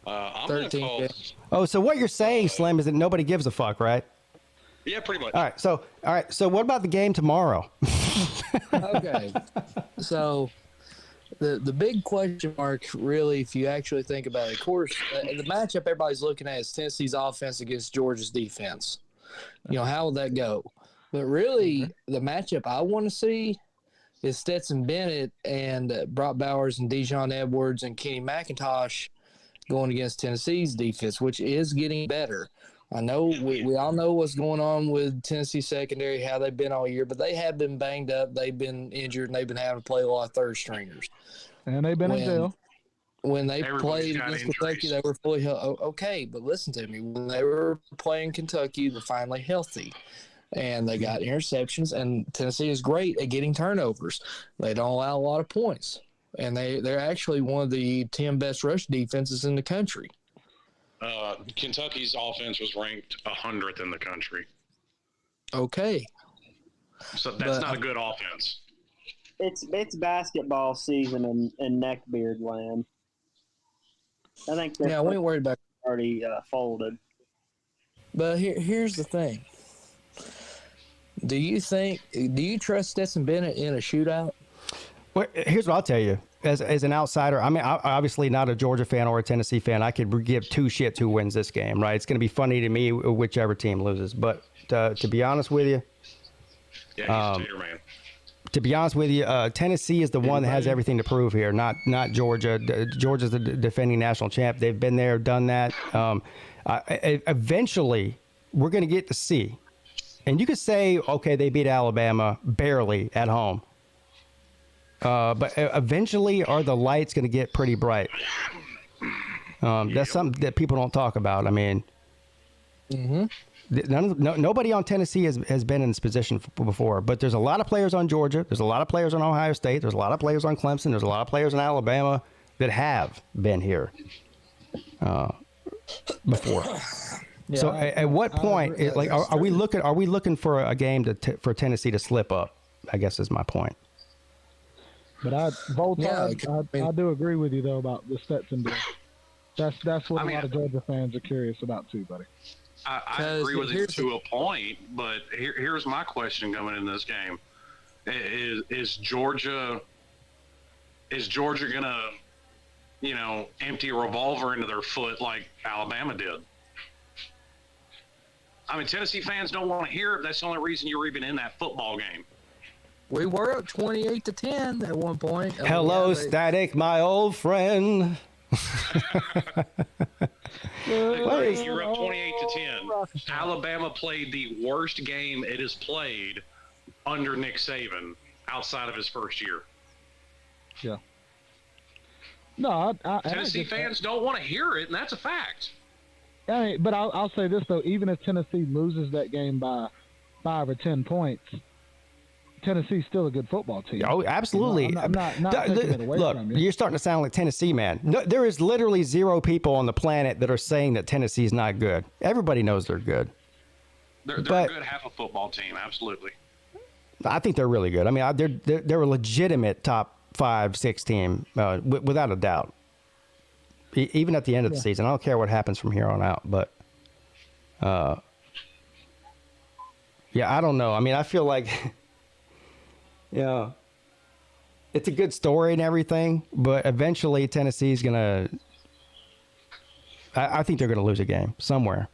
I'm going to call.
Oh, so what you're saying, Slim, is that nobody gives a fuck, right?
Yeah, pretty much.
All right. So what about the game tomorrow?
Okay. So the big question mark, really, if you actually think about it, of course, the matchup everybody's looking at is Tennessee's offense against Georgia's defense. How will that go? But really, the matchup I want to see is Stetson Bennett and Brock Bowers and Dijon Edwards and Kenny McIntosh going against Tennessee's defense, which is getting better. I know we all know what's going on with Tennessee secondary, how they've been all year, but they have been banged up. They've been injured, and they've been having to play a lot of third stringers.
And they've been in jail.
When they played against Kentucky, they were fully okay. But listen to me, when they were playing Kentucky, they're finally healthy, and they got interceptions. And Tennessee is great at getting turnovers. They don't allow a lot of points, and they're actually one of the 10 best rush defenses in the country.
Kentucky's offense was ranked 100th in the country.
Okay.
So that's not a good offense.
It's basketball season in neckbeard land. I think
we ain't worried about
already folded.
But here's the thing. Do you trust Stetson Bennett in a shootout?
Well, here's what I'll tell you. As an outsider, I mean, I'm obviously not a Georgia fan or a Tennessee fan. I could give two shits who wins this game, right? It's going to be funny to me whichever team loses. But to be honest with you,
he's a tater man.
To be honest with you, Tennessee is the one that has everything to prove here, not Georgia. Georgia's the defending national champ. They've been there, done that. Eventually, we're going to get to see. And you could say, okay, they beat Alabama barely at home. But eventually, are the lights going to get pretty bright? That's something that people don't talk about. I mean, nobody on Tennessee has been in this position before. But there's a lot of players on Georgia. There's a lot of players on Ohio State. There's a lot of players on Clemson. There's a lot of players in Alabama that have been here before. Yeah, so, at what point, are we looking for a game for Tennessee to slip up? I guess is my point.
But I do agree with you though about the Stetson deal. That's what a lot of Georgia fans are curious about too, buddy.
I agree with you to a point, but here's my question coming in this game: Is Georgia gonna, empty a revolver into their foot like Alabama did? I mean, Tennessee fans don't want to hear it. That's the only reason you're even in that football game.
We were up 28-10 at one point.
Hello, Static, my old friend.
You're up 28-10. Alabama played the worst game it has played under Nick Saban outside of his first year.
Yeah. No,
Tennessee fans don't want to hear it, and that's a fact.
I mean, but I'll say this though: even if Tennessee loses that game by 5 or 10 points, Tennessee's still a good football team.
Oh, absolutely.
I'm not taking it away from you.
You're starting to sound like Tennessee, man. No, there is literally 0 people on the planet that are saying that Tennessee's not good. Everybody knows they're good.
They're a good half a football team, absolutely.
I think they're really good. I mean, they're a legitimate top 5, 6 team, without a doubt. Even at the end of the season, I don't care what happens from here on out. But, I don't know. I mean, I feel like. Yeah, it's a good story and everything, but eventually Tennessee's gonna. I think they're gonna lose a game somewhere.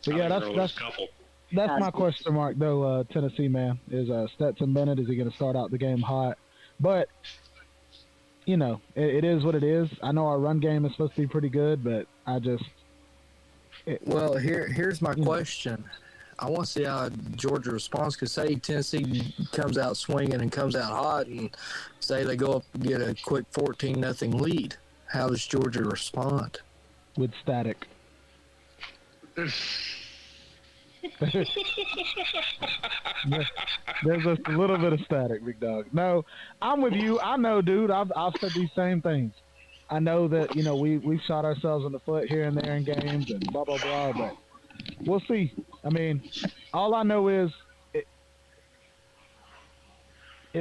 But yeah, that's my question mark though. Tennessee man is Stetson Bennett. Is he gonna start out the game hot? But it is what it is. I know our run game is supposed to be pretty good, but
here's my question. I want to see how Georgia responds, because say Tennessee comes out swinging and comes out hot, and say they go up and get a quick 14-0 lead. How does Georgia respond?
With static. There's a little bit of static, big dog. No, I'm with you. I know, dude. I've said these same things. I know that we've shot ourselves in the foot here and there in games and blah blah blah, but we'll see. I mean, all I know is it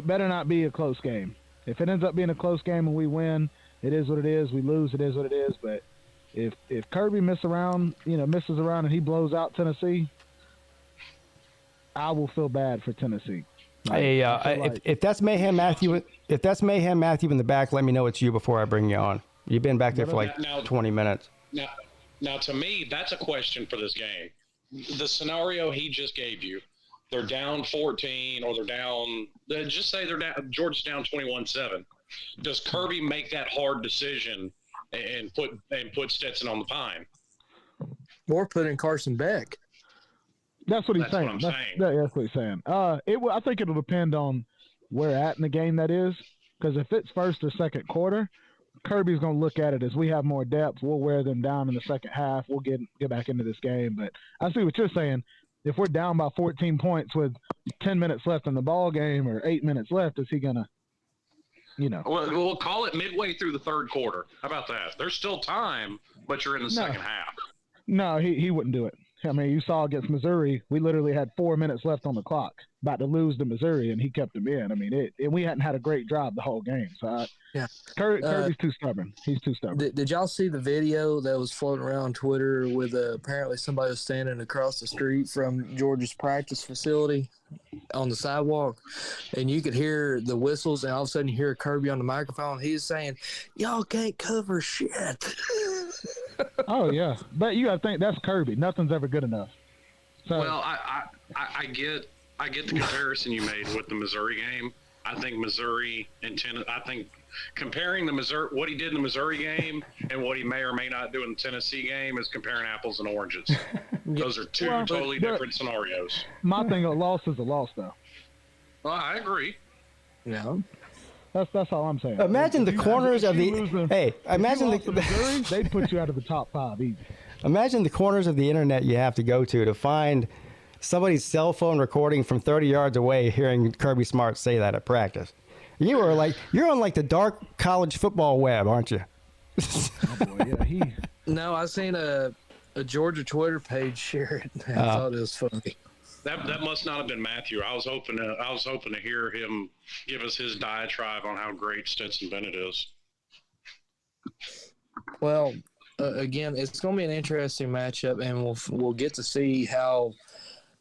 better not be a close game. If it ends up being a close game and we win, it is what it is. We lose, it is what it is. But if Kirby misses around and he blows out Tennessee, I will feel bad for Tennessee.
Hey, if that's Mayhem Matthew in the back, let me know it's you before I bring you on. You've been back there for like 20 minutes.
Now, to me, that's a question for this game. The scenario he just gave you, they're down 14 or they're down, just say they're down, Georgia's down 21-7. Does Kirby make that hard decision and put Stetson on the pine?
Or put in Carson Beck.
That's what he's saying.
What I'm saying.
That's what he's saying. I think it'll depend on where at in the game that is. Because if it's first or second quarter, Kirby's going to look at it as we have more depth. We'll wear them down in the second half. We'll get back into this game. But I see what you're saying. If we're down by 14 points with 10 minutes left in the ball game or 8 minutes left, is he going to,
Well, we'll call it midway through the third quarter. How about that? There's still time, but you're in the second half.
No, he wouldn't do it. I mean, you saw against Missouri, we literally had 4 minutes left on the clock, about to lose to Missouri, and he kept them in. I mean, we hadn't had a great drive the whole game. So Kirby's too stubborn. He's too stubborn.
Did y'all see the video that was floating around Twitter with apparently somebody was standing across the street from Georgia's practice facility on the sidewalk, and you could hear the whistles, and all of a sudden you hear Kirby on the microphone. He's saying, "Y'all can't cover shit."
Oh yeah, but you got to think that's Kirby. Nothing's ever good enough. So,
well, I get the comparison you made with the Missouri game. I think Missouri and I think comparing what he did in the Missouri game and what he may or may not do in the Tennessee game is comparing apples and oranges. Those are two totally different scenarios.
My thing, a loss is a loss, though.
Well, I agree.
Yeah.
That's all I'm saying.
Imagine the corners of the
Missouri, they'd put you out of the top 5 easy.
Imagine the corners of the internet you have to go to find somebody's cell phone recording from 30 yards away, hearing Kirby Smart say that at practice. You're on like the dark college football web, aren't you?
Oh boy, yeah,
No, I seen a Georgia Twitter page share it. I thought it was funny.
That must not have been Matthew. I was hoping to hear him give us his diatribe on how great Stetson Bennett is.
Well, again, it's going to be an interesting matchup, and we'll get to see how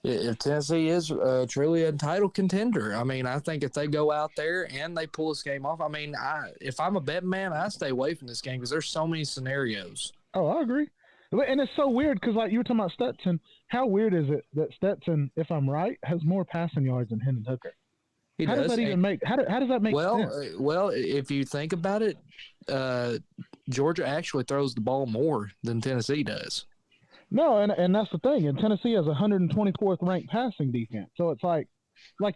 if Tennessee is truly a title contender. I mean, I think if they go out there and they pull this game off, I mean, if I'm a betting man, I stay away from this game because there's so many scenarios.
Oh, I agree. And it's so weird because, like you were talking about Stetson, how weird is it that Stetson, if I'm right, has more passing yards than Hendon Hooker? How does that even make? How does that make sense?
Well, if you think about it, Georgia actually throws the ball more than Tennessee does.
No, and that's the thing. And Tennessee has 124th ranked passing defense. So it's like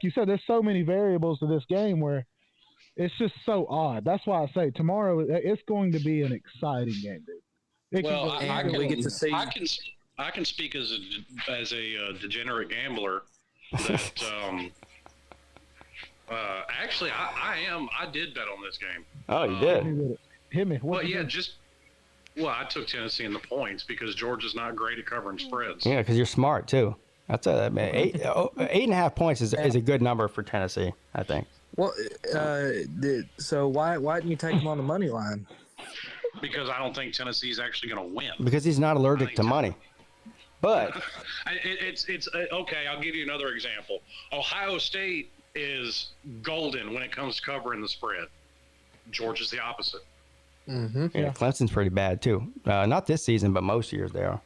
you said, there's so many variables to this game where it's just so odd. That's why I say tomorrow it's going to be an exciting game, dude.
I can speak as a degenerate gambler that actually I did bet on this game.
Oh, you did?
Hit me.
I took Tennessee in the points because Georgia's not great at covering spreads.
Yeah, because you're smart too. That's 8.5 points is a good number for Tennessee, I think.
Well, so why didn't you take them on the money line?
Because I don't think Tennessee's actually going to win.
Because he's not allergic to money. But
it's okay. I'll give you another example. Ohio State is golden when it comes to covering the spread. Georgia's the opposite.
Mm-hmm.
Yeah, Clemson's pretty bad too. Not this season, but most years they are.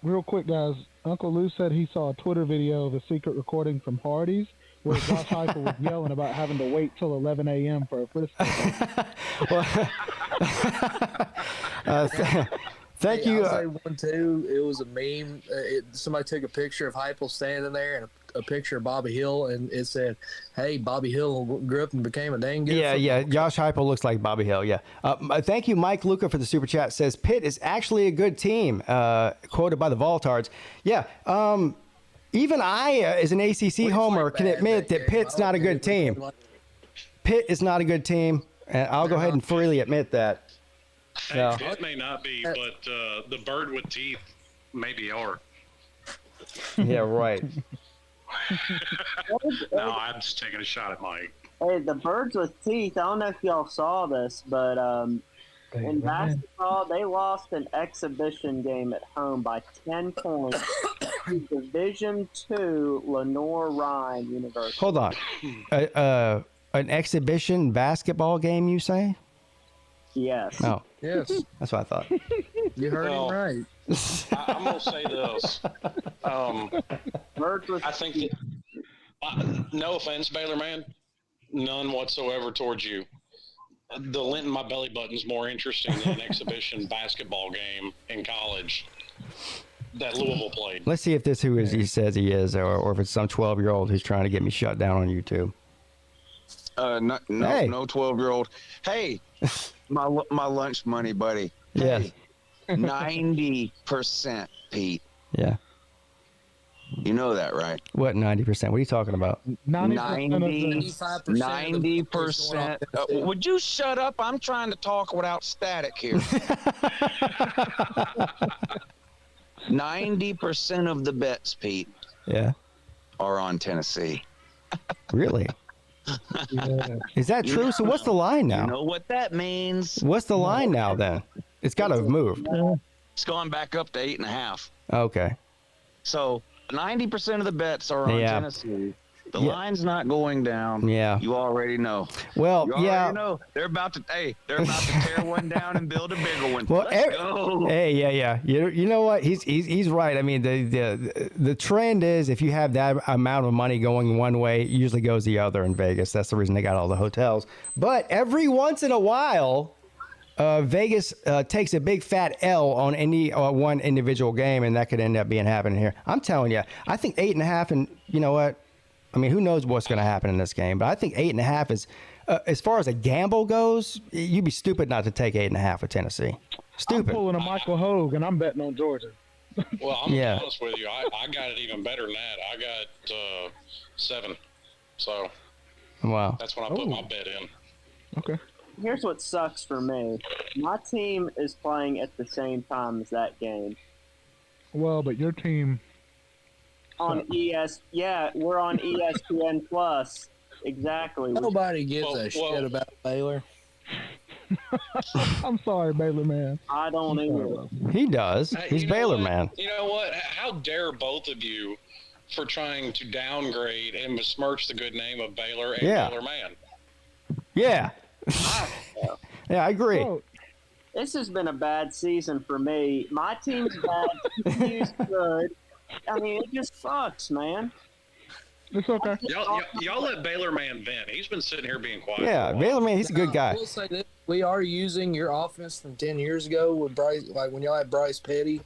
Real quick, guys. Uncle Lou said he saw a Twitter video of a secret recording from Hardee's where Josh Heupel was yelling about having to wait till 11 a.m. for a Frisco.
Thank you.
I'll say one too. It was a meme. Somebody took a picture of Heupel standing there and a picture of Bobby Hill, and it said, "Hey, Bobby Hill grew up and became a dang good."
Yeah. Josh Heupel looks like Bobby Hill. Yeah. Thank you, Mike Luca, for the super chat. Says Pitt is actually a good team. Quoted by the Voltards. Yeah. Even I, as an ACC homer, can admit that Pitt's not a good team. Pitt is not a good team, and I'll go ahead and freely admit that.
Hey, Pitt may not be, but the bird with teeth maybe are.
Yeah, right.
No, I'm just taking a shot at Mike.
Hey, the birds with teeth. I don't know if y'all saw this, but in basketball, they lost an exhibition game at home by 10 points to Division II Lenore-Rhine University.
Hold on. An exhibition basketball game, you say?
Yes.
No.
Yes.
That's what I thought.
You heard him right.
I'm going to say this. I think that, no offense, Baylor man, none whatsoever towards you. The lint in my belly button is more interesting than an exhibition basketball game in college that Louisville played.
Let's see if this who is he says he is, or if it's some 12-year-old who's trying to get me shut down on YouTube.
No 12-year-old. Hey, my lunch money, buddy.
Yes.
90%, Pete.
Yeah.
You know that, right?
What 90%? What are you talking about?
90%. Would you shut up? I'm trying to talk without static here. 90% of the bets, Pete.
Yeah.
Are on Tennessee.
Really? Is that true? So what's the line now?
You know what that means.
What's the line now then? It's got to have moved.
It's going back up to 8.5.
Okay.
So 90% of the bets are on Tennessee. The line's not going down.
Yeah.
You already know.
Well,
you already know. They're about to tear one down and build a bigger one.
Well,
Let's go.
Hey, yeah. You know what? He's right. I mean, the trend is if you have that amount of money going one way, it usually goes the other in Vegas. That's the reason they got all the hotels. But every once in a while, Vegas takes a big fat L on any one individual game, and that could end up happening here. I'm telling you, I think 8.5, and you know what? I mean, who knows what's going to happen in this game? But I think 8.5 is, as far as a gamble goes, you'd be stupid not to take 8.5 with Tennessee. Stupid.
I'm pulling a Michael Hogue, and I'm betting on Georgia.
Well, I'm going to be honest with you. I got it even better than that. I got 7. So
wow,
that's when I put my bet in.
Okay.
Here's what sucks for me. My team is playing at the same time as that game.
Well, but your team...
On we're on ESPN Plus. Exactly.
Nobody gives a shit about Baylor.
I'm sorry, Baylor man.
I don't either.
He does. He's Baylor man.
You know what? How dare both of you for trying to downgrade and besmirch the good name of Baylor and Baylor man?
Yeah. Yeah, I agree.
Bro, this has been a bad season for me. My team's bad. TCU's good. I mean, it just sucks, man.
It's okay.
Y'all let Baylor man vent. He's been sitting here being quiet.
Yeah, Baylor man, he's a good guy.
I will say that we are using your offense from 10 years ago with Bryce, like when y'all had Bryce Petty.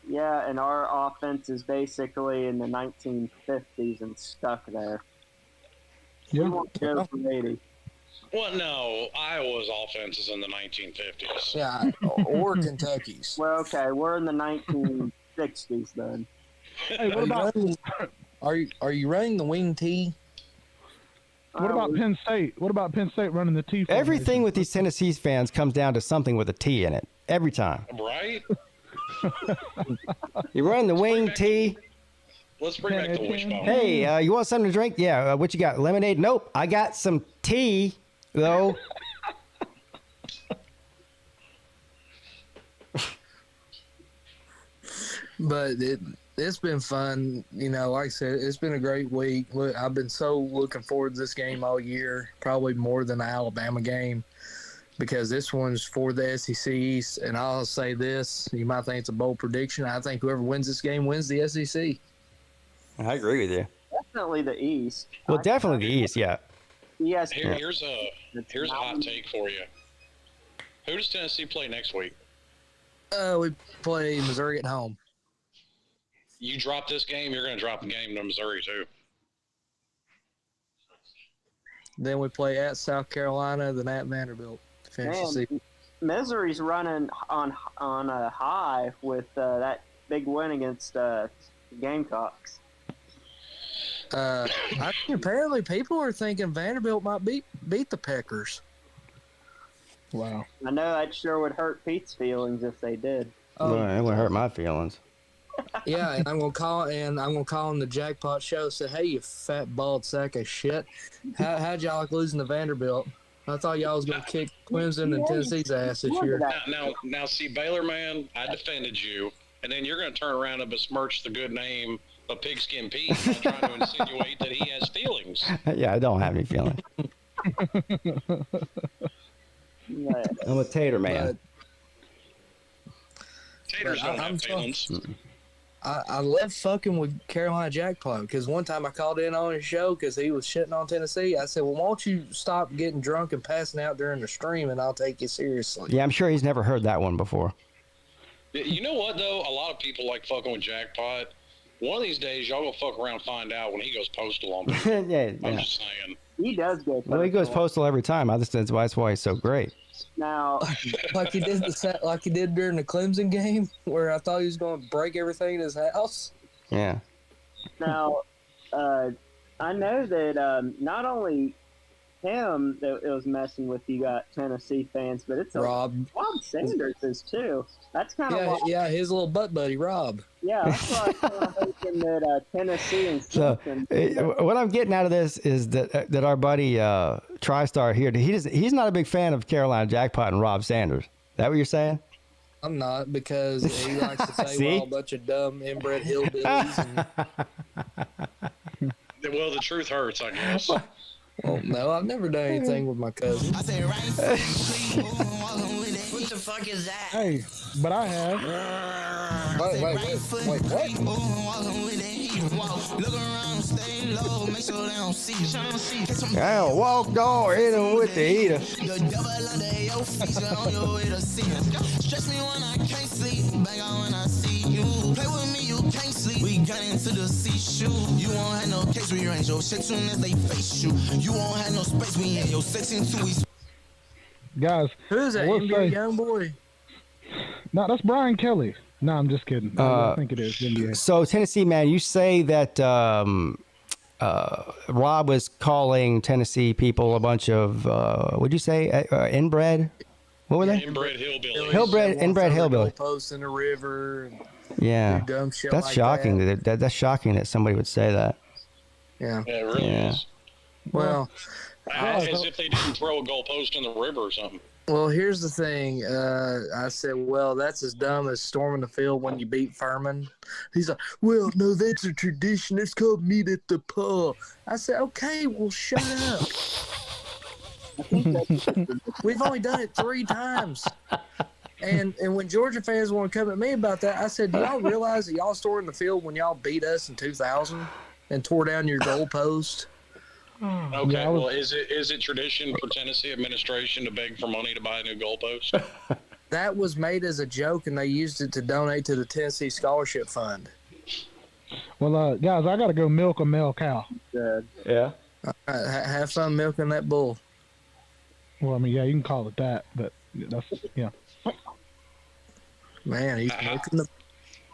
Yeah, and our offense is basically in the 1950s and stuck there.
Yeah.
We won't go from 80.
Well, no, Iowa's offense is in the 1950s.
Yeah, or Kentucky's.
Well, okay, we're in the 1960s then.
Hey, what about...
Are you running the wing T?
What about Penn State? What about Penn State running the T?
Everything with these Tennessee fans comes down to something with a T in it. Every time.
Right?
You run the wing T.
Let's bring back the wishbone.
Hey, you want something to drink? Yeah. What you got? Lemonade? Nope. I got some tea, though.
But it's been fun. You know, like I said, it's been a great week. I've been so looking forward to this game all year, probably more than the Alabama game, because this one's for the SEC East. And I'll say this, you might think it's a bold prediction. I think whoever wins this game wins the SEC.
I agree with you.
Definitely the East.
Well, definitely the East, yeah.
Yes.
Here's a hot take for you. Who does Tennessee play next week?
We play Missouri at home.
You drop this game, you're going to drop a game to Missouri too.
Then we play at South Carolina, then at Vanderbilt to finish the season.
Missouri's running on a high with that big win against Gamecocks.
Apparently, people are thinking Vanderbilt might beat the Peckers.
Wow.
I know that sure would hurt Pete's feelings if they did.
It would hurt my feelings.
Yeah, and I'm gonna call in the Jackpot show. Say, hey, you fat bald sack of shit. How'd y'all like losing to Vanderbilt? I thought y'all was gonna kick Clemson and Tennessee's ass this year.
Now, see, Baylor, man, I defended you, and then you're gonna turn around and besmirch the good name of Pigskin Pete by trying to insinuate that he has feelings.
Yeah, I don't have any feelings. I'm a tater man.
Taters don't have feelings.
I love fucking with Carolina Jackpot because one time I called in on his show because he was shitting on Tennessee. I said, well, won't you stop getting drunk and passing out during the stream and I'll take you seriously.
Yeah, I'm sure he's never heard that one before.
You know what, though? A lot of people like fucking with Jackpot. One of these days, y'all gonna fuck around and find out when he goes postal on people.
yeah.
I'm just saying.
He does go postal.
Well, he goes postal every time. That's why he's so great.
Now,
like he did during the Clemson game, where I thought he was going to break everything in his house.
Yeah.
Now, I know that not only him that it was messing with you got Tennessee fans, but it's
Rob
Sanders is too. That's kind of
yeah, his little butt buddy Rob.
Yeah, that's why I was kind of hoping that Tennessee and
Clemson. What I'm getting out of this is that our buddy TriStar here, he's not a big fan of Carolina Jackpot and Rob Sanders. Is that what you're saying?
I'm not, because he likes to say we're all a bunch of dumb inbred hillbillies.
Well, the truth hurts, I guess.
Well, no, I've never done anything with my cousin.
What the fuck is that?
Hey, but I have.
Wait, what?
Look around, stay low, make sure they don't see you.
I walked on hit him with the heater.
The devil under your feet, on your way to see you. Stretch me when I can't sleep, bang on when I see you. Play with me, you can't sleep. We got into the sea-shoe. You won't have no case, we range your shit soon as they face you. You won't have no space, we in your section too.
Guys,
who is that? NBA young boy?
No, that's Brian Kelly. No, I'm just kidding. I think it is NBA.
So Tennessee, man, you say that Rob was calling Tennessee people a bunch of what'd you say? Inbred? What were they?
Inbred hillbilly.
Inbred hillbilly.
Posts in the river.
Yeah,
dumb shit
that's
like
shocking. That's shocking that somebody would say that.
Yeah,
it really is.
Well,
as if they didn't throw a goalpost in the river or something.
Well, here's the thing. I said, well, that's as dumb as storming the field when you beat Furman. He's like, well, no, that's a tradition. It's called meet at the pub. I said, okay, well, shut up. We've only done it 3 times. And when Georgia fans want to come at me about that, I said, do y'all realize that y'all stormed the field when y'all beat us in 2000 and tore down your goalpost?
Okay, yeah, well, is it tradition for Tennessee administration to beg for money to buy a new goalpost?
That was made as a joke, and they used it to donate to the Tennessee Scholarship Fund.
Well, guys, I got to go milk a male cow.
Yeah.
Have fun milking that bull.
Well, I mean, yeah, you can call it that, but that's, yeah.
Man, he's milking the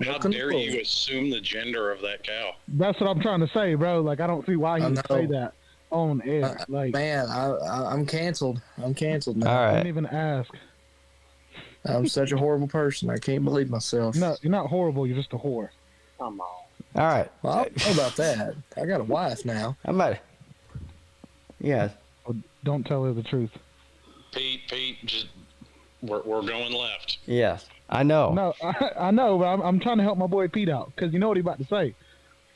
How dare you assume the gender of that cow?
That's what I'm trying to say, bro. Like, I don't see why you would say that on air. Like,
man, I'm canceled. I'm canceled now.
All right.
I didn't even ask.
I'm such a horrible person. I can't believe myself.
No, you're not horrible. You're just a whore.
Come on.
All right.
Well, I don't know about that. I got a wife now.
I'm about. Yeah.
Well, don't tell her the truth.
Pete, just we're going left.
Yes, I know.
No, I know, but I'm trying to help my boy Pete out because you know what he's about to say.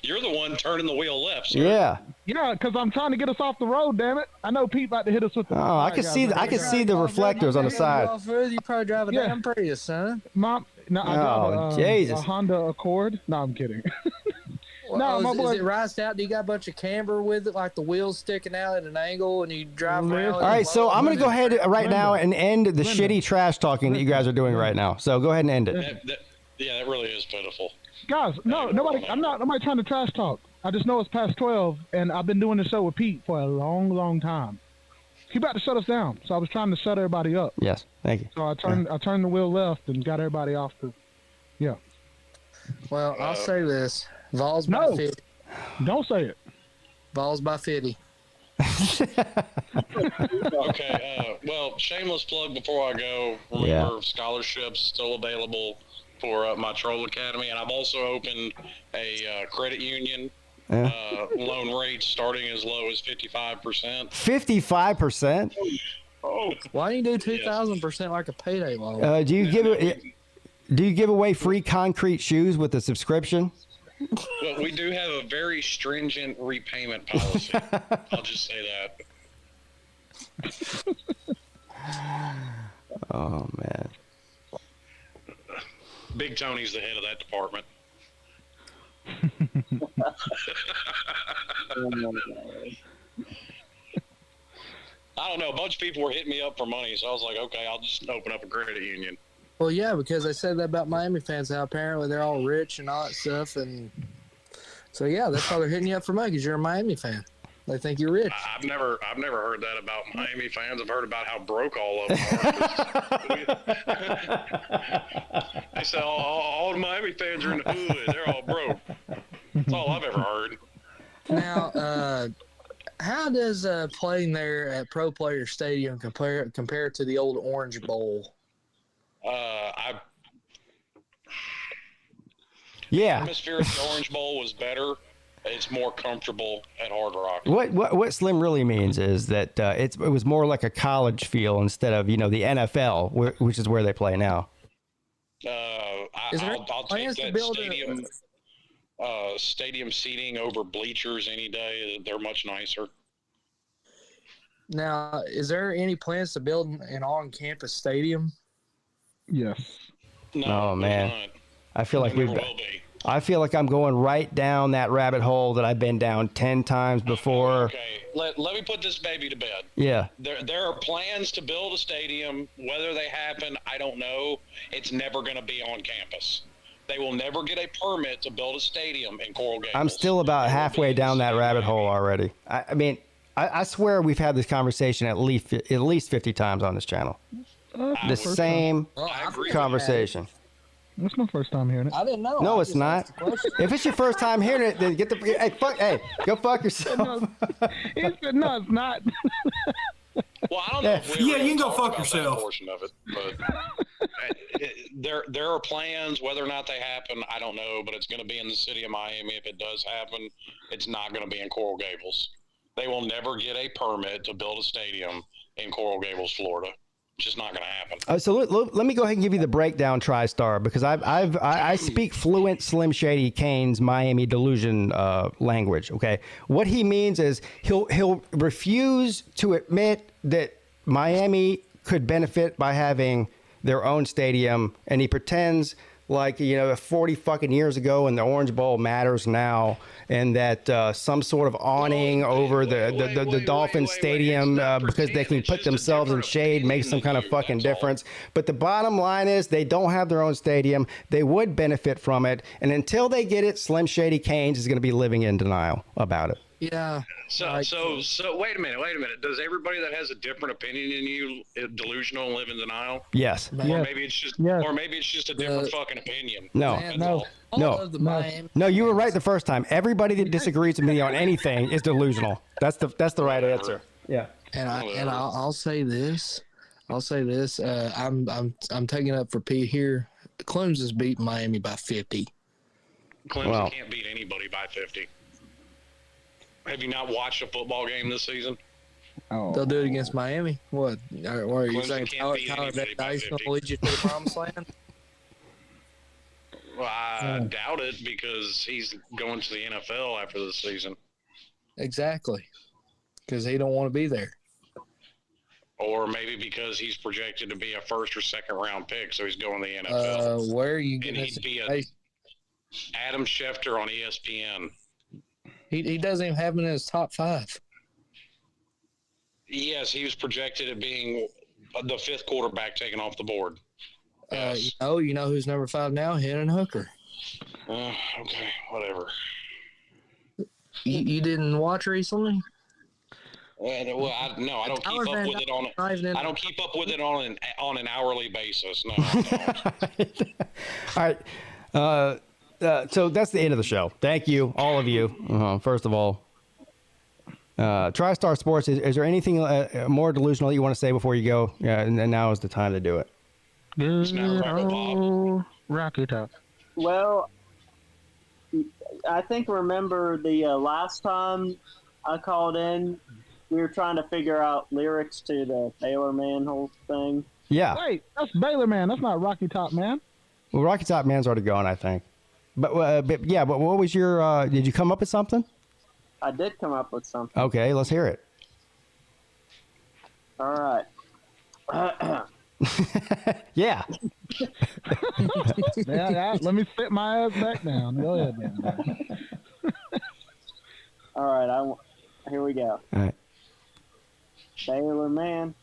You're the one turning the wheel left, sir.
Yeah.
Yeah, because I'm trying to get us off the road. Damn it! I know Pete about to hit us with the.
Oh, I can see. I can see the reflectors on the side.
You probably drive a damn Prius, son.
Mom, no, I drive
Jesus.
a Honda Accord. No, I'm kidding.
No, my boy. Is it rised out? Do you got a bunch of camber with it, like the wheels sticking out at an angle, and you drive around?
All right, so I'm going to go ahead right now and end the shitty trash talking that you guys are doing right now. So go ahead and end it.
Yeah, that really is pitiful.
Guys, no, nobody. I'm not trying to trash talk. I just know it's past 12, and I've been doing the show with Pete for a long, long time. He about to shut us down, so I was trying to shut everybody up.
Yes, thank you.
So I turned the wheel left and got everybody off the. Yeah.
Well, I'll say this. Vols by 50.
Don't say it.
Vols by 50.
Okay. Well, shameless plug before I go. Remember, scholarships still available for my Troll Academy, and I've also opened a credit union. Loan rates starting as low as 55%.
55%?
Oh, why don't you do 2,000% like a payday loan?
Do you give away free concrete shoes with a subscription?
Well, we do have a very stringent repayment policy. I'll just say that.
Oh man.
Big Tony's the head of that department. I don't know. A bunch of people were hitting me up for money, so I was like, okay, I'll just open up a credit union.
Well, yeah, because they said that about Miami fans, how apparently they're all rich and all that stuff. And so, yeah, that's why they're hitting you up for money, because you're a Miami fan. They think you're rich.
I've never heard that about Miami fans. I've heard about how broke all of them are. They say all the Miami fans are in the hood. They're all broke. That's all I've ever heard.
Now, how does playing there at Pro Player Stadium compare to the old Orange Bowl?
The
atmosphere at the Orange Bowl was better. It's more comfortable at Hard Rock.
What Slim really means is that it was more like a college feel instead of the NFL, which is where they play now.
I'll take that stadium seating over bleachers any day. They're much nicer.
Now, is there any plans to build an on-campus stadium?
Yes.
No, man. I feel like I feel like I'm going right down that rabbit hole that I've been down 10 times before.
Okay, let me put this baby to bed.
Yeah.
There are plans to build a stadium. Whether they happen, I don't know. It's never going to be on campus. They will never get a permit to build a stadium in Coral Gables.
I'm still about halfway down that rabbit hole already. I mean, I swear we've had this conversation at least 50 times on this channel. The same conversation.
That's my first time hearing it.
I didn't know.
No, it's not. If it's your first time hearing it, then go fuck yourself.
No, it's not.
Well, I don't know.
You can go fuck yourself.
Portion of it, but there are plans. Whether or not they happen, I don't know. But it's going to be in the city of Miami. If it does happen, it's not going to be in Coral Gables. They will never get a permit to build a stadium in Coral Gables, Florida. It's just not going to happen.
So let me go ahead and give you the breakdown, TriStar, because I speak fluent Slim Shady Kane's Miami delusion language. Okay, what he means is he'll refuse to admit that Miami could benefit by having their own stadium, and he pretends like 40 fucking years ago and the Orange Bowl matters now, and that some sort of awning over the Dolphin Stadium because they can put themselves in shade makes some kind of fucking difference. But the bottom line is they don't have their own stadium. They would benefit from it, and until they get it, Slim Shady Kane's is going to be living in denial about it.
Yeah.
So wait a minute. Does everybody that has a different opinion than you delusional and live in denial?
Yes.
Or maybe it's just a different fucking opinion.
No. You were right the first time. Everybody that disagrees with me on anything is delusional. That's the right answer. Yeah.
And I'll say this. I'm taking up for Pete here. Clemson's beat Miami by 50.
Clemson can't beat anybody by 50. Have you not watched a football game this season?
Oh.
They'll do it against Miami. What? Are you
Clemson
saying Tyler Dice going to lead you to the promised land?
Well, I doubt it because he's going to the NFL after this season.
Exactly. Because he don't want to be there.
Or maybe because he's projected to be a first or second round pick, so he's going to the NFL.
Where are you getting
this? Adam Schefter on ESPN.
He doesn't even have him in his top 5.
Yes, he was projected at being the 5th quarterback taken off the board. Yes.
You know who's number 5 now? Hendon Hooker.
Okay, whatever.
You didn't watch recently?
I don't keep up with it on. I don't keep up with it on an hourly basis. No.
All right. So that's the end of the show. Thank you, all of you. First of all, TriStar Sports. Is there anything more delusional that you want to say before you go? Yeah, and now is the time to do it.
Good old Rocky Top.
Well, I remember the last time I called in, we were trying to figure out lyrics to the Baylor Manhole thing.
Yeah.
Wait, that's Baylor Man. That's not Rocky Top Man.
Well, Rocky Top Man's already gone, I think. But what was your? Did you come up with something?
I did come up with something.
Okay, let's hear it.
All right.
Yeah.
Yeah. Let me sit my ass back down. Go ahead, man.
All right. Here we go.
All right.
Baylor man,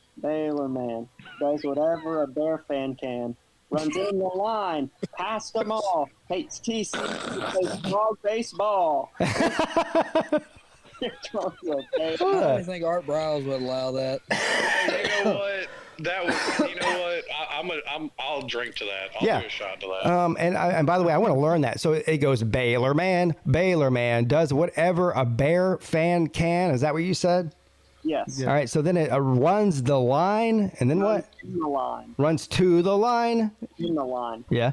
does whatever a Bear fan can. Runs in the line, past them all, hates TC, plays dog baseball.
I don't think Art Briles would allow that.
You know what? I'll drink to that. I'll do a shot to that.
And by the way, I want to learn that. So it goes Baylor man does whatever a Bear fan can. Is that what you said?
Yes.
All right. So then it runs the line, and then what?
In the line.
Runs to the line.
In the line.
Yeah.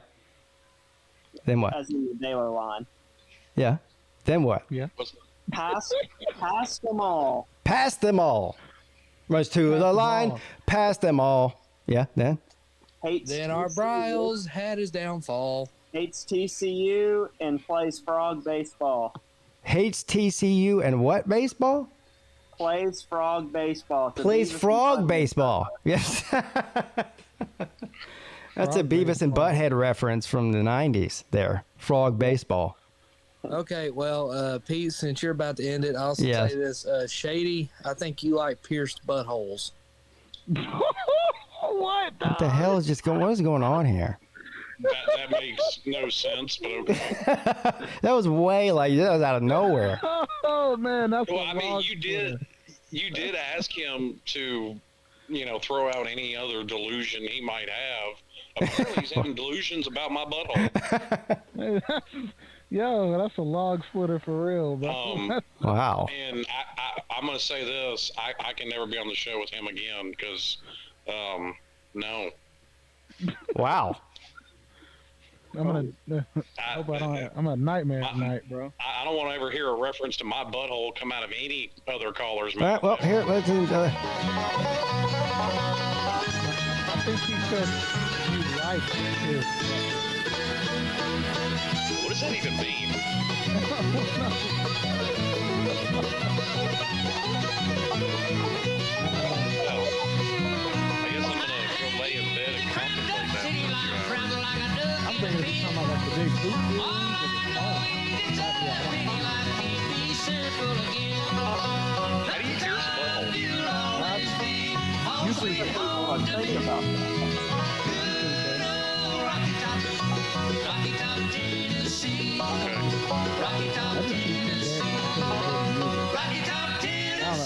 Then what?
As in the Baylor line.
Yeah. Then what?
Yeah.
Past them all.
Past them all. Runs to the line. Past them all. Yeah. Then.
Then Art Briles had his downfall.
Hates TCU and plays frog baseball.
Hates TCU and what baseball?
Plays frog baseball.
Plays frog baseball. Yes. That's a Beavis and Butthead reference from the 90s there. Frog baseball.
Okay, well, Pete, since you're about to end it, I'll say this. Shady, I think you like pierced buttholes.
What
the hell is what is going on here?
That makes no sense, but okay.
That was way that was out of nowhere.
Oh man, that's
you did ask him to, throw out any other delusion he might have. Apparently he's having delusions about my butthole.
Yo, that's a log splitter for real, bro.
Wow.
And I'm going to say this. I can never be on the show with him again because, no.
Wow.
I'm a nightmare tonight, bro.
I don't want to ever hear a reference to my butthole come out of any other caller's mouth.
All right, well, here, let's enjoy.
I think he said you like it.
What does that even mean? I guess I'm going to go lay in bed and contemplate that for a few hours.
I'm thinking he's talking about like the big boot.
How do you pierce a butthole?
Usually the first one thinking about that.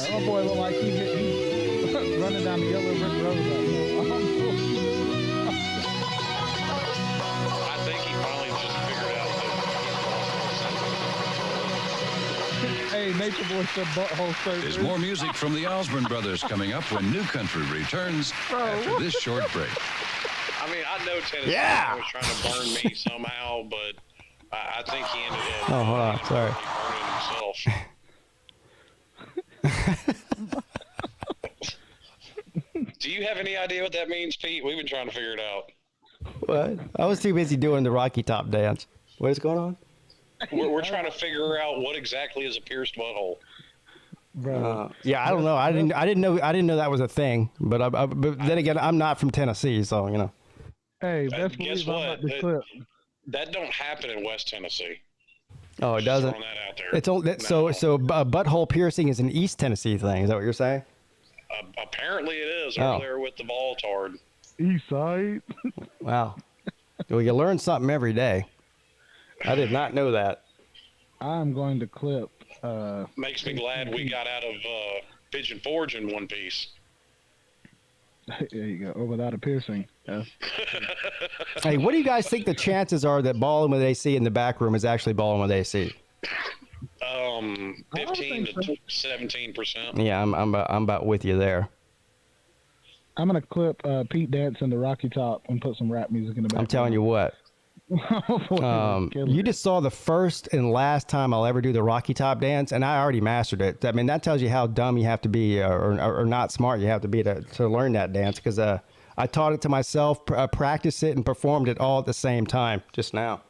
Oh boy, look like he's running down the yellow brick road right now.
I think he finally just figured out that.
Hey, Nature Boy said butthole surgery.
There's more music from the Osborne Brothers coming up when New Country returns after this short break.
I mean, I know Tennessee was trying to burn me somehow, but I think he ended up
hold on. Sorry.
burning himself. Do you have any idea what that means, Pete? We've been trying to figure it out.
What? I was too busy doing the Rocky Top dance. What is going on?
We're trying to figure out what exactly is a pierced butthole.
Yeah, I don't know. I didn't know that was a thing. But then again, I'm not from Tennessee, so
Hey,
guess what? That don't happen in West Tennessee.
Oh, it doesn't.
Throwing that out there.
It's only so butthole piercing is an East Tennessee thing. Is that what you're saying?
Apparently it is over there with the ball tard.
East side.
Wow. Well, you learn something every day. I did not know that.
I'm going to clip.
Makes me glad we got out of Pigeon Forge in one piece.
There you go. Or without a piercing. Yeah.
Hey, what do you guys think the chances are that balling with AC in the back room is actually balling with AC?
15 to 17%.
Yeah, I'm about with you there.
I'm gonna clip Pete dancing the Rocky Top and put some rap music in the background.
I'm telling you what. You just saw the first and last time I'll ever do the Rocky Top dance, and I already mastered it. I mean, that tells you how dumb you have to be, or not smart you have to be to learn that dance. Because I taught it to myself, practiced it, and performed it all at the same time just now.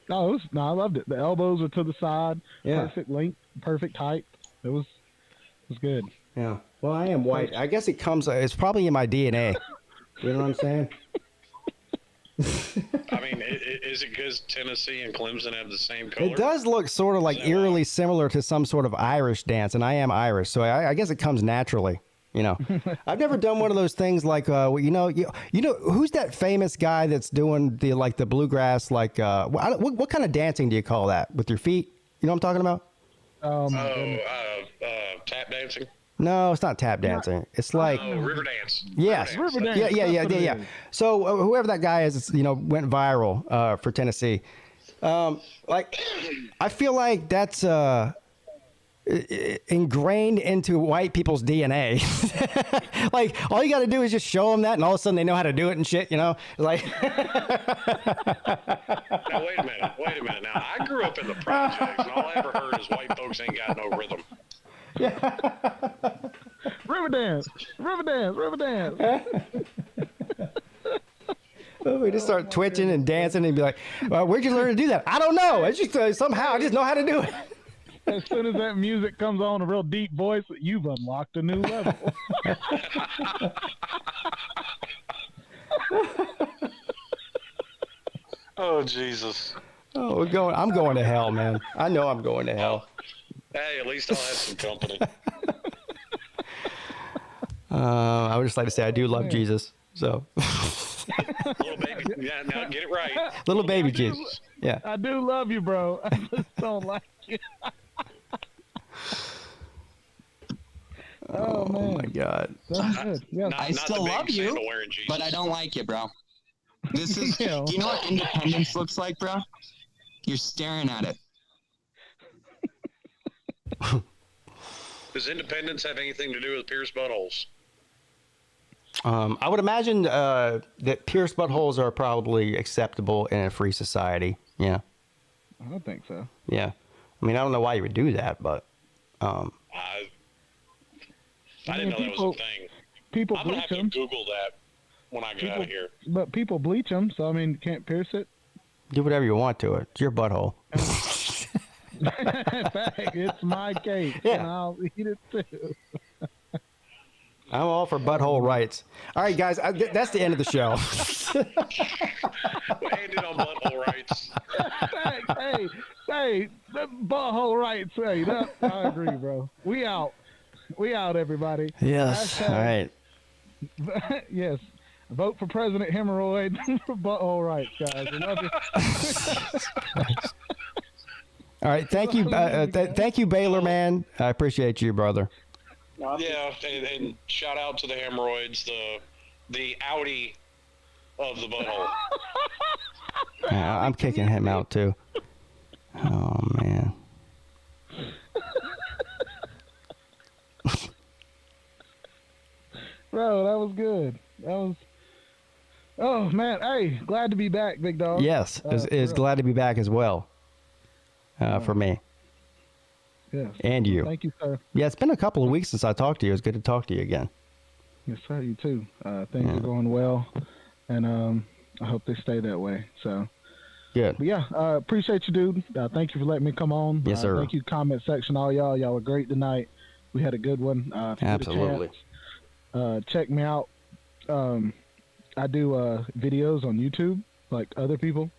No, I loved it. The elbows were to the side,
Yeah.
perfect length, perfect height. It was good.
Yeah. Well, I am white. I guess it comes. It's probably in my DNA. You know what I'm saying?
I mean, is it because Tennessee and Clemson have the same color?
It does look sort of like eerily similar to some sort of Irish dance, and I am Irish, so I guess it comes naturally. You know, I've never done one of those things like, you know, who's that famous guy that's doing the bluegrass, like, what kind of dancing do you call that with your feet? You know what I'm talking about?
Tap dancing?
No, it's not tap dancing. It's like
river dance.
Yes.
River dance.
Yeah. So whoever that guy is, went viral for Tennessee. Like, I feel like that's ingrained into white people's DNA. Like, all you got to do is just show them that, and all of a sudden they know how to do it and shit. You know, like.
Now wait a minute. Now I grew up in the projects, and all I ever heard is white folks ain't got no rhythm.
River dance.
We just start twitching and dancing and be like, where'd you learn to do that? I don't know. It's just somehow I just know how to do it.
As soon as that music comes on, a real deep voice, you've unlocked a new level.
Oh, Jesus.
Oh, I'm going to hell, man. I know I'm going to hell.
Hey, at least I'll have some company.
I would just like to say I do love Jesus. So.
Little baby. Yeah, now get it right.
Little baby Jesus. Yeah.
I do love you, bro. I just don't like you.
Oh my God.
I still love you, but I don't like you, bro. This is, do you know what independence looks like, bro? You're staring at it.
Does independence have anything to do with pierced buttholes?
I would imagine that pierced buttholes are probably acceptable in a free society. Yeah.
I don't think so.
Yeah. I mean, I don't know why you would do that, but.
I didn't know that was a thing.
People
I'm going to
bleach
have to
them.
Google that when I get out of here.
But people bleach them, so I mean, you can't pierce it.
Do whatever you want to it. It's your butthole.
In fact, it's my cake, and I'll eat it too.
I'm all for butthole rights. All right, guys, that's the end of the show.
We ended on butthole rights.
Hey, the butthole rights. Hey, I agree, bro. We out, everybody.
Yes. All right.
Yes. Vote for President Hemorrhoid for butthole rights, guys. I love you.
All right. Thank you. Thank you, Baylor, man. I appreciate you, brother.
Yeah, and shout out to the hemorrhoids, the Audi of the butthole.
Yeah, I'm kicking him out too. Oh man.
Bro, that was good. Oh man, hey, glad to be back, big dog.
Yes, is glad to be back as well. For me.
Yes.
And you.
Thank you, sir.
Yeah, it's been a couple of weeks since I talked to you. It's good to talk to you again.
Yes, sir. You too. Things are going well, and I hope they stay that way. So.
Good.
But yeah, appreciate you, dude. Thank you for letting me come on.
Yes, sir.
Thank you, comment section, all y'all. Y'all were great tonight. We had a good one. If you get a
Absolutely.
chance, check me out. I do videos on YouTube, like other people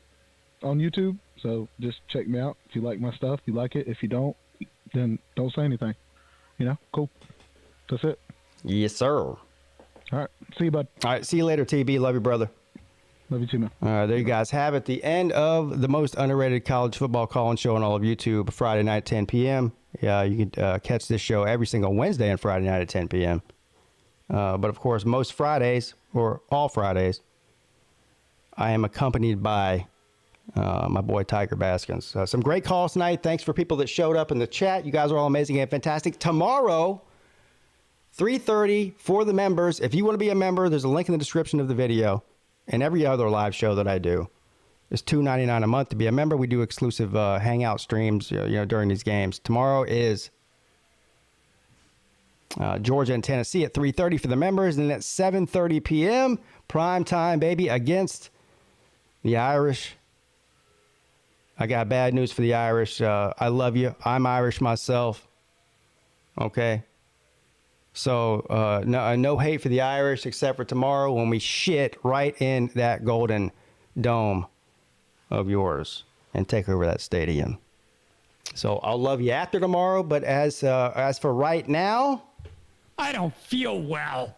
on YouTube. So just check me out. If you like my stuff, you like it. If you don't, then don't say anything. You know, cool. That's it.
Yes, sir.
All right. See you, bud.
All right. See you later, TB. Love you, brother.
Love you too, man.
All right. There you guys have it. The end of the most underrated college football call-in show on all of YouTube, Friday night at 10 p.m. Yeah, you can catch this show every single Wednesday and Friday night at 10 p.m. But, of course, most Fridays, or all Fridays, I am accompanied by my boy Tiger Baskins. Some great calls tonight. Thanks for people that showed up in the chat. You guys are all amazing and fantastic. Tomorrow, 3:30 for the members. If you want to be a member, there's a link in the description of the video. And every other live show that I do is $2.99 a month to be a member. We do exclusive hangout streams, during these games. Tomorrow is Georgia and Tennessee at 3:30 for the members, and then at 7:30 p.m. prime time, baby, against the Irish. I got bad news for the Irish. I love you. I'm Irish myself. Okay. So no hate for the Irish, except for tomorrow when we shit right in that golden dome of yours and take over that stadium. So I'll love you after tomorrow, but as for right now,
I don't feel well.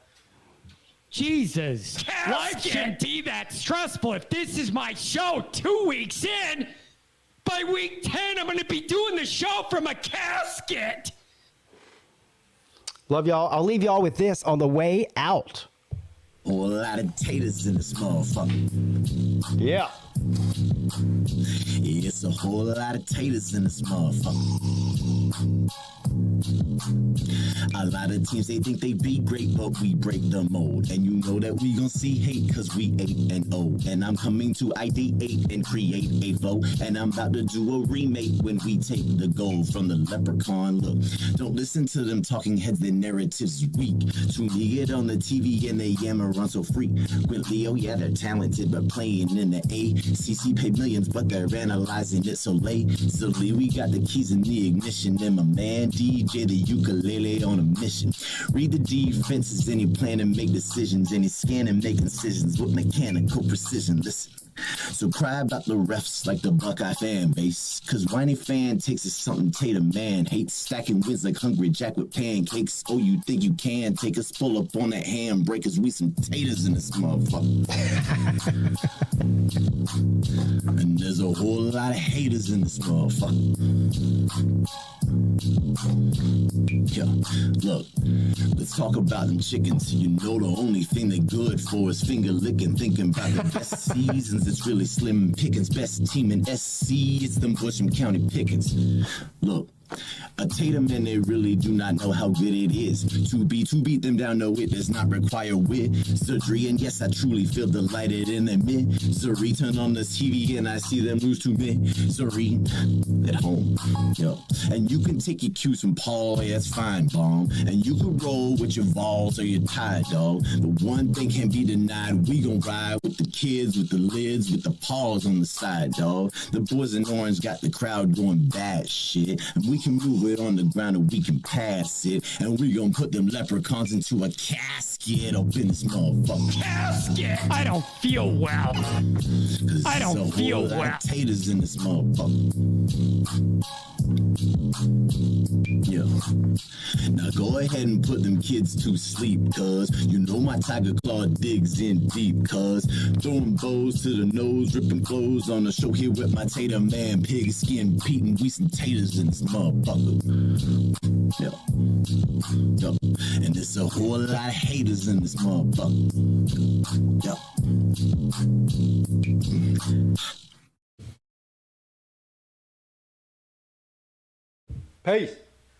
Jesus. Life shouldn't be that stressful. If this is my show 2 weeks in, by week 10, I'm going to be doing the show from a casket.
Love y'all. I'll leave y'all with this on the way out.
Whole lot of taters in this motherfucker.
Yeah.
It's a whole lot of taters in this motherfucker. A lot of teams, they think they be great, but we break the mold. And you know that we gon' see hate, cause we 8-0. And I'm coming to ideate and create a foe. And I'm about to do a remake when we take the gold from the leprechaun. Look, don't listen to them talking heads, their narratives is weak. Tune get on the TV and they yammer on so frequently. Oh yeah, they're talented, but playing in the ACC pay millions, but they're analyzing it so lazily. We got the keys in the ignition, and my man DJ the ukulele on a mission. Read the defenses and he plan and make decisions, and he scan and make incisions with mechanical precision. Listen. So cry about the refs like the Buckeye fan base, cause whiny fan takes is something Tatum man hates. Stacking wins like Hungry Jack with pancakes. Oh, you think you can take us pull up on that handbrake, cause we some taters in this motherfucker. And there's a whole lot of haters in this motherfucker. Yeah, look, let's talk about them chickens. You know the only thing they're good for is finger licking. Thinking about the best seasons, it's really slim pickings. Best team in SC, it's them Busham County Pickens. Look, a Tatum and they really do not know how good it is to beat them down. No, it does not require wit, surgery, and yes, I truly feel delighted in the misery. Turn on the TV and I see them lose to misery at home. Yo, and you can take your cues from Paul, yeah, it's fine, bomb. And you can roll with your Vols or your Tide, dog. The one thing can't be denied, we gon' ride with the kids, with the lids, with the paws on the side, dog. The boys in orange got the crowd going bad shit, and we can move it on the ground and we can pass it, and we gon' put them leprechauns into a casket up in this motherfucker.
Casket! I don't feel well. I don't feel well.
Taters in this motherfucker. Yeah. Now go ahead and put them kids to sleep, cuz you know my tiger claw digs in deep, cuz throwing bows to the nose, ripping clothes on the show here with my tater man, PigskinPeete, and we some taters in this motherfucker. Yeah. Yo. And there's a whole lot of haters in this motherfucker. Yeah.
Peace.